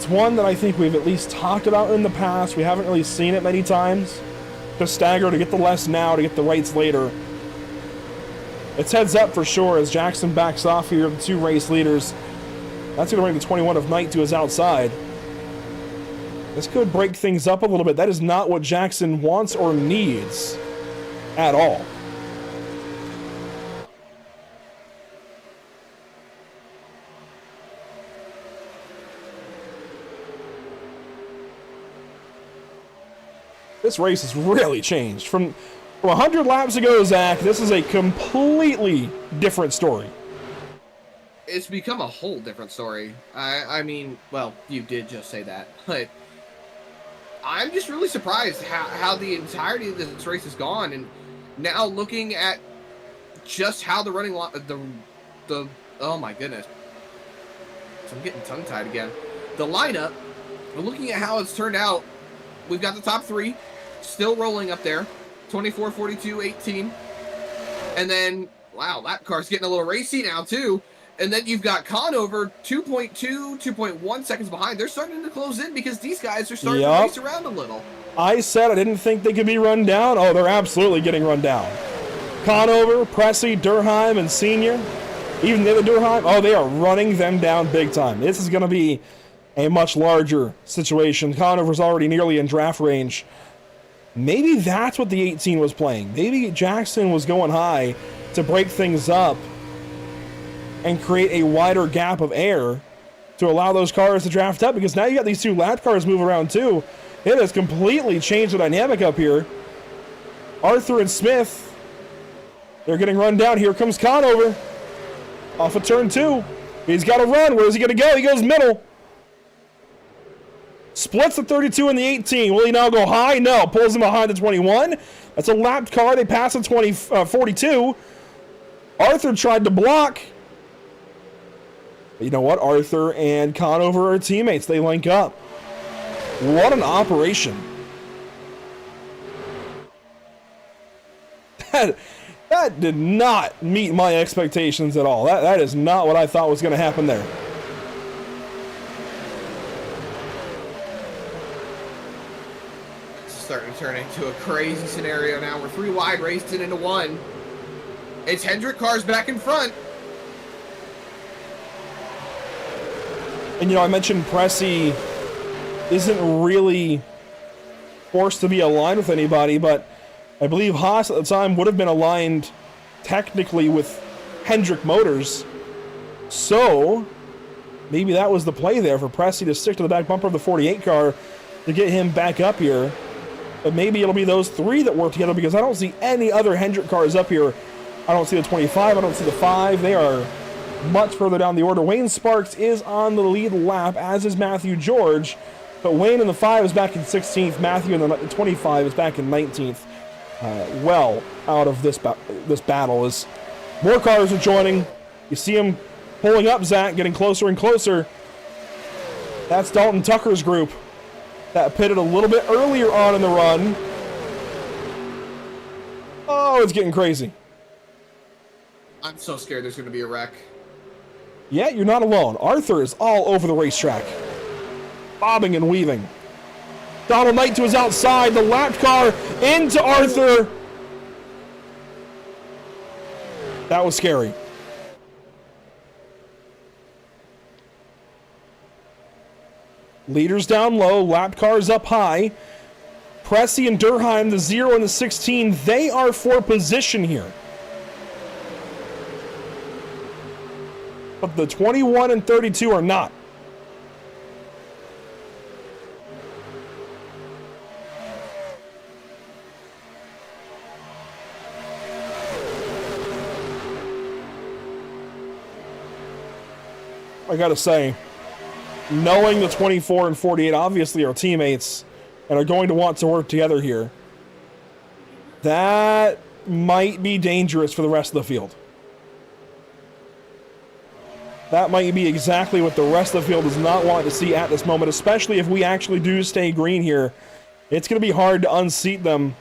one that I think we've at least talked about in the past. We haven't really seen it many times. To stagger, to get the lefts now, to get the rights later. It's heads up for sure as Jackson backs off here, the 2 race leaders. That's going to bring the 21 of Knight to his outside. This could break things up a little bit. That is not what Jackson wants or needs at all. This race has really changed. From 100 laps ago, Zach, this is a completely different story. It's become a whole different story. I mean, well, you did just say that, but I'm just really surprised how the entirety of this race has gone. And now looking at just how the running oh my goodness, I'm getting tongue-tied again. The lineup, we're looking at how it's turned out. We've got the top 3 still rolling up there, 24, 42, 18. And then, wow, that car's getting a little racy now too. And then you've got Conover 2.2, 2.1 seconds behind. They're starting to close in because these guys are starting to race around a little. I said I didn't think they could be run down. Oh, they're absolutely getting run down. Conover, Pressey, Durheim, and Senior, even the other Durheim, oh, they are running them down big time. This is going to be a much larger situation. Conover's already nearly in draft range. Maybe that's what the 18 was playing. Maybe Jackson was going high to break things up and create a wider gap of air to allow those cars to draft up, because now you got these two lap cars move around too. It has completely changed the dynamic up here. Arthur and Smith, they're getting run down. Here comes Conover off of turn 2. He's got to run. Where is he going to go? He goes middle. Splits the 32 and the 18. Will he now go high? No. Pulls him behind the 21. That's a lapped car. They pass the 42. Arthur tried to block. But you know what? Arthur and Conover are teammates. They link up. What an operation. That did not meet my expectations at all. That is not what I thought was going to happen there. It's starting to turn into a crazy scenario now. We're 3 wide, raced it into 1. It's Hendrick cars back in front. And you know, I mentioned Pressey isn't really forced to be aligned with anybody, but I believe Haas at the time would have been aligned technically with Hendrick Motors. So maybe that was the play there for Pressey to stick to the back bumper of the 48 car to get him back up here. But maybe it'll be those 3 that work together, because I don't see any other Hendrick cars up here. I don't see the 25. I don't see the 5. They are much further down the order. Wayne Sparks is on the lead lap, as is Matthew George. But Wayne in the 5 is back in 16th. Matthew in the 25 is back in 19th. Well out of this battle as more cars are joining. You see him pulling up, Zach, getting closer and closer. That's Dalton Tucker's group that pitted a little bit earlier on in the run. Oh, it's getting crazy. I'm so scared there's going to be a wreck. Yeah, you're not alone. Arthur is all over the racetrack, bobbing and weaving. Donald Knight to his outside, the lapped car into Arthur. That was scary. Leaders down low, lapped cars up high. Pressey and Durheim, the 0 and the 16, they are for position here. But the 21 and 32 are not. I gotta say, knowing the 24 and 48 obviously are teammates and are going to want to work together here, that might be dangerous for the rest of the field. That might be exactly what the rest of the field does not want to see at this moment, especially if we actually do stay green here. It's going to be hard to unseat them.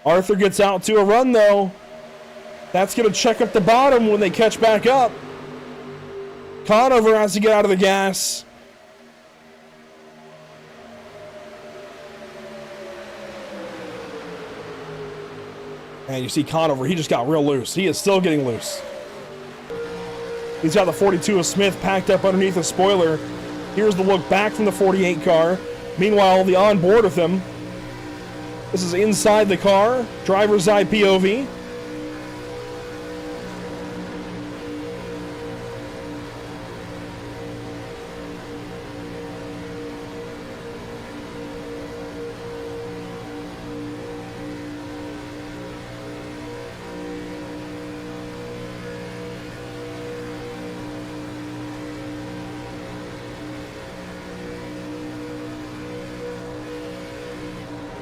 Arthur gets out to a run, though. That's going to check up the bottom when they catch back up. Conover has to get out of the gas. And you see Conover, he just got real loose. He is still getting loose. He's got the 42 of Smith packed up underneath the spoiler. Here's the look back from the 48 car. Meanwhile, the on board with him. This is inside the car. Driver's eye POV.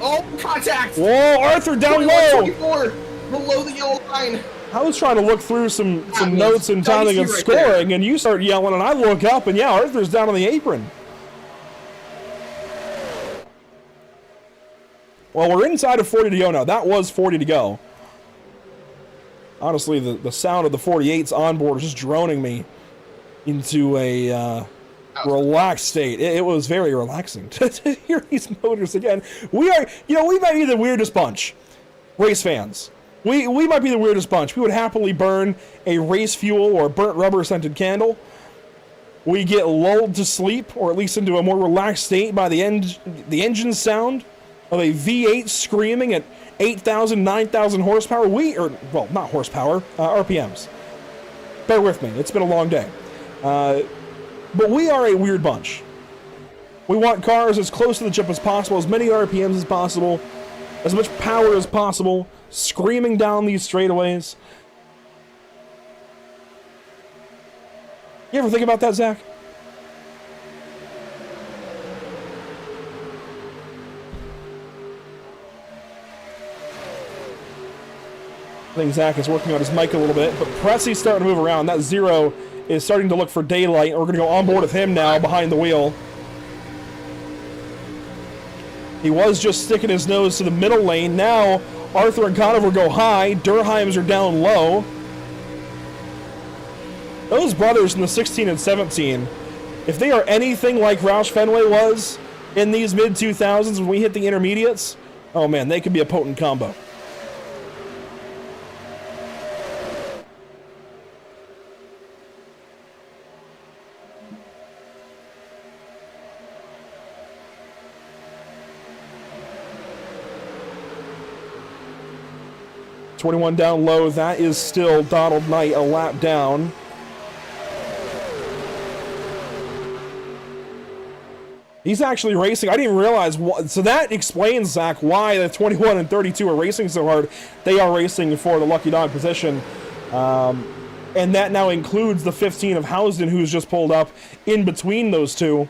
Oh, contact! Whoa, Arthur down low! 24, below the yellow line. I was trying to look through some notes and timing of scoring, and you start yelling, and I look up, and yeah, Arthur's down on the apron. Well, we're inside of 40 to go now. That was 40 to go. Honestly, the sound of the 48s onboard was just droning me into a relaxed state. It was very relaxing to hear these motors again. We might be the weirdest bunch, race fans. We might be the weirdest bunch. We would happily burn a race fuel or burnt rubber scented candle. We get lulled to sleep, or at least into a more relaxed state, by the engine sound of a V8 screaming at 8,000, 9,000 horsepower. Not horsepower, RPMs. Bear with me, it's been a long day. But we are a weird bunch. We want cars as close to the chip as possible, as many RPMs as possible, as much power as possible, screaming down these straightaways. You ever think about that, Zach? I think Zach is working on his mic a little bit, but Pressy's starting to move around. That zero is starting to look for daylight. We're going to go on board with him now behind the wheel. He was just sticking his nose to the middle lane. Now Arthur and Conover go high. Durheims are down low. Those brothers in the 16 and 17, if they are anything like Roush Fenway was in these mid-2000s when we hit the intermediates, oh man, they could be a potent combo. .21 down low, that is still Donald Knight a lap down. He's actually racing. I didn't even realize. So that explains, Zach, why the 21 and 32 are racing so hard. They are racing for the lucky dog position. And that now includes the 15 of Housden, who's just pulled up in between those two.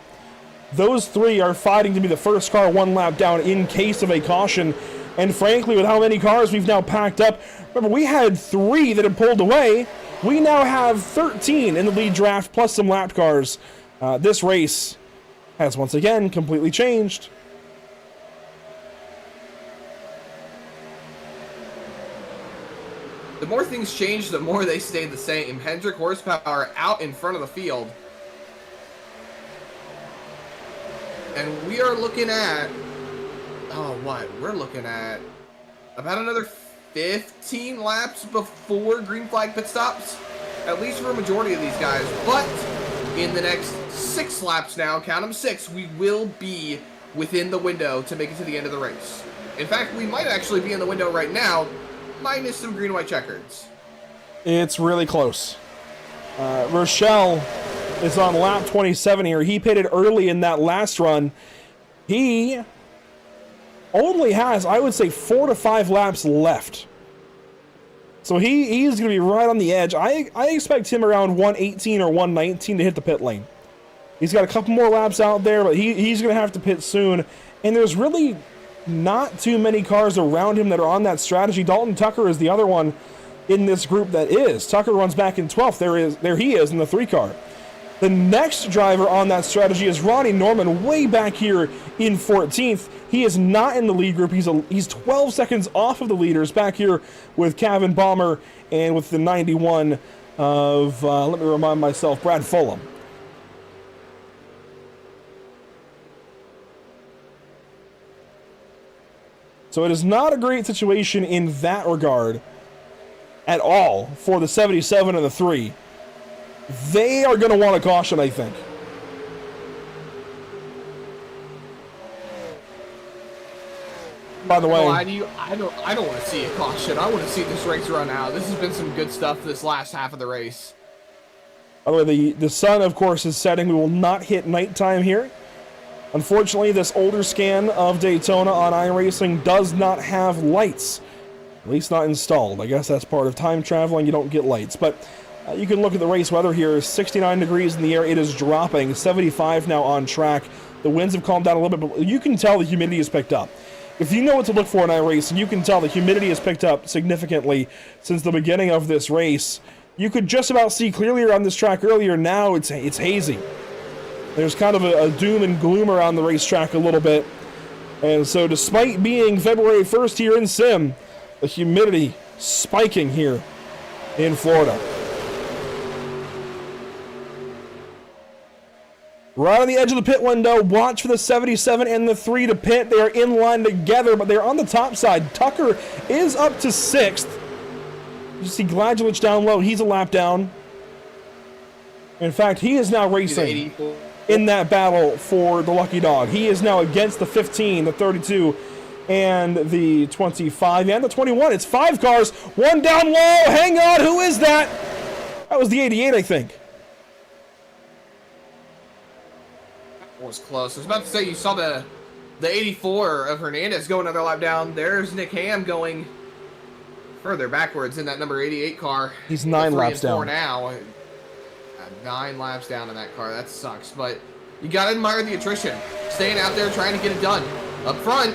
Those three are fighting to be the first car one lap down in case of a caution. And frankly, with how many cars we've now packed up, remember, we had 3 that had pulled away. We now have 13 in the lead draft, plus some lapped cars. This race has once again completely changed. The more things change, the more they stay the same. Hendrick horsepower out in front of the field. And we are looking at... We're looking at about another 15 laps before green flag pit stops, at least for a majority of these guys. But in the next 6 laps now, count them 6, we will be within the window to make it to the end of the race. In fact, we might actually be in the window right now, minus some green white checkers. It's really close. Rochelle is on lap 27 here. He pitted early in that last run. He only has, I would say, 4 to 5 laps left. So he's going to be right on the edge. I expect him around 118 or 119 to hit the pit lane. He's got a couple more laps out there, but he's going to have to pit soon. And there's really not too many cars around him that are on that strategy. Dalton Tucker is the other one in this group that is. Tucker runs back in 12th. There he is in the 3 car. The next driver on that strategy is Ronnie Norman, way back here in 14th. He is not in the lead group. He's 12 seconds off of the leaders back here with Kevin Balmer and with the 91 of, let me remind myself, Brad Fulham. So it is not a great situation in that regard at all for the 77 and the 3. They are going to want a caution, I think. By the way, I don't want to see a caution. I want to see this race run out. This has been some good stuff this last half of the race. By the way, the sun, of course, is setting. We will not hit nighttime here. Unfortunately, this older scan of Daytona on iRacing does not have lights. At least not installed. I guess that's part of time traveling. You don't get lights. But you can look at the race weather here. 69 degrees in the air. It is dropping. 75 now on track. The winds have calmed down a little bit, but you can tell the humidity has picked up. If you know what to look for in iRacing, you can tell the humidity has picked up significantly since the beginning of this race. You could just about see clearly on this track earlier. Now it's hazy. There's kind of a doom and gloom around the racetrack a little bit. And so despite being February 1st here in Sim, the humidity spiking here in Florida. Right on the edge of the pit window, watch for the 77 and the 3 to pit. They are in line together, but they're on the top side. Tucker is up to 6th. You see Gladgelich down low. He's a lap down. In fact, he is now racing in that battle for the lucky dog. He is now against the 15, the 32, and the 25, and the 21. It's 5 cars, 1 down low. Hang on, who is that? That was the 88, I think. Was close. I was about to say, you saw the 84 of Hernandez go another lap down. There's Nick Ham going further backwards in that number 88 car. He's 9 laps down now. 9 laps down in that car. That sucks, but you gotta admire the attrition. Staying out there trying to get it done. Up front,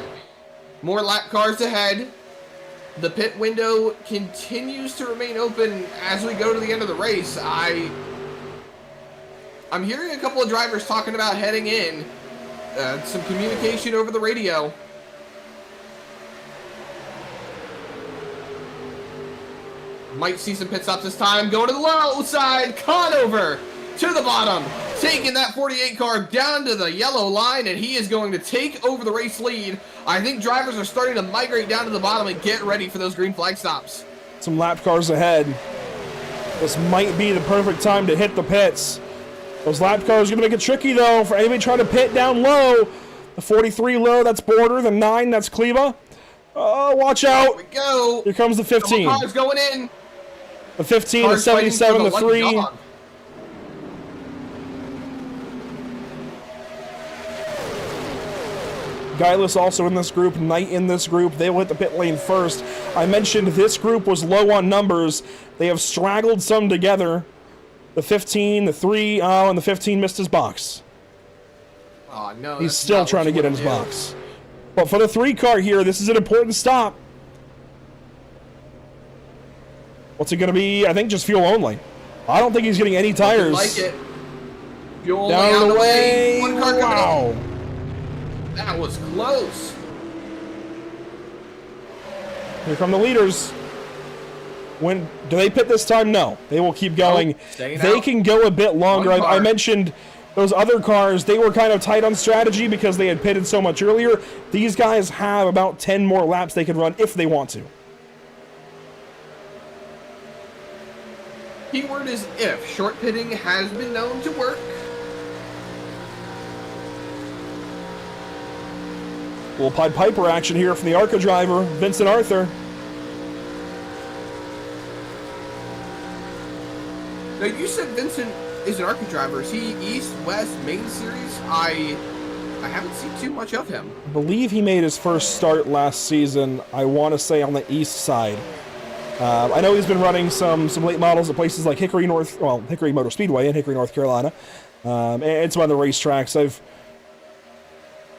more lap cars ahead. The pit window continues to remain open as we go to the end of the race. I'm hearing a couple of drivers talking about heading in. Some communication over the radio. Might see some pit stops this time. Going to the low side. Conover to the bottom. Taking that 48 car down to the yellow line, and he is going to take over the race lead. I think drivers are starting to migrate down to the bottom and get ready for those green flag stops. Some lap cars ahead. This might be the perfect time to hit the pits. Those lap cars are going to make it tricky, though, for anybody trying to pit down low. The 43 low, that's Border. The 9, that's Kleba. Oh, watch out. Here we go. Here comes the 15. Couple cars going in. The 15, Cars the 77, the 3. Dog. Guileless also in this group, Knight in this group. They will hit the pit lane first. I mentioned this group was low on numbers. They have straggled some together. The 15, the 3, and the 15 missed his box. Oh, no. He's still trying to get in his box. But for the 3 car here, this is an important stop. What's it going to be? I think just fuel only. I don't think he's getting any tires. Like it. Fuel Down the way. One car coming in. Wow. That was close. Here come the leaders. When do they pit this time? No. They will keep going. They can go a bit longer. I mentioned those other cars, they were kind of tight on strategy because they had pitted so much earlier. These guys have about 10 more laps they can run if they want to. Keyword is if. Short pitting has been known to work. Little Pied Piper action here from the ARCA driver, Vincent Arthur. Now, you said Vincent is an ARCA driver. Is he East, West, Main Series? I haven't seen too much of him. I believe he made his first start last season, I want to say on the east side. I know he's been running some late models at places like Hickory Motor Speedway in Hickory, North Carolina, and some other racetracks. I've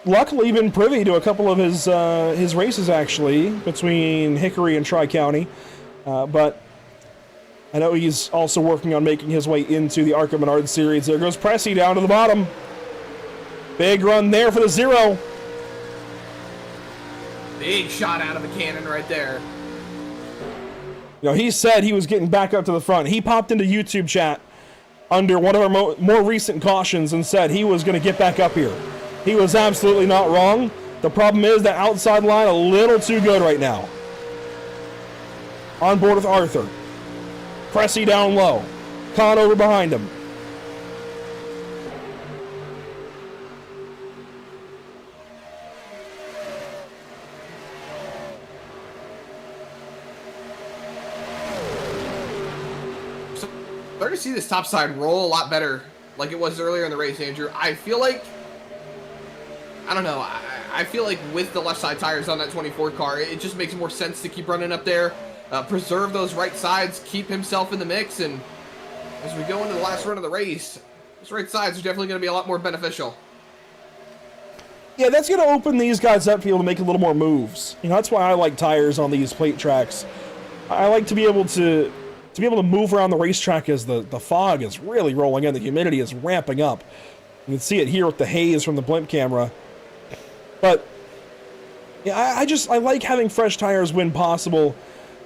luckily been privy to a couple of his races, actually, between Hickory and Tri-County, but I know he's also working on making his way into the ARCA Menard Series. There goes Pressey down to the bottom. Big run there for the 0. Big shot out of the cannon right there. You know, he said he was getting back up to the front. He popped into YouTube chat under one of our more recent cautions and said he was going to get back up here. He was absolutely not wrong. The problem is that outside line a little too good right now. On board with Arthur. Pressey down low. Conover behind him. Starting to see this top side roll a lot better like it was earlier in the race, Andrew. I feel like, I don't know, I feel like with the left side tires on that 24 car, it just makes more sense to keep running up there, preserve those right sides, keep himself in the mix, and as we go into the last run of the race, those right sides are definitely going to be a lot more beneficial. Yeah, that's going to open these guys up to be able to make a little more moves. You know, that's why I like tires on these plate tracks. I like to be able to move around the racetrack as the fog is really rolling in, the humidity is ramping up. You can see it here with the haze from the blimp camera. But yeah, I like having fresh tires when possible.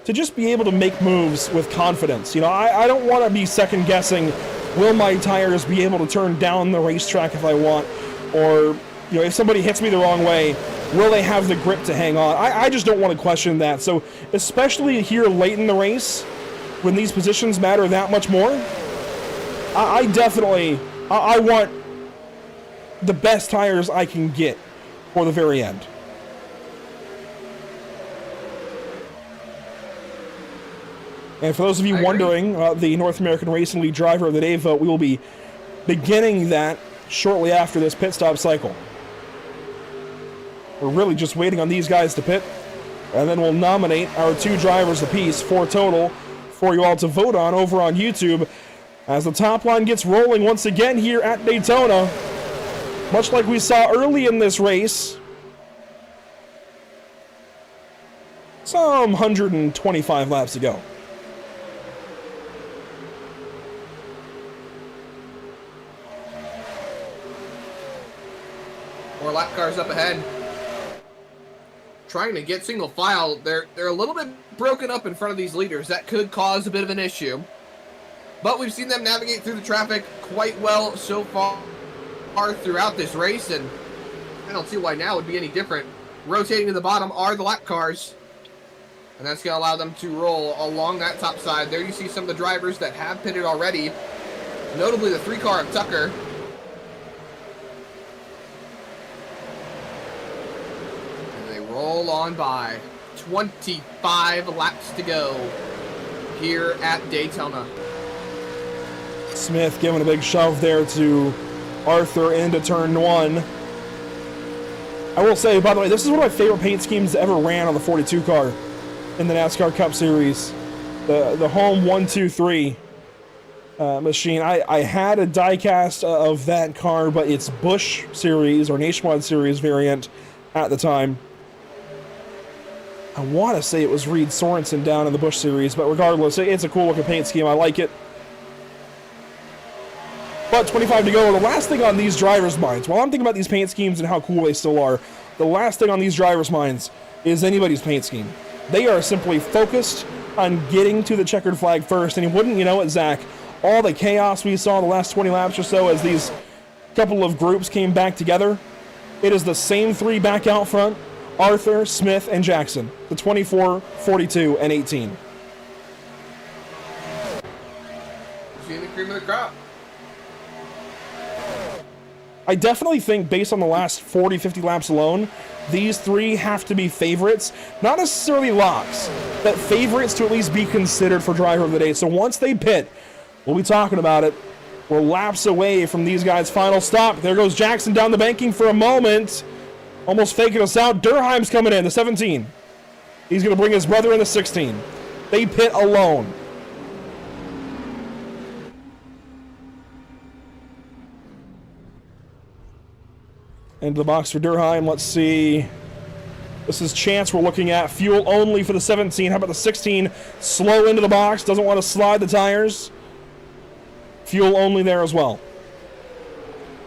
to just be able to make moves with confidence. You know, I don't want to be second guessing, will my tires be able to turn down the racetrack if I want? Or, you know, if somebody hits me the wrong way, will they have the grip to hang on? I just don't want to question that. So, especially here late in the race, when these positions matter that much more, I definitely want the best tires I can get for the very end. And for those of you wondering, the North American Racing League Driver of the Day vote, we will be beginning that shortly after this pit stop cycle. We're really just waiting on these guys to pit, and then we'll nominate our 2 drivers apiece, 4 total, for you all to vote on over on YouTube as the top line gets rolling once again here at Daytona. Much like we saw early in this race, some 125 laps to go. More lap cars up ahead. Trying to get single file. They're a little bit broken up in front of these leaders. That could cause a bit of an issue. But we've seen them navigate through the traffic quite well so far throughout this race, and I don't see why now would be any different. Rotating to the bottom are the lap cars, and that's going to allow them to roll along that top side. There you see some of the drivers that have pitted already, notably the 3 car of Tucker. Roll on by. 25 laps to go here at Daytona. Smith giving a big shove there to Arthur into turn 1. I will say, by the way, this is one of my favorite paint schemes ever ran on the 42 car in the NASCAR Cup Series. The home 1-2-3 machine. I had a diecast of that car, but it's Busch Series or Nationwide Series variant at the time. I want to say it was Reed Sorensen down in the Busch Series, but regardless, it's a cool looking paint scheme. I like it. But 25 to go. The last thing on these drivers' minds, while I'm thinking about these paint schemes and how cool they still are, the last thing on these drivers' minds is anybody's paint scheme. They are simply focused on getting to the checkered flag first. And you wouldn't, you know it, Zach, all the chaos we saw the last 20 laps or so as these couple of groups came back together, it is the same 3 back out front. Arthur, Smith, and Jackson. The 24, 42, and 18. Seeing the cream of the crop. I definitely think, based on the last 40, 50 laps alone, these 3 have to be favorites. Not necessarily locks, but favorites to at least be considered for driver of the day. So once they pit, we'll be talking about it. We're laps away from these guys' final stop. There goes Jackson down the banking for a moment. Almost faking us out. Durheim's coming in, the 17. He's going to bring his brother in the 16. They pit alone. Into the box for Durheim. Let's see. This is Chance we're looking at. Fuel only for the 17. How about the 16? Slow into the box. Doesn't want to slide the tires. Fuel only there as well.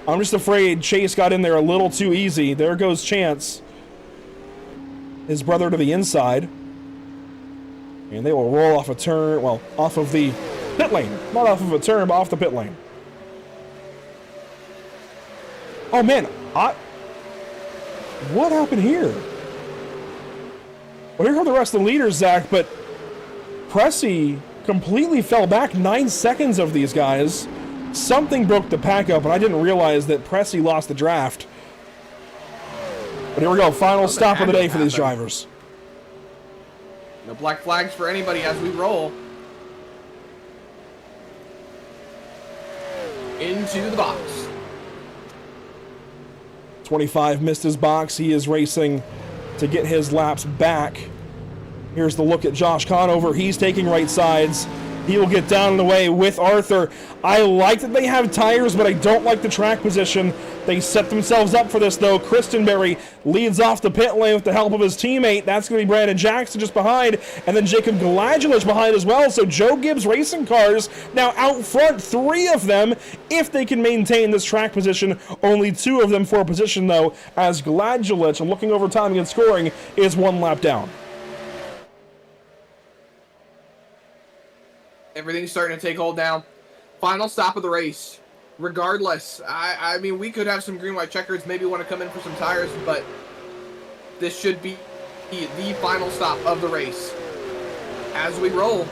I'm just afraid Chase got in there a little too easy. There goes Chance. His brother to the inside. And they will roll off a turn, well, off of the pit lane. Not off of a turn, but off the pit lane. Oh, man. What happened here? Well, here come the rest of the leaders, Zach, but Pressey completely fell back 9 seconds of these guys. Something broke the pack up, and I didn't realize that Pressey lost the draft. But here we go, final stop of the day for these drivers. No black flags for anybody as we roll into the box. 25 missed his box. He is racing to get his laps back. Here's the look at Josh Conover. He's taking right sides. He will get down in the way with Arthur. I like that they have tires, but I don't like the track position. They set themselves up for this, though. Christenberry leads off the pit lane with the help of his teammate. That's going to be Brandon Jackson just behind, and then Jacob Galadulich behind as well. So Joe Gibbs Racing Cars now out front, 3 of them, if they can maintain this track position. Only 2 of them for a position, though, as Galadulich, looking over timing and scoring, is 1 lap down. Everything's starting to take hold now. Final stop of the race. Regardless, I mean, we could have some green-white checkers, maybe want to come in for some tires, but this should be the final stop of the race. As we roll,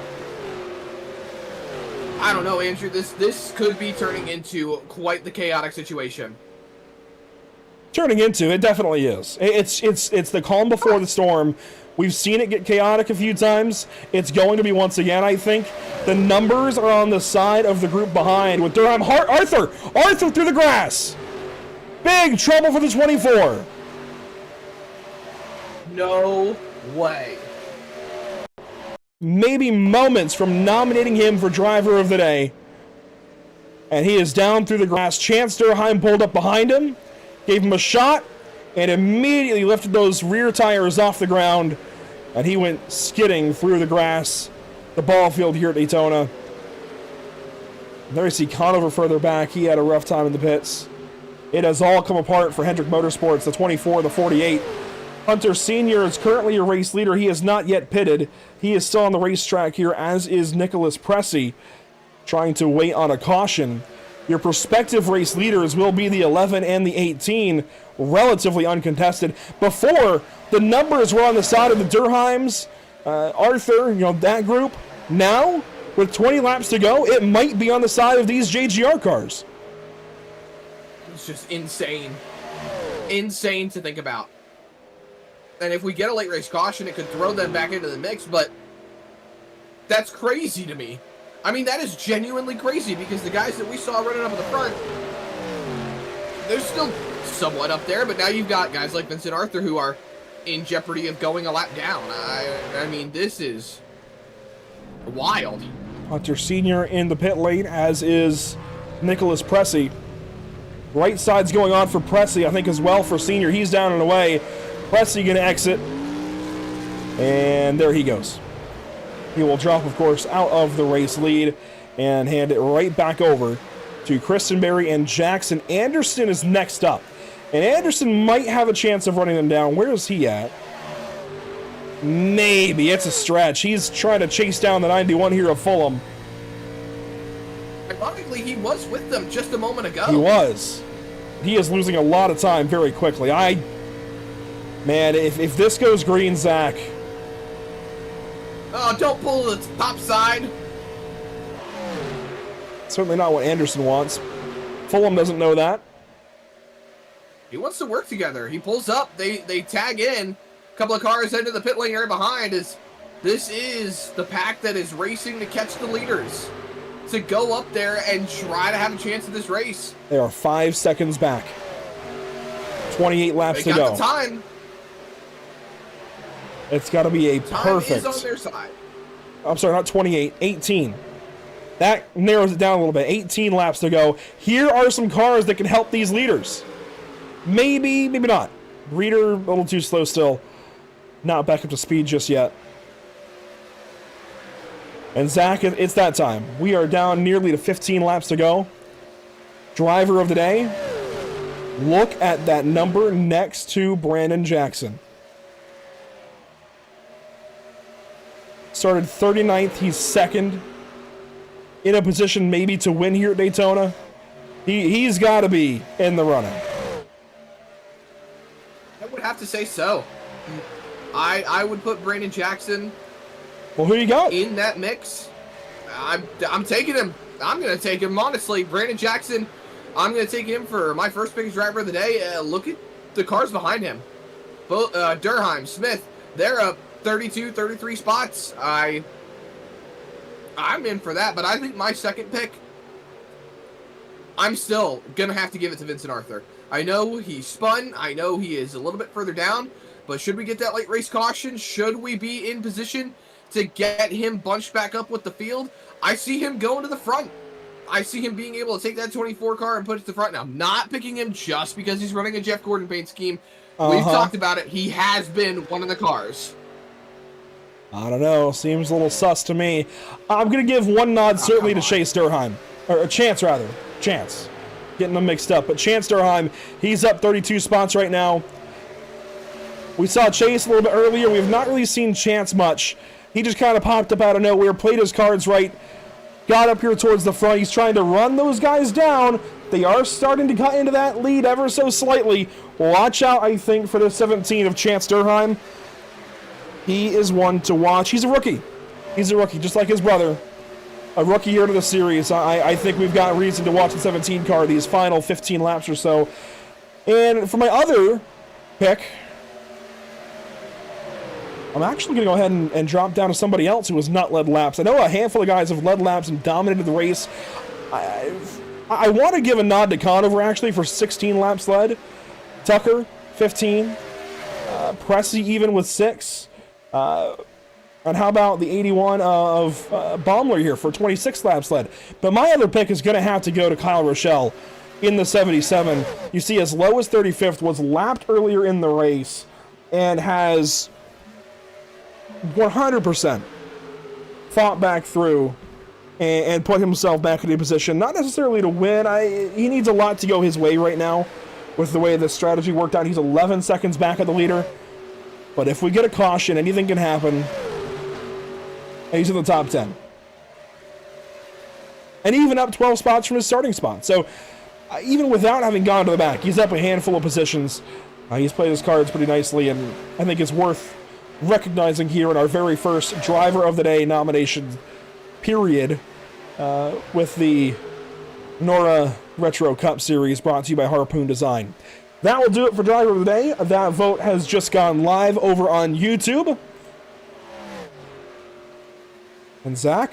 I don't know, Andrew, this could be turning into quite the chaotic situation. Turning into, it definitely is. It's the calm before the storm. We've seen it get chaotic a few times. It's going to be once again, I think. The numbers are on the side of the group behind with Durham. Arthur through the grass. Big trouble for the 24. No way. Maybe moments from nominating him for driver of the day. And he is down through the grass. Chance Durham pulled up behind him, gave him a shot, and immediately lifted those rear tires off the ground, and he went skidding through the grass, the ball field here at Daytona. There you see Conover further back. He had a rough time in the pits. It has all come apart for Hendrick Motorsports, the 24, the 48. Hunter Sr. is currently a race leader. He is not yet pitted. He is still on the racetrack here, as is Nicholas Pressey, trying to wait on a caution. Your prospective race leaders will be the 11 and the 18, relatively uncontested. Before, the numbers were on the side of the Durheims, Arthur, that group. Now, with 20 laps to go, it might be on the side of these JGR cars. It's just insane. Insane to think about. And if we get a late race caution, it could throw them back into the mix, but that's crazy to me. I mean, that is genuinely crazy because the guys that we saw running up at the front, they're still somewhat up there, but now you've got guys like Vincent Arthur who are in jeopardy of going a lap down. I mean, this is wild. Hunter Sr. in the pit lane, as is Nicholas Pressey. Right side's going on for Pressey, I think, as well for Sr. He's down and away. Pressey going to exit, and there he goes. He will drop, of course, out of the race lead and hand it right back over to Christenberry and Jackson. Anderson is next up, and Anderson might have a chance of running them down. Where is he at? Maybe. It's a stretch. He's trying to chase down the 91 here of Fulham. Ironically, he was with them just a moment ago. He was. He is losing a lot of time very quickly. Man, if this goes green, Zach... Oh, don't pull the top side. Certainly not what Anderson wants. Fulham doesn't know that. He wants to work together. He pulls up. They tag in. A couple of cars into the pit lane area behind. This is the pack that is racing to catch the leaders. To go up there and try to have a chance at this race. They are 5 seconds back. 28 laps to go. They got the time. It's got to be a perfect... Time is on their side. I'm sorry, not 28, 18. That narrows it down a little bit. 18 laps to go. Here are some cars that can help these leaders. Maybe, maybe not. Reader, a little too slow still. Not back up to speed just yet. And Zach, it's that time. We are down nearly to 15 laps to go. Driver of the day. Look at that number next to Brandon Jackson. Started 39th, he's second. In a position maybe to win here at Daytona. He's got to be in the running. I would have to say so. I would put Brandon Jackson... Well, who you got? In that mix. I'm taking him. I'm going to take him, honestly. Brandon Jackson, I'm going to take him for my first biggest driver of the day. Look at the cars behind him. Both Durham, Smith, they're up 32, 33 spots. I'm in for that, but I think my second pick, I'm still going to have to give it to Vincent Arthur. I know he spun. I know he is a little bit further down, but should we get that late race caution? Should we be in position to get him bunched back up with the field? I see him going to the front. I see him being able to take that 24 car and put it to the front. Now, I'm not picking him just because he's running a Jeff Gordon paint scheme. We've talked about it. He has been one of the cars. I don't know. Seems a little sus to me. I'm going to give one nod certainly to Chase Durham. Or Chance, rather. Chance. Getting them mixed up. But Chance Durham, he's up 32 spots right now. We saw Chase a little bit earlier. We have not really seen Chance much. He just kind of popped up out of nowhere, played his cards right. got up here towards the front. He's trying to run those guys down. They are starting to cut into that lead ever so slightly. Watch out, I think, for the 17 of Chance Durheim. He is one to watch. He's a rookie. He's a rookie, just like his brother. A rookie here to the series. I think we've got reason to watch the 17 car these final 15 laps or so. And for my other pick, I'm actually going to go ahead and drop down to somebody else who has not led laps. I know a handful of guys have led laps and dominated the race. I want to give a nod to Conover, actually, for 16 laps led. Tucker, 15. Pressy even with 6. And how about the 81 of Baumler here for 26 laps led? But my other pick is going to have to go to Kyle Rochelle in the 77. You see, as low as 35th, was lapped earlier in the race, and has 100% fought back through and put himself back in a position, not necessarily to win. He needs a lot to go his way right now with the way the strategy worked out. He's 11 seconds back of the leader. But if we get a caution, anything can happen. And he's in the top 10. And even up 12 spots from his starting spot. So even without having gone to the back, he's up a handful of positions. He's played his cards pretty nicely, and I think it's worth recognizing here in our very first Driver of the Day nomination period with the NORA Retro Cup Series brought to you by Harpoon Design. That will do it for Driver of the Day. That vote has just gone live over on YouTube. And Zach,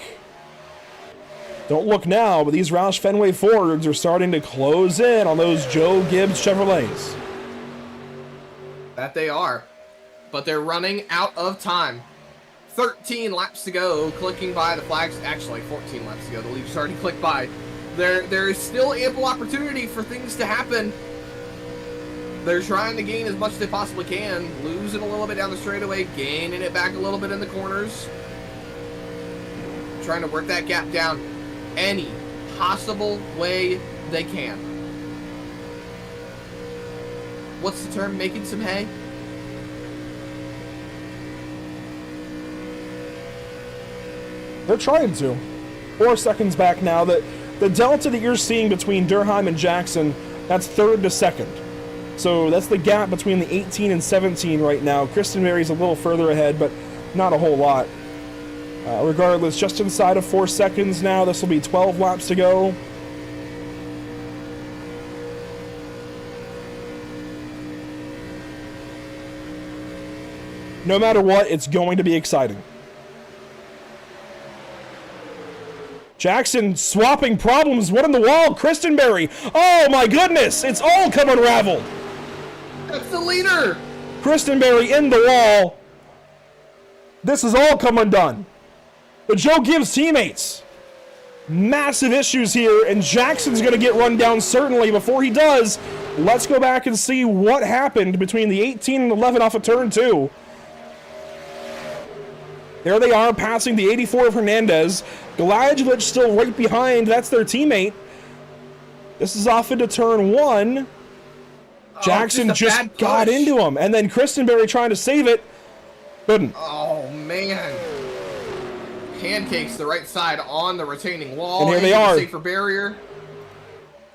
don't look now, but these Roush Fenway Fords are starting to close in on those Joe Gibbs Chevrolets. That they are. But they're running out of time. 13 laps to go, clicking by the flags. Actually, 14 laps to go. The lead's already clicked by. There is still ample opportunity for things to happen. They're trying to gain as much as they possibly can. Losing a little bit down the straightaway, gaining it back a little bit in the corners. Trying to work that gap down any possible way they can. What's the term? Making some hay? They're trying to. 4 seconds back now. The delta that you're seeing between Durheim and Jackson, that's 3rd to 2nd. So that's the gap between the 18 and 17 right now. Kristen Mary's a little further ahead, but not a whole lot. Regardless, just inside of 4 seconds now. This will be 12 laps to go. No matter what, it's going to be exciting. Jackson swapping problems. What in the wall? Kristenberry. Oh my goodness. It's all come unraveled. That's the leader. Kristenberry in the wall. This has all come undone. The Joe Gibbs teammates. Massive issues here, and Jackson's going to get run down certainly. Before he does, let's go back and see what happened between the 18 and 11 off of turn 2. There they are, passing the 84 of Hernandez. Galajovic still right behind. That's their teammate. This is off into turn 1. Jackson just got into him. And then Kristenberry trying to save it. Couldn't. Oh, man. Pancakes the right side on the retaining wall. And here they are. Safer barrier.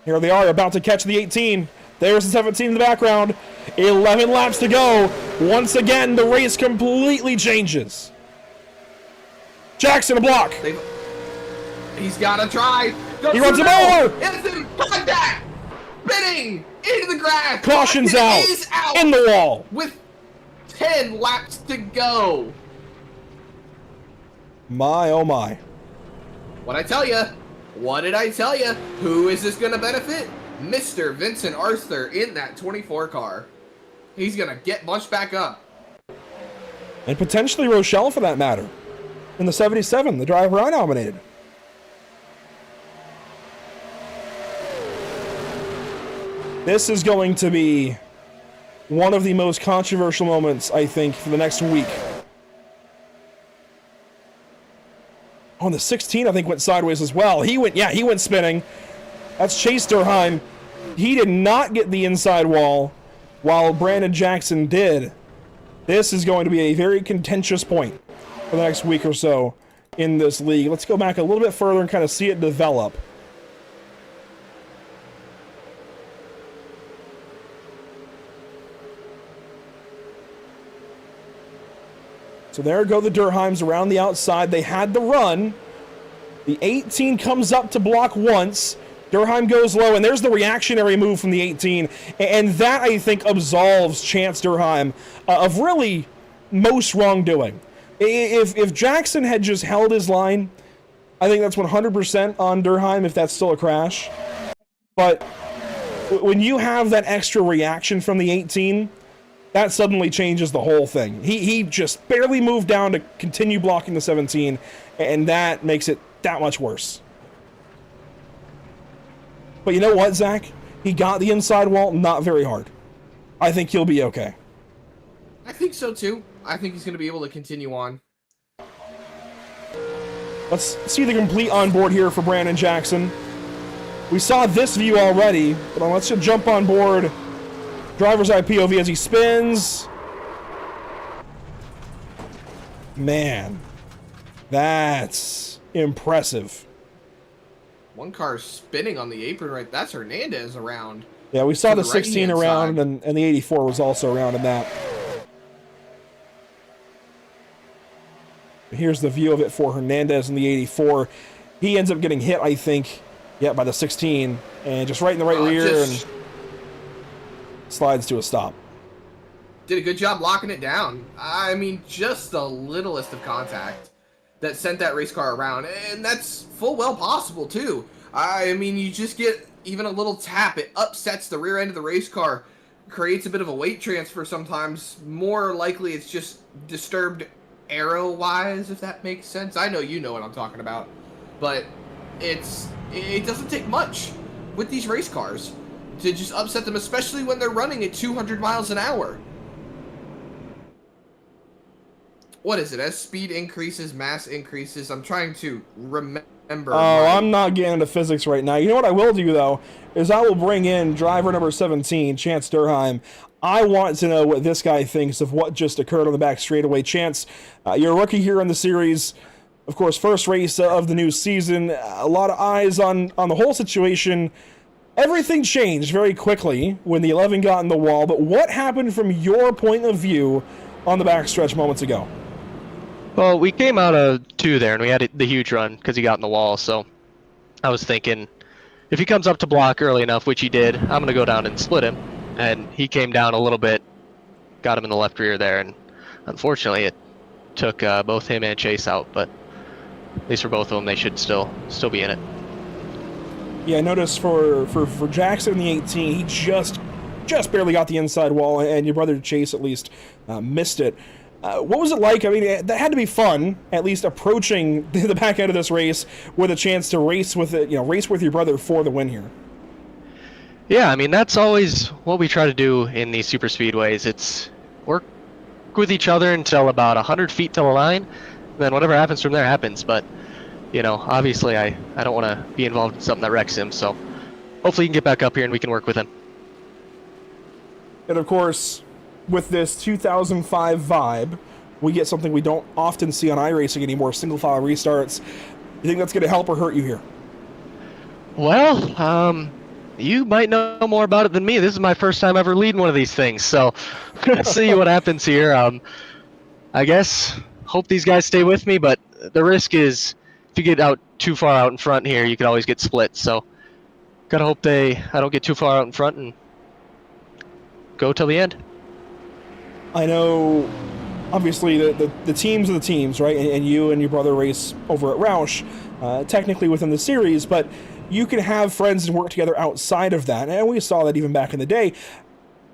Here they are, about to catch the 18. There's the 17 in the background. 11 laps to go. Once again, the race completely changes. Jackson, a block. He's got to try. He runs him over. Instant contact. Spinning into the grass. Caution's out. Out. In the wall. With 10 laps to go. My, oh my. What'd I tell you? What did I tell you? Who is this going to benefit? Mr. Vincent Arthur in that 24 car. He's going to get bunched back up. And potentially Rochelle for that matter. In the 77, the driver I nominated. This is going to be one of the most controversial moments, I think, for the next week. On the 16, I think, went sideways as well. He went spinning. That's Chase Durheim. He did not get the inside wall, while Brandon Jackson did. This is going to be a very contentious point for the next week or so. in this league. Let's go back a little bit further and kind of see it develop. So there go the Durheims around the outside. They had the run. The 18 comes up to block once. Durheim goes low, and there's the reactionary move from the 18. And that, I think, absolves Chance Durheim of really most wrongdoing. If Jackson had just held his line, I think that's 100% on Durheim if that's still a crash. But when you have that extra reaction from the 18, that suddenly changes the whole thing. He just barely moved down to continue blocking the 17, and that makes it that much worse. But you know what, Zach? He got the inside wall not very hard. I think he'll be okay. I think so too. I think he's going to be able to continue on. Let's see the complete onboard here for Brandon Jackson. We saw this view already, but let's just jump on board. Driver's eye POV as he spins. Man, that's impressive. One car spinning on the apron right. That's Hernandez around. Yeah, we saw the 16 around, and the 84 was also around in that. Here's the view of it for Hernandez in the 84. He ends up getting hit, I think, by the 16, and just right in the right rear, and slides to a stop. Did a good job locking it down. I mean, just the littlest of contact that sent that race car around, and that's full well possible too. I mean, you just get even a little tap, it upsets the rear end of the race car, creates a bit of a weight transfer sometimes. More likely it's just disturbed aero-wise, if that makes sense. I know you know what I'm talking about, but it doesn't take much with these race cars to just upset them, especially when they're running at 200 miles an hour. What is it? As speed increases, mass increases. I'm trying to remember. I'm not getting into physics right now. You know what I will do, though, is I will bring in driver number 17, Chance Durheim. I want to know what this guy thinks of what just occurred on the back straightaway. Chance, you're a rookie here in the series. Of course, first race of the new season. A lot of eyes on the whole situation. Everything changed very quickly when the 11 got in the wall. But what happened from your point of view on the backstretch moments ago? Well, we came out of 2 there, and we had the huge run because he got in the wall. So I was thinking, if he comes up to block early enough, which he did, I'm going to go down and split him. And he came down a little bit, got him in the left rear there, and unfortunately it took both him and Chase out. But at least for both of them, they should still be in it. Yeah, I noticed for Jackson in the 18, he just barely got the inside wall, and your brother Chase at least missed it. What was it like? I mean, that had to be fun, at least approaching the back end of this race with a chance to race with your brother for the win here. Yeah, I mean, that's always what we try to do in these super speedways. It's work with each other until about 100 feet to the line, then whatever happens from there happens. But, obviously I don't want to be involved in something that wrecks him, so hopefully he can get back up here and we can work with him. And of course, with this 2005 vibe, we get something we don't often see on iRacing anymore, single file restarts. You think that's going to help or hurt you here? Well, you might know more about it than me. This is my first time ever leading one of these things, so let's see what happens here. I guess, hope these guys stay with me, but the risk is if you get out too far out in front here, you could always get split, so gotta hope I don't get too far out in front and go till the end. I know, obviously, the teams are the teams, right? And you and your brother race over at Roush, technically within the series, but you can have friends and work together outside of that, and we saw that even back in the day.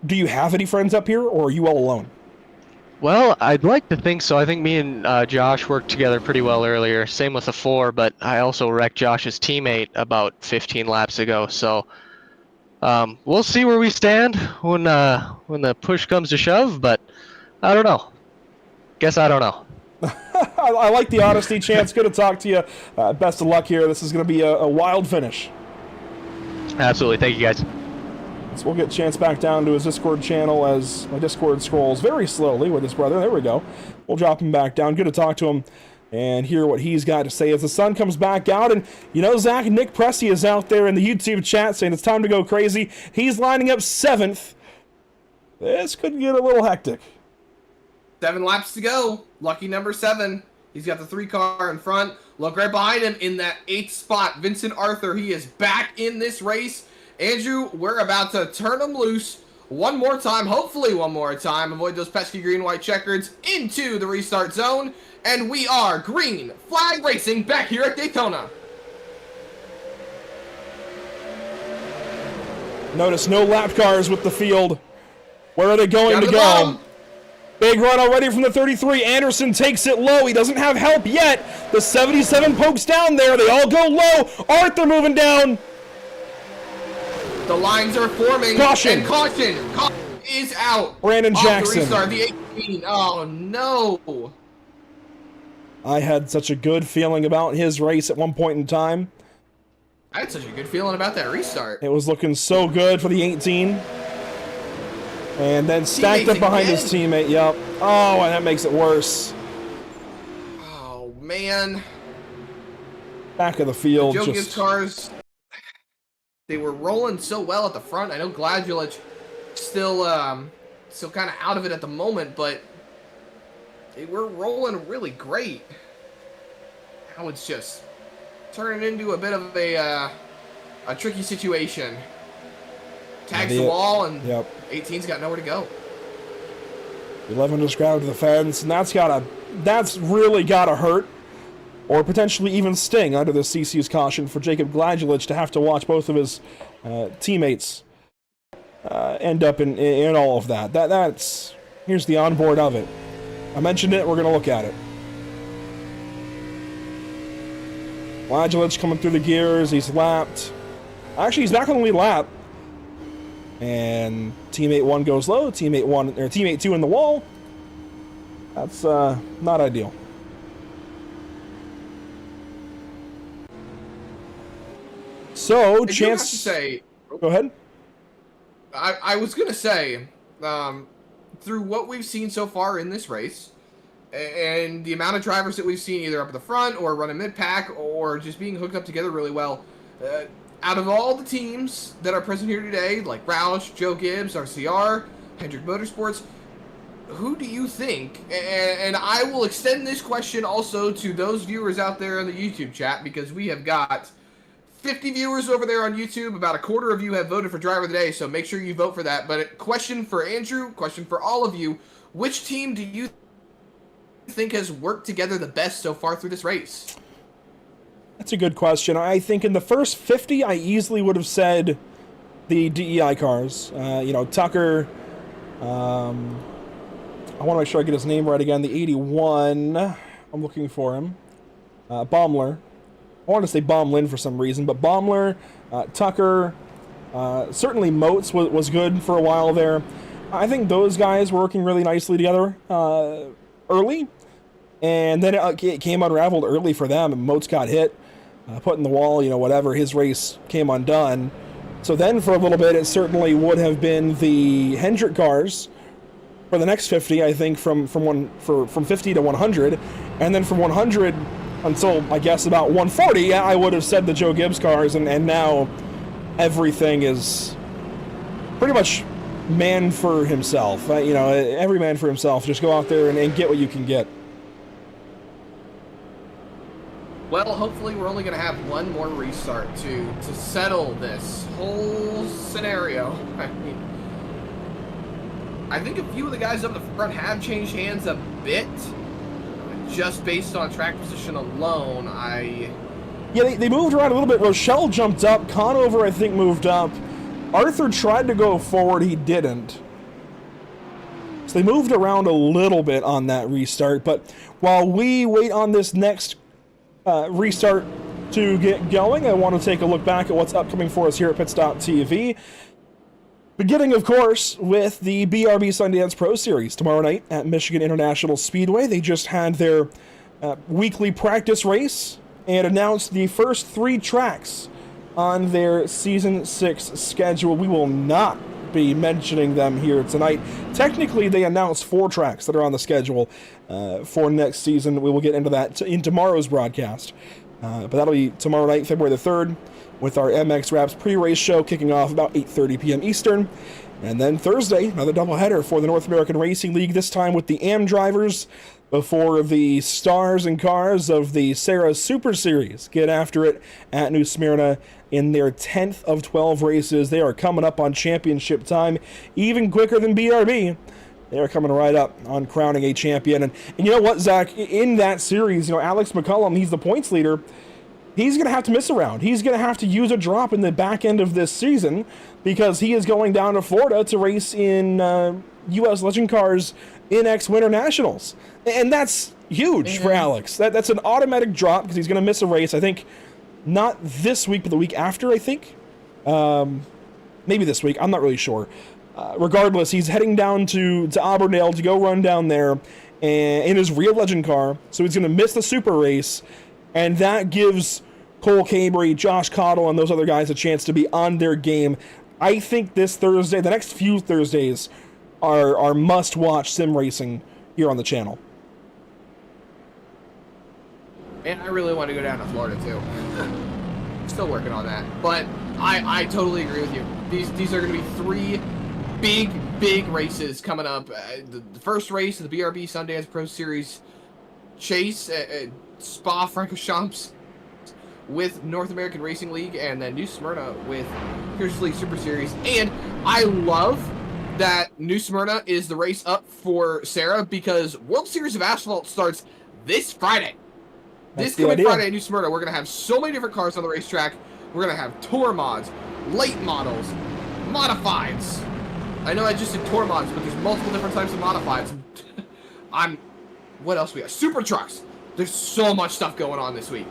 Do you have any friends up here, or are you all alone? Well, I'd like to think so. I think me and Josh worked together pretty well earlier. Same with the 4, but I also wrecked Josh's teammate about 15 laps ago, so we'll see where we stand when the push comes to shove, but I don't know. Guess I don't know. I like the honesty, Chance. Good to talk to you. Best of luck here. This is going to be a wild finish. Absolutely. Thank you, guys. So we'll get Chance back down to his Discord channel as my Discord scrolls very slowly with his brother. There we go. We'll drop him back down. Good to talk to him. and hear what he's got to say as the sun comes back out. And, you know, Zach, Nick Pressey is out there in the YouTube chat saying it's time to go crazy. He's lining up 7th. This could get a little hectic. 7 laps to go. Lucky number 7. He's got the 3 car in front. Look right behind him in that 8th spot. Vincent Arthur, he is back in this race. Andrew, we're about to turn him loose one more time, hopefully one more time. Avoid those pesky green-white checkers into the restart zone. And we are green flag racing back here at Daytona. Notice no lap cars with the field. Where are they going to go? Bottom. Big run already from the 33. Anderson takes it low. He doesn't have help yet. The 77 pokes down there. They all go low. Arthur moving down. The lines are forming. Caution. And caution. Caution is out. Brandon Off Jackson. The restart, the 18. Oh, no. I had such a good feeling about his race at one point in time. I had such a good feeling about that restart. It was looking so good for the 18. And then stacked up behind his teammate. Yep. Oh, and that makes it worse. Oh, man. Back of the field. Joe Gibbs cars, they were rolling so well at the front. I know Gladulich still kind of out of it at the moment, but they were rolling really great. Now it's just turning into a bit of a tricky situation. Tags the wall, and 18's got nowhere to go. 11 just ground to the fence, and that's really gotta hurt, or potentially even sting under the CC's caution for Jacob Gladulich to have to watch both of his teammates end up in all of that. That's here's the onboard of it. I mentioned it. We're gonna look at it. Gladulich coming through the gears. He's lapped. Actually, he's back on the lead lap. And teammate 1 goes low, teammate 2 in the wall. That's not ideal. So, chance. To say, go ahead. I was gonna say, through what we've seen so far in this race, and the amount of drivers that we've seen either up at the front or running mid-pack or just being hooked up together really well, out of all the teams that are present here today, like Roush, Joe Gibbs, RCR, Hendrick Motorsports, who do you think, and I will extend this question also to those viewers out there in the YouTube chat, because we have got 50 viewers over there on YouTube. About a quarter of you have voted for Driver of the Day, so make sure you vote for that. But a question for Andrew, question for all of you, which team do you think has worked together the best so far through this race? That's a good question. I think in the first 50, I easily would have said the DEI cars. Tucker. I want to make sure I get his name right again. The 81. I'm looking for him. Baumler. I want to say Baumlin for some reason, but Baumler, Tucker, certainly Moats was good for a while there. I think those guys were working really nicely together early, and then it came unraveled early for them, and Moats got hit. Put in the wall, whatever, his race came undone. So then for a little bit, it certainly would have been the Hendrick cars for the next 50, I think, from 50 to 100. And then from 100 until, I guess, about 140, I would have said the Joe Gibbs cars. And now everything is pretty much man for himself. Every man for himself. Just go out there and get what you can get. Well, hopefully we're only going to have one more restart to settle this whole scenario. I think a few of the guys up the front have changed hands a bit, just based on track position alone. Yeah, they moved around a little bit. Rochelle jumped up. Conover, I think, moved up. Arthur tried to go forward. He didn't. So they moved around a little bit on that restart. But while we wait on this next restart to get going, I want to take a look back at what's upcoming for us here at Pits.tv. Beginning, of course, with the BRB Sundance Pro Series tomorrow night at Michigan International Speedway. They just had their weekly practice race and announced the first 3 tracks on their Season 6 schedule. We will not be mentioning them here tonight. Technically, they announced 4 tracks that are on the schedule for next season. We will get into that in tomorrow's broadcast. But that'll be tomorrow night, February the 3rd, with our MX Raps pre-race show kicking off about 8:30 p.m. Eastern. And then Thursday, another doubleheader for the North American Racing League, this time with the AM drivers before the stars and cars of the SARA Super Series get after it at New Smyrna in their 10th of 12 races. They are coming up on championship time, even quicker than BRB. They are coming right up on crowning a champion. And you know what, Zach? In that series, Alex McCullum, he's the points leader. He's going to have to miss around. He's going to have to use a drop in the back end of this season because he is going down to Florida to race in U.S. Legend Cars NX Winter Nationals. And that's huge for Alex. That's an automatic drop because he's going to miss a race, I think, not this week, but the week after, I think. Maybe this week. I'm not really sure. Regardless, he's heading down to Auburndale to go run down there in his real Legend car. So he's going to miss the Super race. And that gives Cole Cabry, Josh Cottle, and those other guys a chance to be on their game. I think this Thursday, the next few Thursdays, are must-watch sim racing here on the channel. And I really want to go down to Florida, too. Still working on that. But I totally agree with you. These are going to be 3 big races coming up. The first race of the BRB Sundance Pro Series Chase Spa-Francorchamps with North American Racing League, and then New Smyrna with Pierce League Super Series. And I love that New Smyrna is the race up for Sarah because World Series of Asphalt starts this Friday. This coming Friday at New Smyrna, we're going to have so many different cars on the racetrack. We're going to have tour mods, late models, modifieds. I know I just said tour mods, but there's multiple different types of modifieds. What else we have? Super trucks. There's so much stuff going on this week.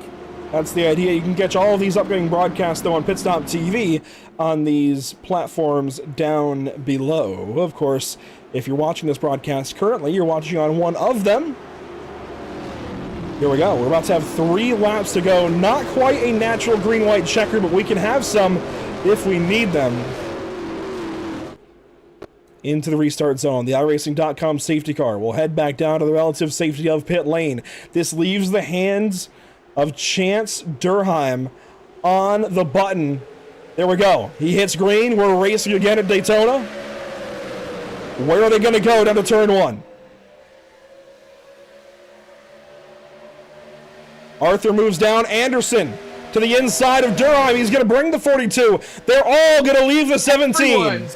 That's the idea. You can catch all of these upcoming broadcasts, though, on Pitstop TV on these platforms down below. Of course, if you're watching this broadcast currently, you're watching on one of them. Here we go. We're about to have 3 laps to go. Not quite a natural green-white checker, but we can have some if we need them. Into the restart zone. The iRacing.com safety car will head back down to the relative safety of pit lane. This leaves the hands of Chance Durheim on the button. There we go. He hits green. We're racing again at Daytona. Where are they going to go down to turn 1? Arthur moves down. Anderson to the inside of Durheim. He's going to bring the 42. They're all going to leave the 17.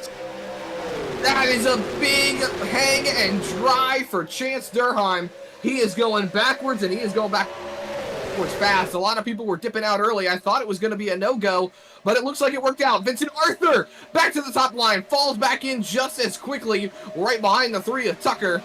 That is a big hang and drive for Chance Durheim. He is going backwards, and he is going backwards fast. A lot of people were dipping out early. I thought it was going to be a no-go, but it looks like it worked out. Vincent Arthur back to the top line, falls back in just as quickly, right behind the 3 of Tucker.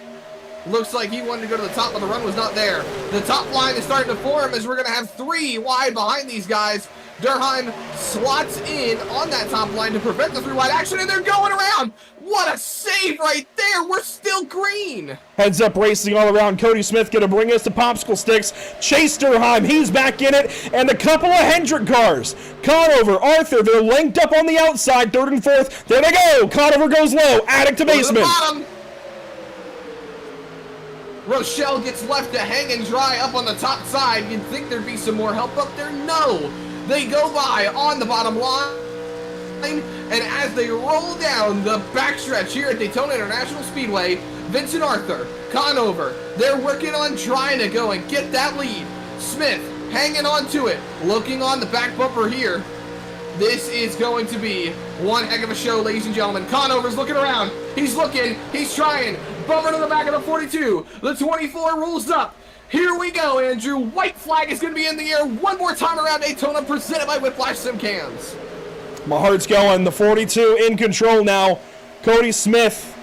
Looks like he wanted to go to the top, but the run was not there. The top line is starting to form as we're going to have 3 wide behind these guys. Durheim slots in on that top line to prevent the 3 wide action, and they're going around. What a save right there. We're still green. Heads up racing all around. Cody Smith going to bring us to popsicle sticks. Chase Durheim, he's back in it. And a couple of Hendrick cars. Conover, Arthur, they're linked up on the outside. 3rd and 4th. There they go. Conover goes low. Attic to basement. Rochelle gets left to hang and dry up on the top side. You'd think there'd be some more help up there. No. They go by on the bottom line. And as they roll down the backstretch here at Daytona International Speedway, Vincent Arthur, Conover, they're working on trying to go and get that lead. Smith hanging on to it, looking on the back bumper here. This is going to be one heck of a show, ladies and gentlemen. Conover's looking around. He's looking. He's trying. Bumper to the back of the 42. The 24 rolls up. Here we go, Andrew. White flag is going to be in the air one more time around Daytona, presented by Whiplash Sim Cams. My heart's going. The 42 in control now. Cody Smith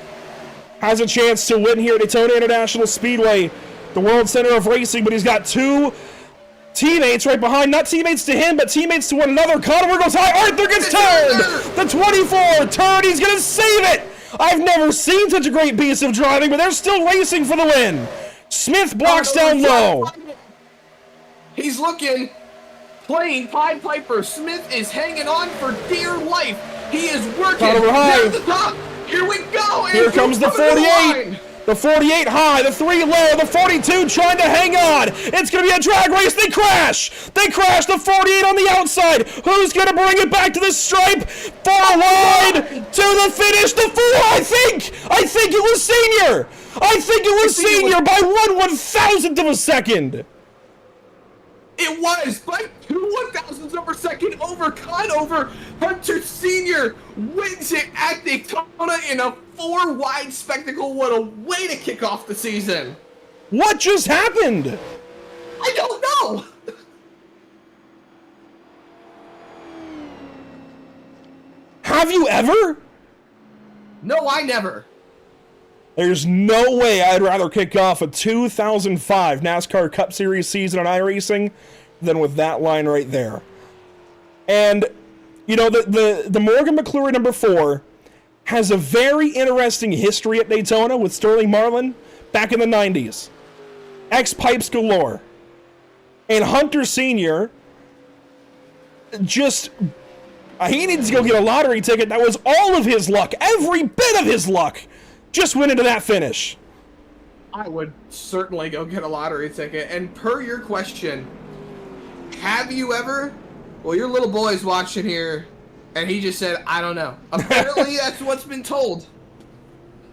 has a chance to win here at Daytona International Speedway, the world center of racing, but he's got 2 teammates right behind. Not teammates to him, but teammates to one another. Conover goes high. Arthur gets turned. The 24 turned. He's going to save it. I've never seen such a great piece of driving, but they're still racing for the win. Smith blocks down low. He's looking, playing Pied Piper. Smith is hanging on for dear life. He is working. Conover high. Down the top. Here we go. Here comes the 48. The 48 high, the 3 low, the 42 trying to hang on. It's going to be a drag race. They crash. They crash the 48 on the outside. Who's going to bring it back to the stripe? Far wide to the finish. The 4, I think it was Senior. I think it was Senior by 1/1000th of a second. It was by 2/1000ths of a second over Conover. Hunter Sr. wins it at Daytona in a 4-wide spectacle. What a way to kick off the season. What just happened? I don't know. Have you ever? No, I never. There's no way I'd rather kick off a 2005 NASCAR Cup Series season on iRacing than with that line right there. And, you know, the Morgan McClure number 4 has a very interesting history at Daytona with Sterling Marlin back in the 90s. X-Pipes galore. And Hunter Sr. just... he needs to go get a lottery ticket. That was all of his luck. Every bit of his luck just went into that finish. I would certainly go get a lottery ticket. And per your question, have you ever... Well, your little boy's watching here, and he just said, I don't know. Apparently, that's what's been told.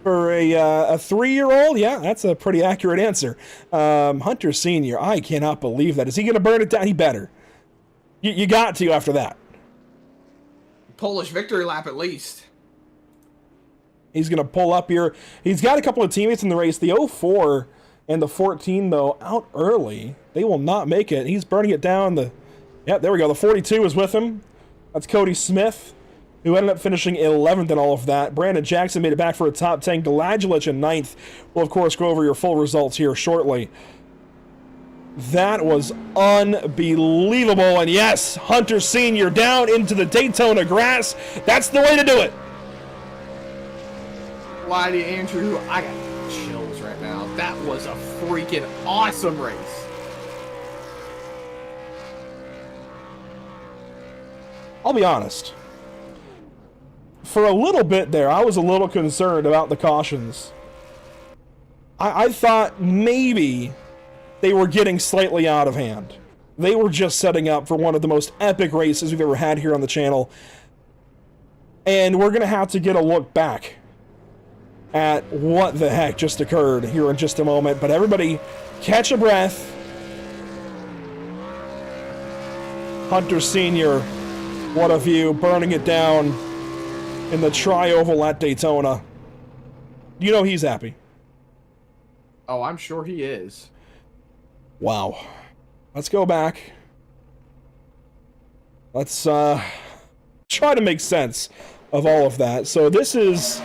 For a 3-year-old, yeah, that's a pretty accurate answer. Hunter Sr., I cannot believe that. Is he going to burn it down? He better. You got to after that. Polish victory lap at least. He's going to pull up here. He's got a couple of teammates in the race. The 04 and the 14, though, out early. They will not make it. He's burning it down. Yeah, there we go. The 42 is with him. That's Cody Smith, who ended up finishing 11th in all of that. Brandon Jackson made it back for a top 10. Galadulich in 9th. We'll, of course, go over your full results here shortly. That was unbelievable. And yes, Hunter Sr. down into the Daytona grass. That's the way to do it. Lady Andrew, I got chills right now. That was a freaking awesome race. I'll be honest. For a little bit there, I was a little concerned about the cautions. I thought maybe they were getting slightly out of hand. They were just setting up for one of the most epic races we've ever had here on the channel. And we're going to have to get a look back at what the heck just occurred here in just a moment. But everybody, catch a breath. Hunter Sr., what a view, burning it down in the tri-oval at Daytona. You know he's happy. Oh, I'm sure he is. Wow. Let's go back. Let's try to make sense of all of that. So this is...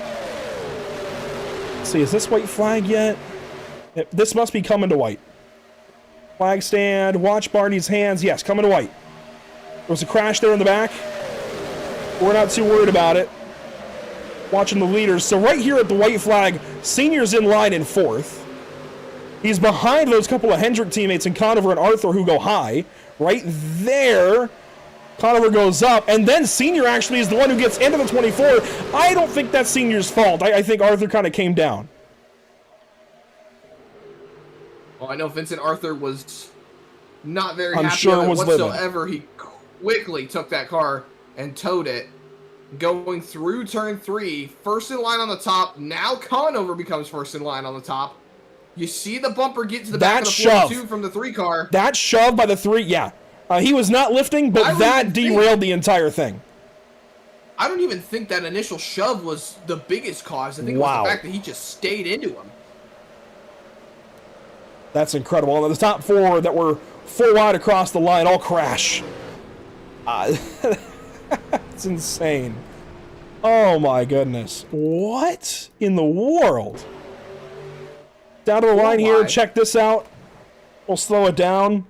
Let's see, is this white flag yet? This must be coming to white. Flag stand, watch Barney's hands. Yes, coming to white. There was a crash there in the back. We're not too worried about it. Watching the leaders. So right here at the white flag, Senior's in line in 4th. He's behind those couple of Hendrick teammates in Conover and Arthur who go high. Right there, Conover goes up, and then Senior actually is the one who gets into the 24. I don't think that's Senior's fault. I think Arthur kind of came down. Well, I know Vincent Arthur was not very I'm happy sure with was it whatsoever. He quickly took that car and towed it, going through turn 3, first in line on the top. Now Conover becomes first in line on the top. You see the bumper get to the back of the 42 from the 3 car. That shove by the 3, yeah. He was not lifting, but that derailed the entire thing. I don't even think that initial shove was the biggest cause. I think it was the fact that he just stayed into him. That's incredible. And the top 4 that were full wide across the line all crash. It's insane. Oh my goodness. What in the world? Down to the line here. Check this out. We'll slow it down.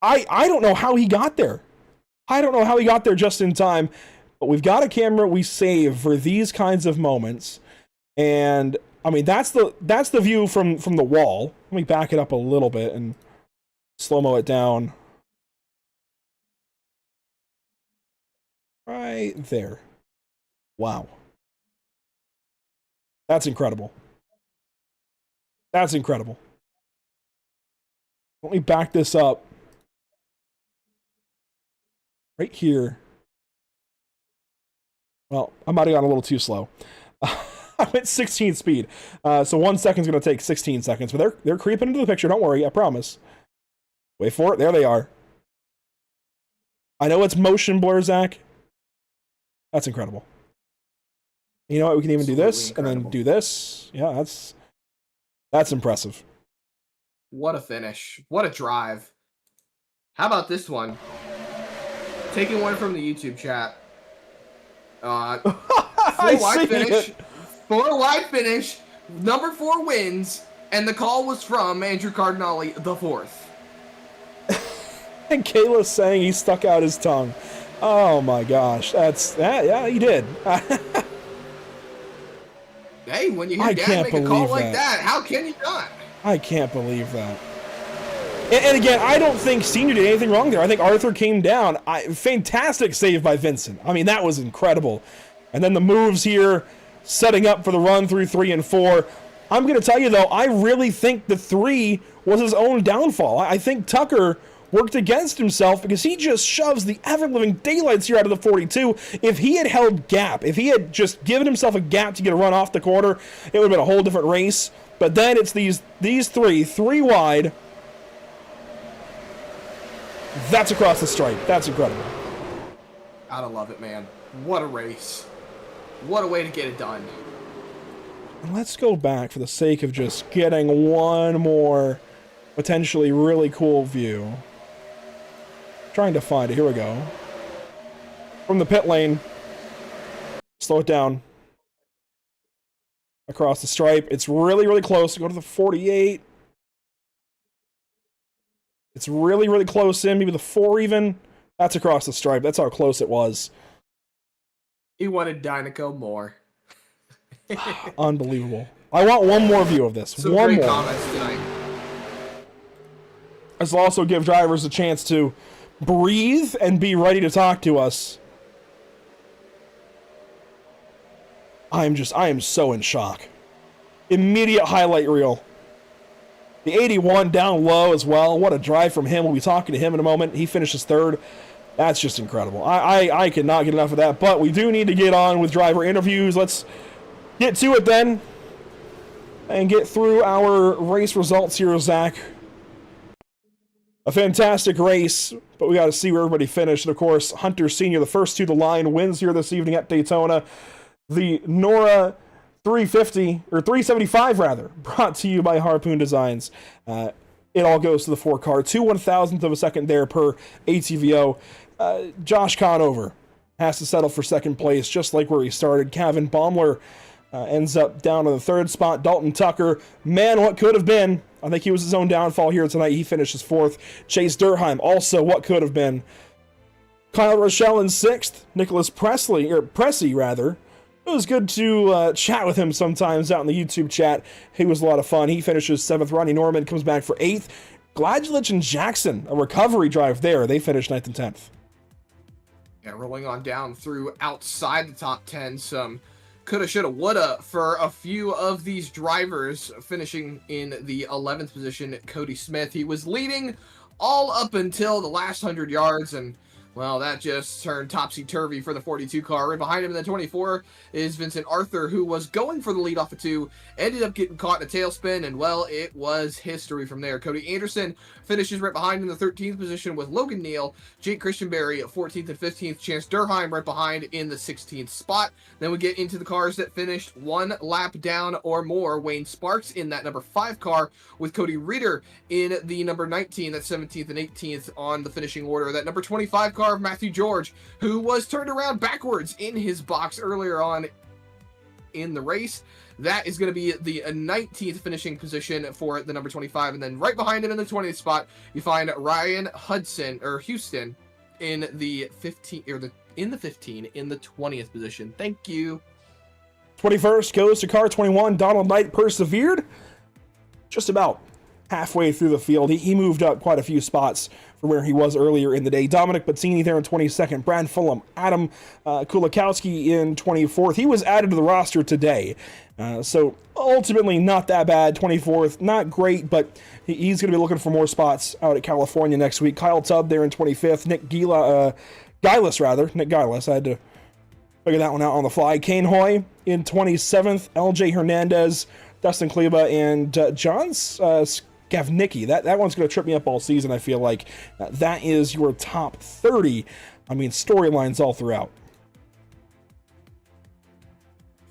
I don't know how he got there. I don't know how he got there just in time. But we've got a camera we save for these kinds of moments. And I mean that's the view from the wall. Let me back it up a little bit and slow-mo it down. Right there. Wow. That's incredible. That's incredible. Let me back this up. Right here. Well, I might have gone a little too slow. I went 16 speed. So 1 second's going to take 16 seconds. But they're creeping into the picture. Don't worry. I promise. Wait for it. There they are. I know it's motion blur, Zach. That's incredible. You know what? We can even do this and then do this. Yeah, that's impressive. What a finish. What a drive. How about this one? Taking one from the YouTube chat. Four wide finish, number 4 wins, and the call was from Andrew Cardinale the 4th. And Kayla's saying he stuck out his tongue. Oh my gosh, yeah, he did. Hey, when you hear Dad make a call like that, how can you not? I can't believe that. And again, I don't think Senior did anything wrong there. I think Arthur came down. Fantastic save by Vincent. I mean, that was incredible. And then the moves here, setting up for the run through 3 and 4. I'm going to tell you, though, I really think the 3 was his own downfall. I think Tucker worked against himself because he just shoves the ever-living daylights here out of the 42. If he had held gap, if he had just given himself a gap to get a run off the corner, it would have been a whole different race. But then it's these three wide. That's across the stripe. That's incredible. Gotta love it, man. What a race. What a way to get it done. Let's go back for the sake of just getting one more potentially really cool view. Trying to find it. Here we go. From the pit lane. Slow it down. Across the stripe. It's really, really close. Go to the 48. It's really, really close in. Maybe the 4 even. That's across the stripe. That's how close it was. He wanted Dynaco more. Unbelievable. I want one more view of this. Some one great more. Comments tonight. This will also give drivers a chance to breathe and be ready to talk to us. I am so in shock. Immediate highlight reel. The 81 down low as well. What a drive from him. We'll be talking to him in a moment. He finishes 3rd. That's just incredible. I cannot get enough of that, but we do need to get on with driver interviews. Let's get to it then and get through our race results here, Zach. A fantastic race, but we got to see where everybody finished. And of course, Hunter Sr., the first to the line, wins here this evening at Daytona. The NORA 350, or 375 rather, brought to you by Harpoon Designs. It all goes to the 4 car. 2/1000th of a second there per ATVO. Josh Conover has to settle for 2nd place, just like where he started. Kevin Baumler ends up down to the 3rd spot. Dalton Tucker, man, what could have been. I think he was his own downfall here tonight. He finishes 4th. Chase Durheim, also what could have been. Kyle Rochelle in 6th. Nicholas Pressey rather. It was good to chat with him sometimes out in the YouTube chat. He was a lot of fun. He finishes 7th. Ronnie Norman comes back for 8th. Gladjulich and Jackson, a recovery drive there. They finished 9th and 10th. Yeah, rolling on down through outside the top 10. Some coulda, shoulda, woulda for a few of these drivers, finishing in the 11th position. Cody Smith, he was leading all up until the last 100 yards, and well, that just turned topsy-turvy for the 42 car. Right behind him in the 24 is Vincent Arthur, who was going for the lead off the 2, ended up getting caught in a tailspin, and well, it was history from there. Cody Anderson finishes right behind in the 13th position with Logan Neal, Jake Christianberry at 14th and 15th, Chance Durheim right behind in the 16th spot. Then we get into the cars that finished 1 lap down or more. Wayne Sparks in that number 5 car with Cody Reeder in the number 19, that's 17th and 18th on the finishing order. That number 25 car of Matthew George, who was turned around backwards in his box earlier on in the race. That is going to be the 19th finishing position for the number 25. And then right behind him in the 20th spot, you find Ryan Houston in the 15, or in the 20th position. Thank you. 21st goes to car 21. Donald Knight persevered. Just about. halfway through the field. He moved up quite a few spots from where he was earlier in the day. Dominic Pazzini there in 22nd. Brad Fulham, Adam Kulikowski in 24th. He was added to the roster today. So ultimately not that bad. 24th, not great, but he's going to be looking for more spots out at California next week. Kyle Tubb there in 25th. Nick Gillis. I had to figure that one out on the fly. Kane Hoy in 27th. LJ Hernandez, Dustin Kleba, and John Skavnicki. That one's going to trip me up all season, I feel like. That is your top 30. I mean, storylines all throughout.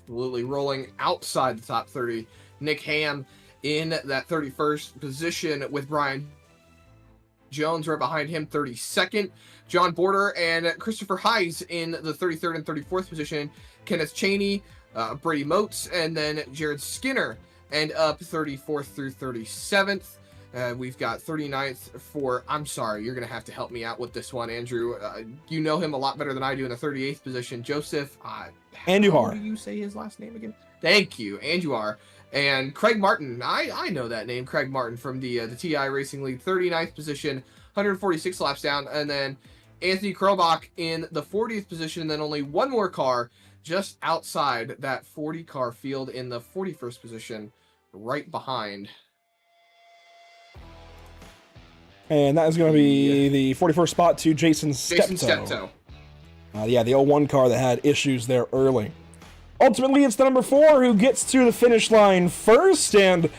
Absolutely. Rolling outside the top 30. Nick Ham in that 31st position with Brian Jones right behind him, 32nd. John Border and Christopher Hayes in the 33rd and 34th position. Kenneth Cheney, Brady Moats, and then Jared Skinner. And up 34th through 37th. We've got 39th for, I'm sorry, you're going to have to help me out with this one, Andrew. You know him a lot better than I do in the 38th position. Joseph Andujar. How do you say his last name again? Thank you, Andujar. And Craig Martin, I know that name, Craig Martin from the TI Racing League, 39th position, 146 laps down. And then Anthony Krobach in the 40th position, and then only one more car just outside that 40 car field in the 41st position, right behind. And that is going to be the 41st spot to Jason Steptoe. The 01 car that had issues there early. Ultimately, it's the number 4 who gets to the finish line first, and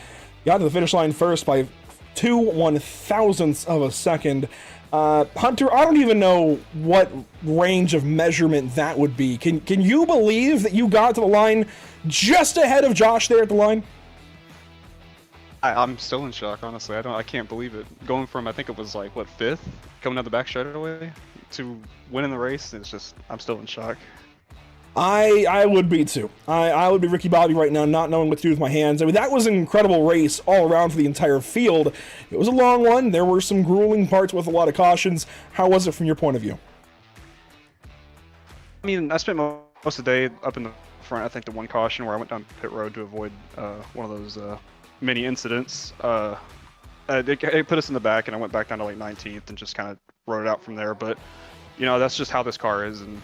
got to the finish line first by 2 1/1000ths of a second. Hunter, I don't even know what range of measurement that would be. Can you believe that you got to the line just ahead of Josh there at the line? I'm still in shock, honestly. I can't believe it. Going from, I think it was like, what, 5th? Coming down the back straightaway to winning the race, it's just, I'm still in shock. I would be too. I would be Ricky Bobby right now, not knowing what to do with my hands. I mean, that was an incredible race all around for the entire field. It was a long one. There were some grueling parts with a lot of cautions. How was it from your point of view? I mean, I spent most of the day up in the front. I think the one caution where I went down pit road to avoid one of those mini incidents. It put us in the back, and I went back down to like 19th and just kind of rode it out from there. But, that's just how this car is. And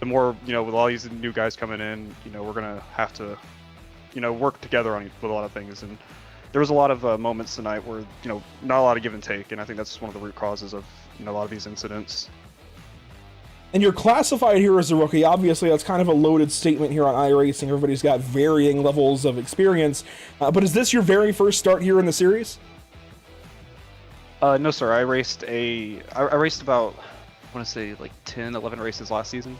the more, with all these new guys coming in, we're going to have to, work together with a lot of things. And there was a lot of moments tonight where, not a lot of give and take. And I think that's one of the root causes of, a lot of these incidents. And you're classified here as a rookie. Obviously, that's kind of a loaded statement here on iRacing. Everybody's got varying levels of experience. But is this your very first start here in the series? No, sir. I raced about, I want to say, like 10, 11 races last season.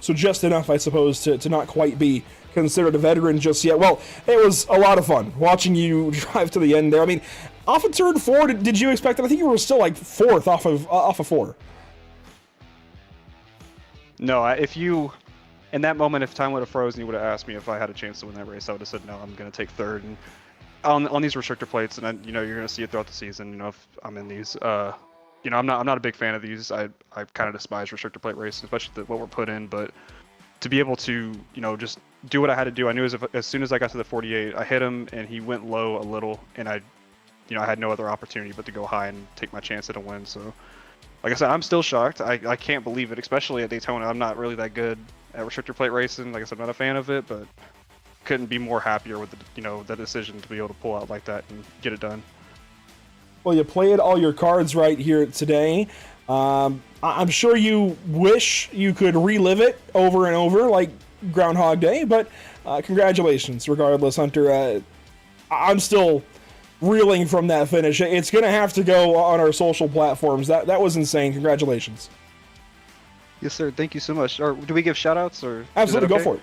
So just enough, I suppose, to not quite be considered a veteran just yet. Well, it was a lot of fun watching you drive to the end there. I mean, off of turn 4, did you expect that? I think you were still like 4th off of 4. No, in that moment, if time would have frozen, you would have asked me if I had a chance to win that race. I would have said, no, I'm going to take 3rd. And on these restrictor plates, and you're going to see it throughout the season, if I'm in these, I'm not a big fan of these. I kind of despise restrictor plate racing, especially what we're put in, but to be able to, just do what I had to do. I knew as soon as I got to the 48, I hit him and he went low a little, and I had no other opportunity but to go high and take my chance at a win. So, like I said, I'm still shocked. I can't believe it, especially at Daytona. I'm not really that good at restrictor plate racing. Like I said, I'm not a fan of it, but couldn't be more happier with the decision to be able to pull out like that and get it done. Well, you played all your cards right here today. I'm sure you wish you could relive it over and over like Groundhog Day, but congratulations regardless, Hunter. I'm still reeling from that finish. It's going to have to go on our social platforms. That was insane. Congratulations. Yes, sir. Thank you so much. Or do we give shout-outs? Or absolutely, okay? Go for it.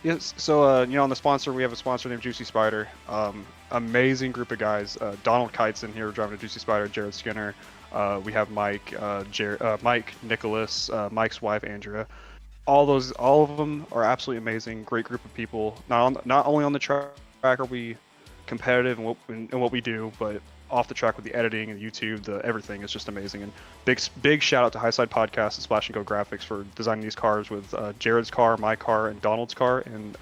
Yes. So, on the sponsor, we have a sponsor named Juicy Spider. Amazing group of guys. Donald Kite's in here driving a Juicy Spider. Jared Skinner. We have Mike, Mike, Nicholas, Mike's wife, Andrea. All of them are absolutely amazing. Great group of people. Not only on the track are we competitive in what we do, but off the track with the editing and YouTube, everything is just amazing. And big shout out to Highside Podcast and Splash and Go Graphics for designing these cars with Jared's car, my car, and Donald's car, and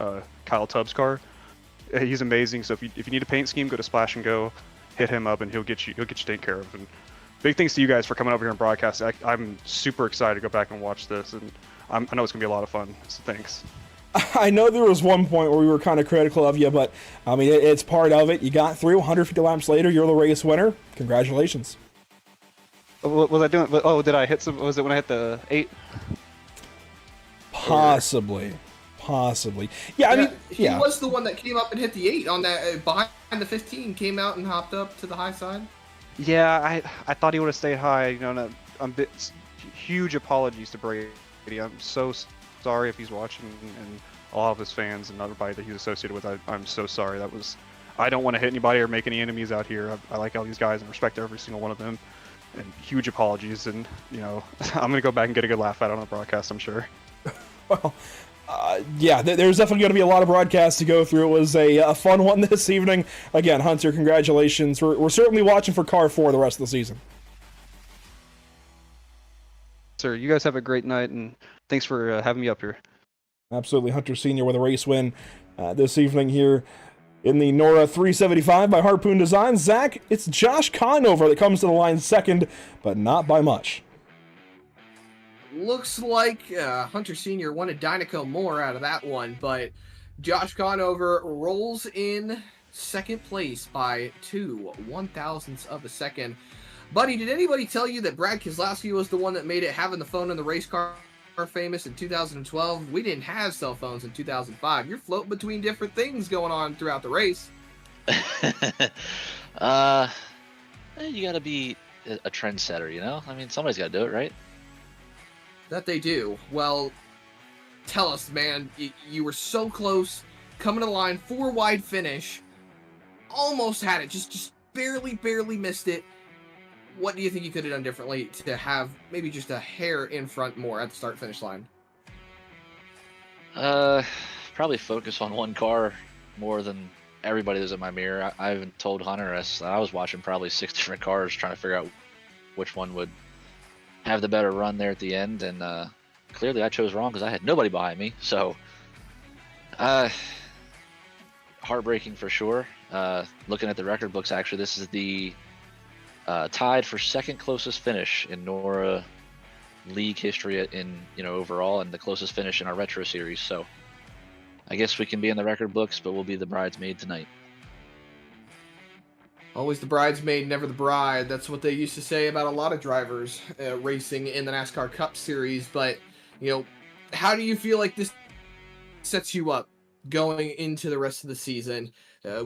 Kyle Tubbs' car. he's amazing. So if you need a paint scheme, go to Splash and Go, hit him up, and he'll get you taken care of. And big thanks to you guys for coming over here and broadcasting. I'm super excited to go back and watch this, and I know it's gonna be a lot of fun. So thanks. I know there was one point where we were kind of critical of you, but I mean, it's part of it. You got through 150 laps later. You're the race winner. Congratulations. What was I doing? Oh, did I hit some? Was it when I hit the 8? Possibly. Yeah, I mean, he was the one that came up and hit the 8 on that behind the 15. Came out and hopped up to the high side. Yeah, I thought he would have stayed high. You know, huge apologies to Brady. I'm so sorry if he's watching, and all of his fans and everybody that he's associated with. I'm so sorry. I don't want to hit anybody or make any enemies out here. I like all these guys and respect every single one of them. And huge apologies, and you know, I'm gonna go back and get a good laugh at it on the broadcast, I'm sure. Well, yeah, there's definitely going to be a lot of broadcasts to go through. It was a fun one this evening. Again, Hunter, congratulations. We're certainly watching for Car 4 the rest of the season. Sir, you guys have a great night, and thanks for having me up here. Absolutely, Hunter Sr. with a race win this evening here in the NORA 375 by Harpoon Design. Zach, it's Josh Conover that comes to the line second, but not by much. Looks like Hunter Sr. wanted Dynaco more out of that one, but Josh Conover rolls in second place by 2/1000ths of a second. Buddy, did anybody tell you that Brad Keselowski was the one that made it having the phone in the race car famous in 2012? We didn't have cell phones in 2005. You're floating between different things going on throughout the race. You gotta be a trendsetter, you know? I mean, somebody's gotta do it, right? That they do. Well, tell us, man. You were so close, coming to the line, 4 wide finish. Almost had it, just barely missed it. What do you think you could have done differently to have maybe just a hair in front more at the start-finish line? Probably focus on one car more than everybody that's in my mirror. I haven't told Hunter I was watching probably 6 different cars trying to figure out which one would have the better run there at the end, and clearly I chose wrong because I had nobody behind me. So, heartbreaking for sure. Looking at the record books, actually, this is the tied for second closest finish in NORA league history in overall, and the closest finish in our retro series. So I guess we can be in the record books, but we'll be the bridesmaid tonight. Always the bridesmaid, never the bride. That's what they used to say about a lot of drivers racing in the NASCAR Cup Series. But, how do you feel like this sets you up going into the rest of the season?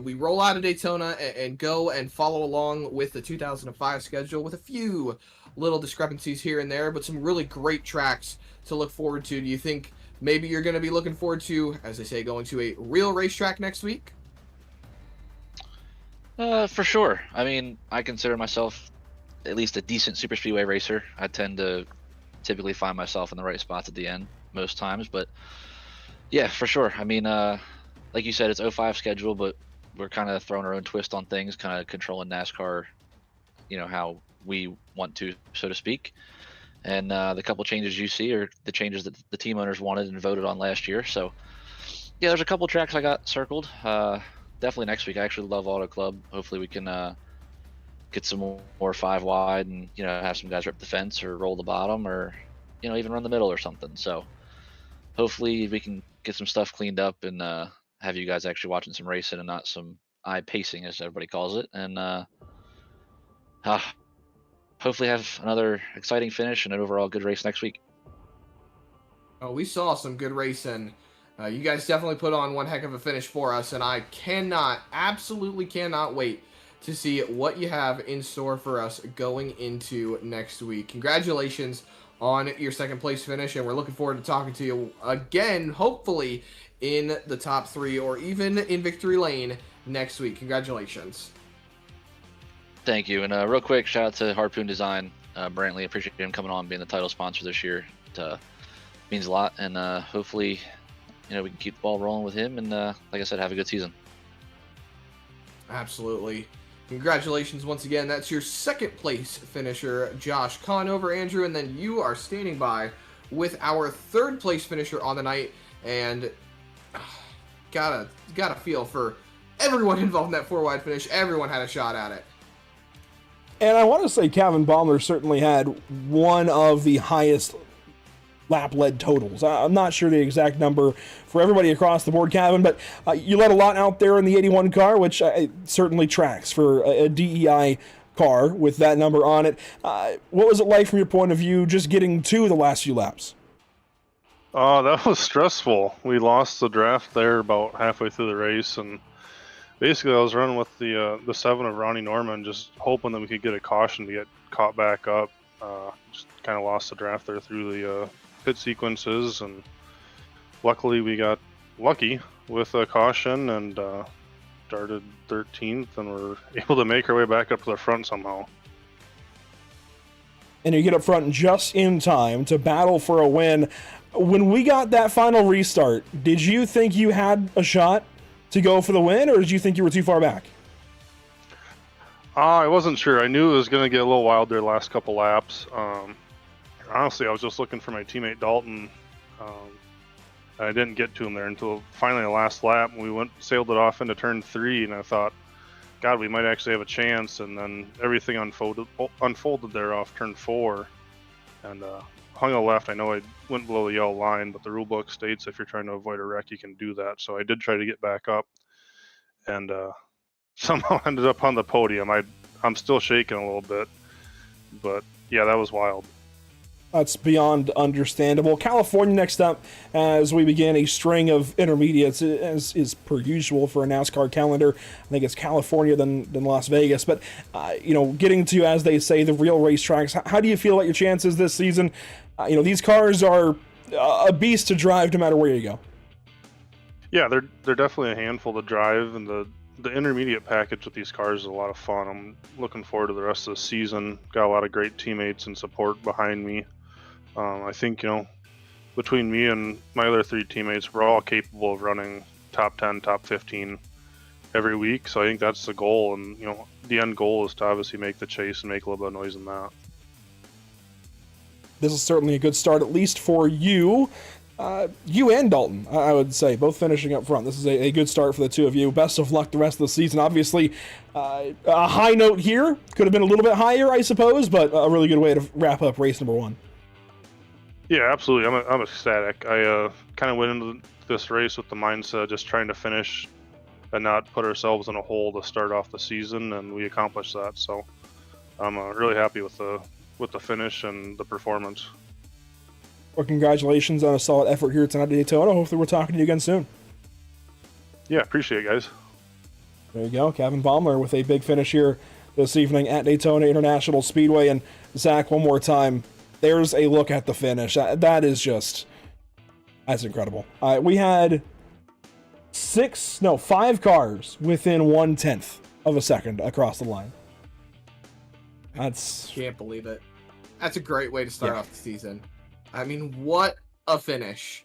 We roll out of Daytona and go and follow along with the 2005 schedule with a few little discrepancies here and there, but some really great tracks to look forward to. Do you think maybe you're going to be looking forward to, as they say, going to a real racetrack next week? For sure. I mean, I consider myself at least a decent super speedway racer. I tend to typically find myself in the right spots at the end most times, but yeah, for sure. I mean, like you said, it's 05 schedule, but we're kind of throwing our own twist on things, kind of controlling NASCAR, how we want to, so to speak. And the couple changes you see are the changes that the team owners wanted and voted on last year. So yeah, there's a couple tracks I got circled. Definitely next week. I actually love Auto Club. Hopefully we can get some more 5 wide and have some guys rip the fence or roll the bottom or even run the middle or something. So hopefully we can get some stuff cleaned up and have you guys actually watching some racing and not some eye pacing, as everybody calls it. And hopefully have another exciting finish and an overall good race next week. Oh, we saw some good racing. You guys definitely put on one heck of a finish for us, and I absolutely cannot wait to see what you have in store for us going into next week. Congratulations on your second place finish, and we're looking forward to talking to you again, hopefully in the top 3 or even in victory lane next week. Congratulations. Thank you. And real quick, shout out to Harpoon Design. Brantley, appreciate him coming on, being the title sponsor this year. It means a lot, and hopefully we can keep the ball rolling with him, and like I said, have a good season. Absolutely. Congratulations once again. That's your second place finisher, Josh Conover, Andrew, and then you are standing by with our third place finisher on the night, and gotta feel for everyone involved in that 4 wide finish, everyone had a shot at it. And I want to say Kevin Baumler certainly had one of the highest lap lead totals. I'm not sure the exact number for everybody across the board, Kevin, but you let a lot out there in the 81 car, which certainly tracks for a DEI car with that number on it. What was it like from your point of view just getting to the last few laps? That was stressful. We lost the draft there about halfway through the race, and basically I was running with the 7 of Ronnie Norman, just hoping that we could get a caution to get caught back up. Just kind of lost the draft there through the pit sequences, and luckily we got lucky with a caution and started 13th, and were able to make our way back up to the front somehow. And you get up front just in time to battle for a win. When we got that final restart, did you think you had a shot to go for the win, or did you think you were too far back? I wasn't sure. I knew it was going to get a little wild there the last couple laps. Honestly, I was just looking for my teammate Dalton. I didn't get to him there until finally the last lap. We sailed it off into turn 3, and I thought, God, we might actually have a chance. And then everything unfolded there off turn 4, and hung a left. I know I went below the yellow line, but the rule book states if you're trying to avoid a wreck, you can do that. So I did try to get back up, and somehow ended up on the podium. I'm still shaking a little bit, but yeah, that was wild. That's beyond understandable. California next up as we begin a string of intermediates, as is per usual for a NASCAR calendar. I think it's California, then Las Vegas. But, getting to, as they say, the real racetracks, how do you feel about your chances this season? These cars are a beast to drive no matter where you go. Yeah, they're definitely a handful to drive, and the intermediate package with these cars is a lot of fun. I'm looking forward to the rest of the season. Got a lot of great teammates and support behind me. I think, between me and my other 3 teammates, we're all capable of running top 10, top 15 every week. So I think that's the goal. And, the end goal is to obviously make the chase and make a little bit of noise in that. This is certainly a good start, at least for you. You and Dalton, I would say, both finishing up front. This is a good start for the two of you. Best of luck the rest of the season. Obviously, a high note here. Could have been a little bit higher, I suppose, but a really good way to wrap up race number 1. Yeah, absolutely. I'm ecstatic. I kind of went into this race with the mindset of just trying to finish and not put ourselves in a hole to start off the season, and we accomplished that. So I'm really happy with the finish and the performance. Well, congratulations on a solid effort here tonight at Daytona. Hopefully we're talking to you again soon. Yeah, appreciate it, guys. There you go. Kevin Baumler with a big finish here this evening at Daytona International Speedway. And Zach, one more time, there's a look at the finish. That's incredible. We had 5 cars within 1/10 of a second across the line. Can't believe it. That's a great way to start off the season. I mean, what a finish.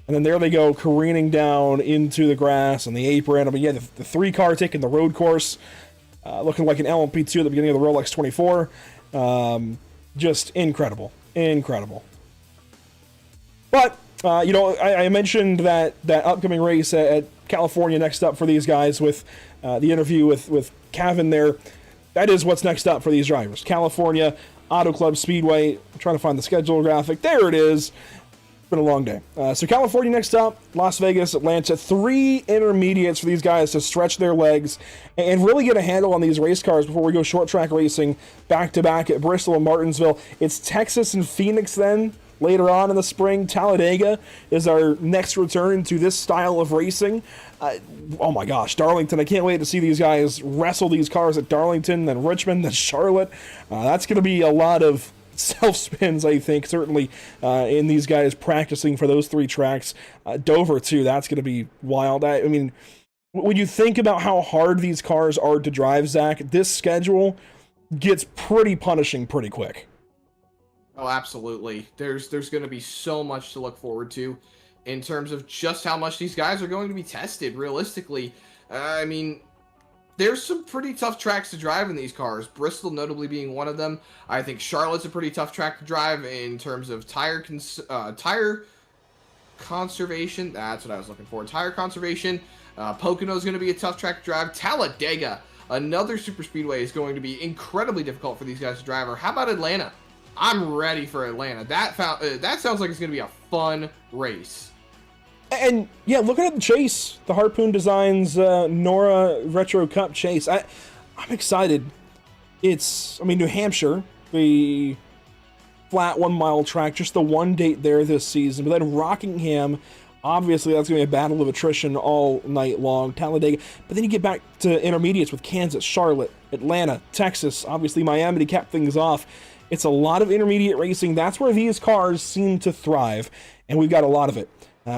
And then there they go, careening down into the grass and the apron. I mean, the 3-car taking the road course, looking like an LMP2 at the beginning of the Rolex 24. Just incredible. But, I mentioned that upcoming race at California next up for these guys with the interview with Kevin there. That is what's next up for these drivers. California Auto Club Speedway. I'm trying to find the schedule graphic. There it is. It's been a long day. So California next up, Las Vegas, Atlanta. 3 intermediates for these guys to stretch their legs and really get a handle on these race cars before we go short track racing back-to-back at Bristol and Martinsville. It's Texas and Phoenix then later on in the spring. Talladega is our next return to this style of racing. Oh my gosh, Darlington. I can't wait to see these guys wrestle these cars at Darlington, then Richmond, then Charlotte. That's going to be a lot of self-spins, I think, certainly in these guys practicing for those 3 tracks. Dover, too, that's going to be wild. I mean, when you think about how hard these cars are to drive, Zach, this schedule gets pretty punishing pretty quick. Oh, absolutely. There's going to be so much to look forward to in terms of just how much these guys are going to be tested realistically. I mean, there's some pretty tough tracks to drive in these cars, Bristol notably being one of them. I think Charlotte's a pretty tough track to drive in terms of tire conservation. That's what I was looking for. Tire conservation. Pocono is going to be a tough track to drive. Talladega, another super speedway, is going to be incredibly difficult for these guys to drive. Or how about Atlanta? I'm ready for Atlanta. That sounds like it's going to be a fun race. And yeah, looking at the chase, the Harpoon Designs NORA Retro Cup chase, I'm excited. It's, I mean, New Hampshire, the flat 1 mile track, just the one date there this season. But then Rockingham, obviously that's going to be a battle of attrition all night long. Talladega, but then you get back to intermediates with Kansas, Charlotte, Atlanta, Texas, obviously Miami to cap things off. It's a lot of intermediate racing. That's where these cars seem to thrive, and we've got a lot of it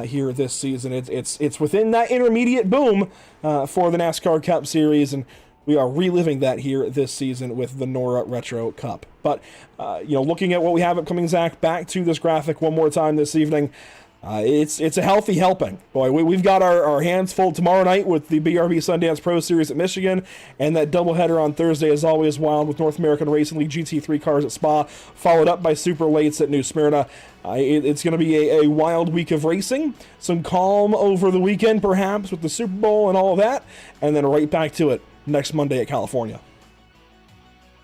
here this season. It's within that intermediate boom for the NASCAR Cup Series, and we are reliving that here this season with the NORA Retro Cup. But looking at what we have upcoming, Zach, back to this graphic one more time this evening. It's a healthy helping. Boy, we've got our hands full tomorrow night with the BRB Sundance Pro Series at Michigan, and that doubleheader on Thursday is always wild with North American Racing League GT3 cars at Spa, followed up by Super Lates at New Smyrna. It's going to be a wild week of racing, some calm over the weekend perhaps with the Super Bowl and all of that, and then right back to it next Monday at California.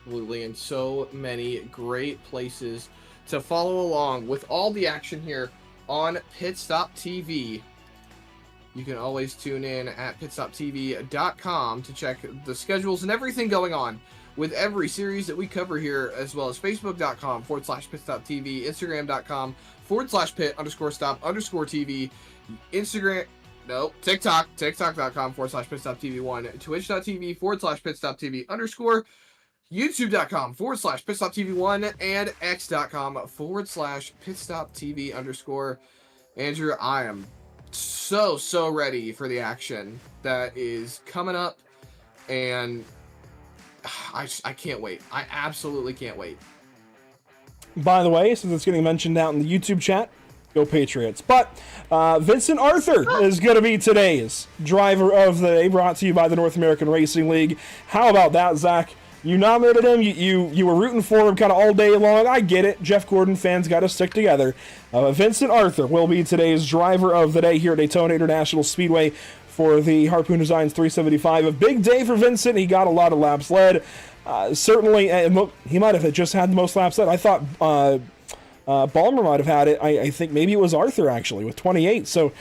Absolutely, and so many great places to follow along with all the action here on Pit Stop TV. You can always tune in at pitstoptv.com to check the schedules and everything going on with every series that we cover here, as well as facebook.com/pitstoptv, instagram.com/pit_stop_TV, tiktok.com/pitstoptv1, twitch.tv/pitstoptv_, youtube.com/pitstoptv1, and x.com/pitstoptv_. Andrew, I am so ready for the action that is coming up, and I can't wait. I absolutely can't wait. By the way, since it's getting mentioned out in the YouTube chat, go Patriots. But Vincent Arthur is going to be today's driver of the day, brought to you by the North American Racing League. How about that, Zach? You nominated him. You were rooting for him kind of all day long. I get it. Jeff Gordon fans got to stick together. Vincent Arthur will be today's driver of the day here at Daytona International Speedway for the Harpoon Designs 375. A big day for Vincent. He got a lot of laps led. Certainly, and look, he might have just had the most laps led. I thought Ballmer might have had it. I think maybe it was Arthur, actually, with 28. So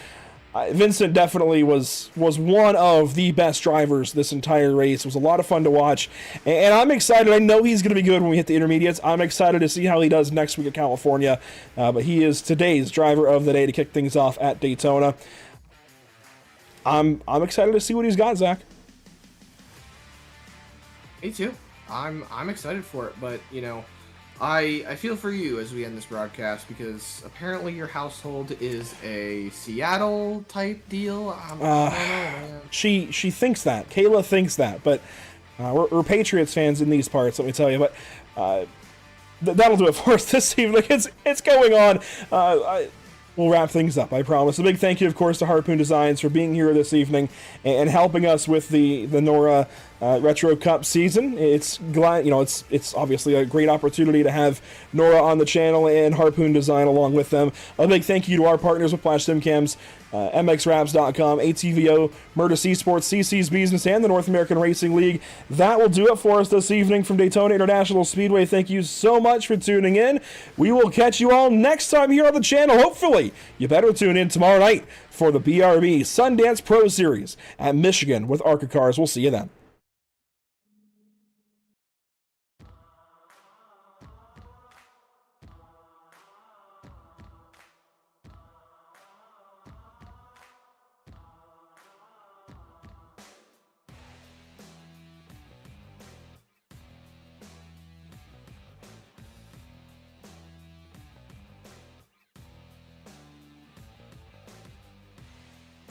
Vincent definitely was one of the best drivers this entire race. It was a lot of fun to watch, and I'm excited. I know he's going to be good when we hit the intermediates. I'm excited to see how he does next week at California, but he is today's driver of the day to kick things off at Daytona. I'm excited to see what he's got, Zach. Me too. I'm excited for it, but I feel for you as we end this broadcast, because apparently your household is a Seattle type deal. I don't know, man. She thinks that. Kayla thinks that, but we're Patriots fans in these parts, let me tell you. But that'll do it for us this evening. It's going on. We'll wrap things up, I promise. A big thank you, of course, to Harpoon Designs for being here this evening and helping us with the NORA Retro Cup season. It's obviously a great opportunity to have NORA on the channel and Harpoon Design along with them. A big thank you to our partners with Whiplash Simcams, MXWraps.com, ATVO, Murtis Esports, CC's Business, and the North American Racing League. That will do it for us this evening from Daytona International Speedway. Thank you so much for tuning in. We will catch you all next time here on the channel. Hopefully, you better tune in tomorrow night for the BRB Sundance Pro Series at Michigan with ARCA Cars. We'll see you then.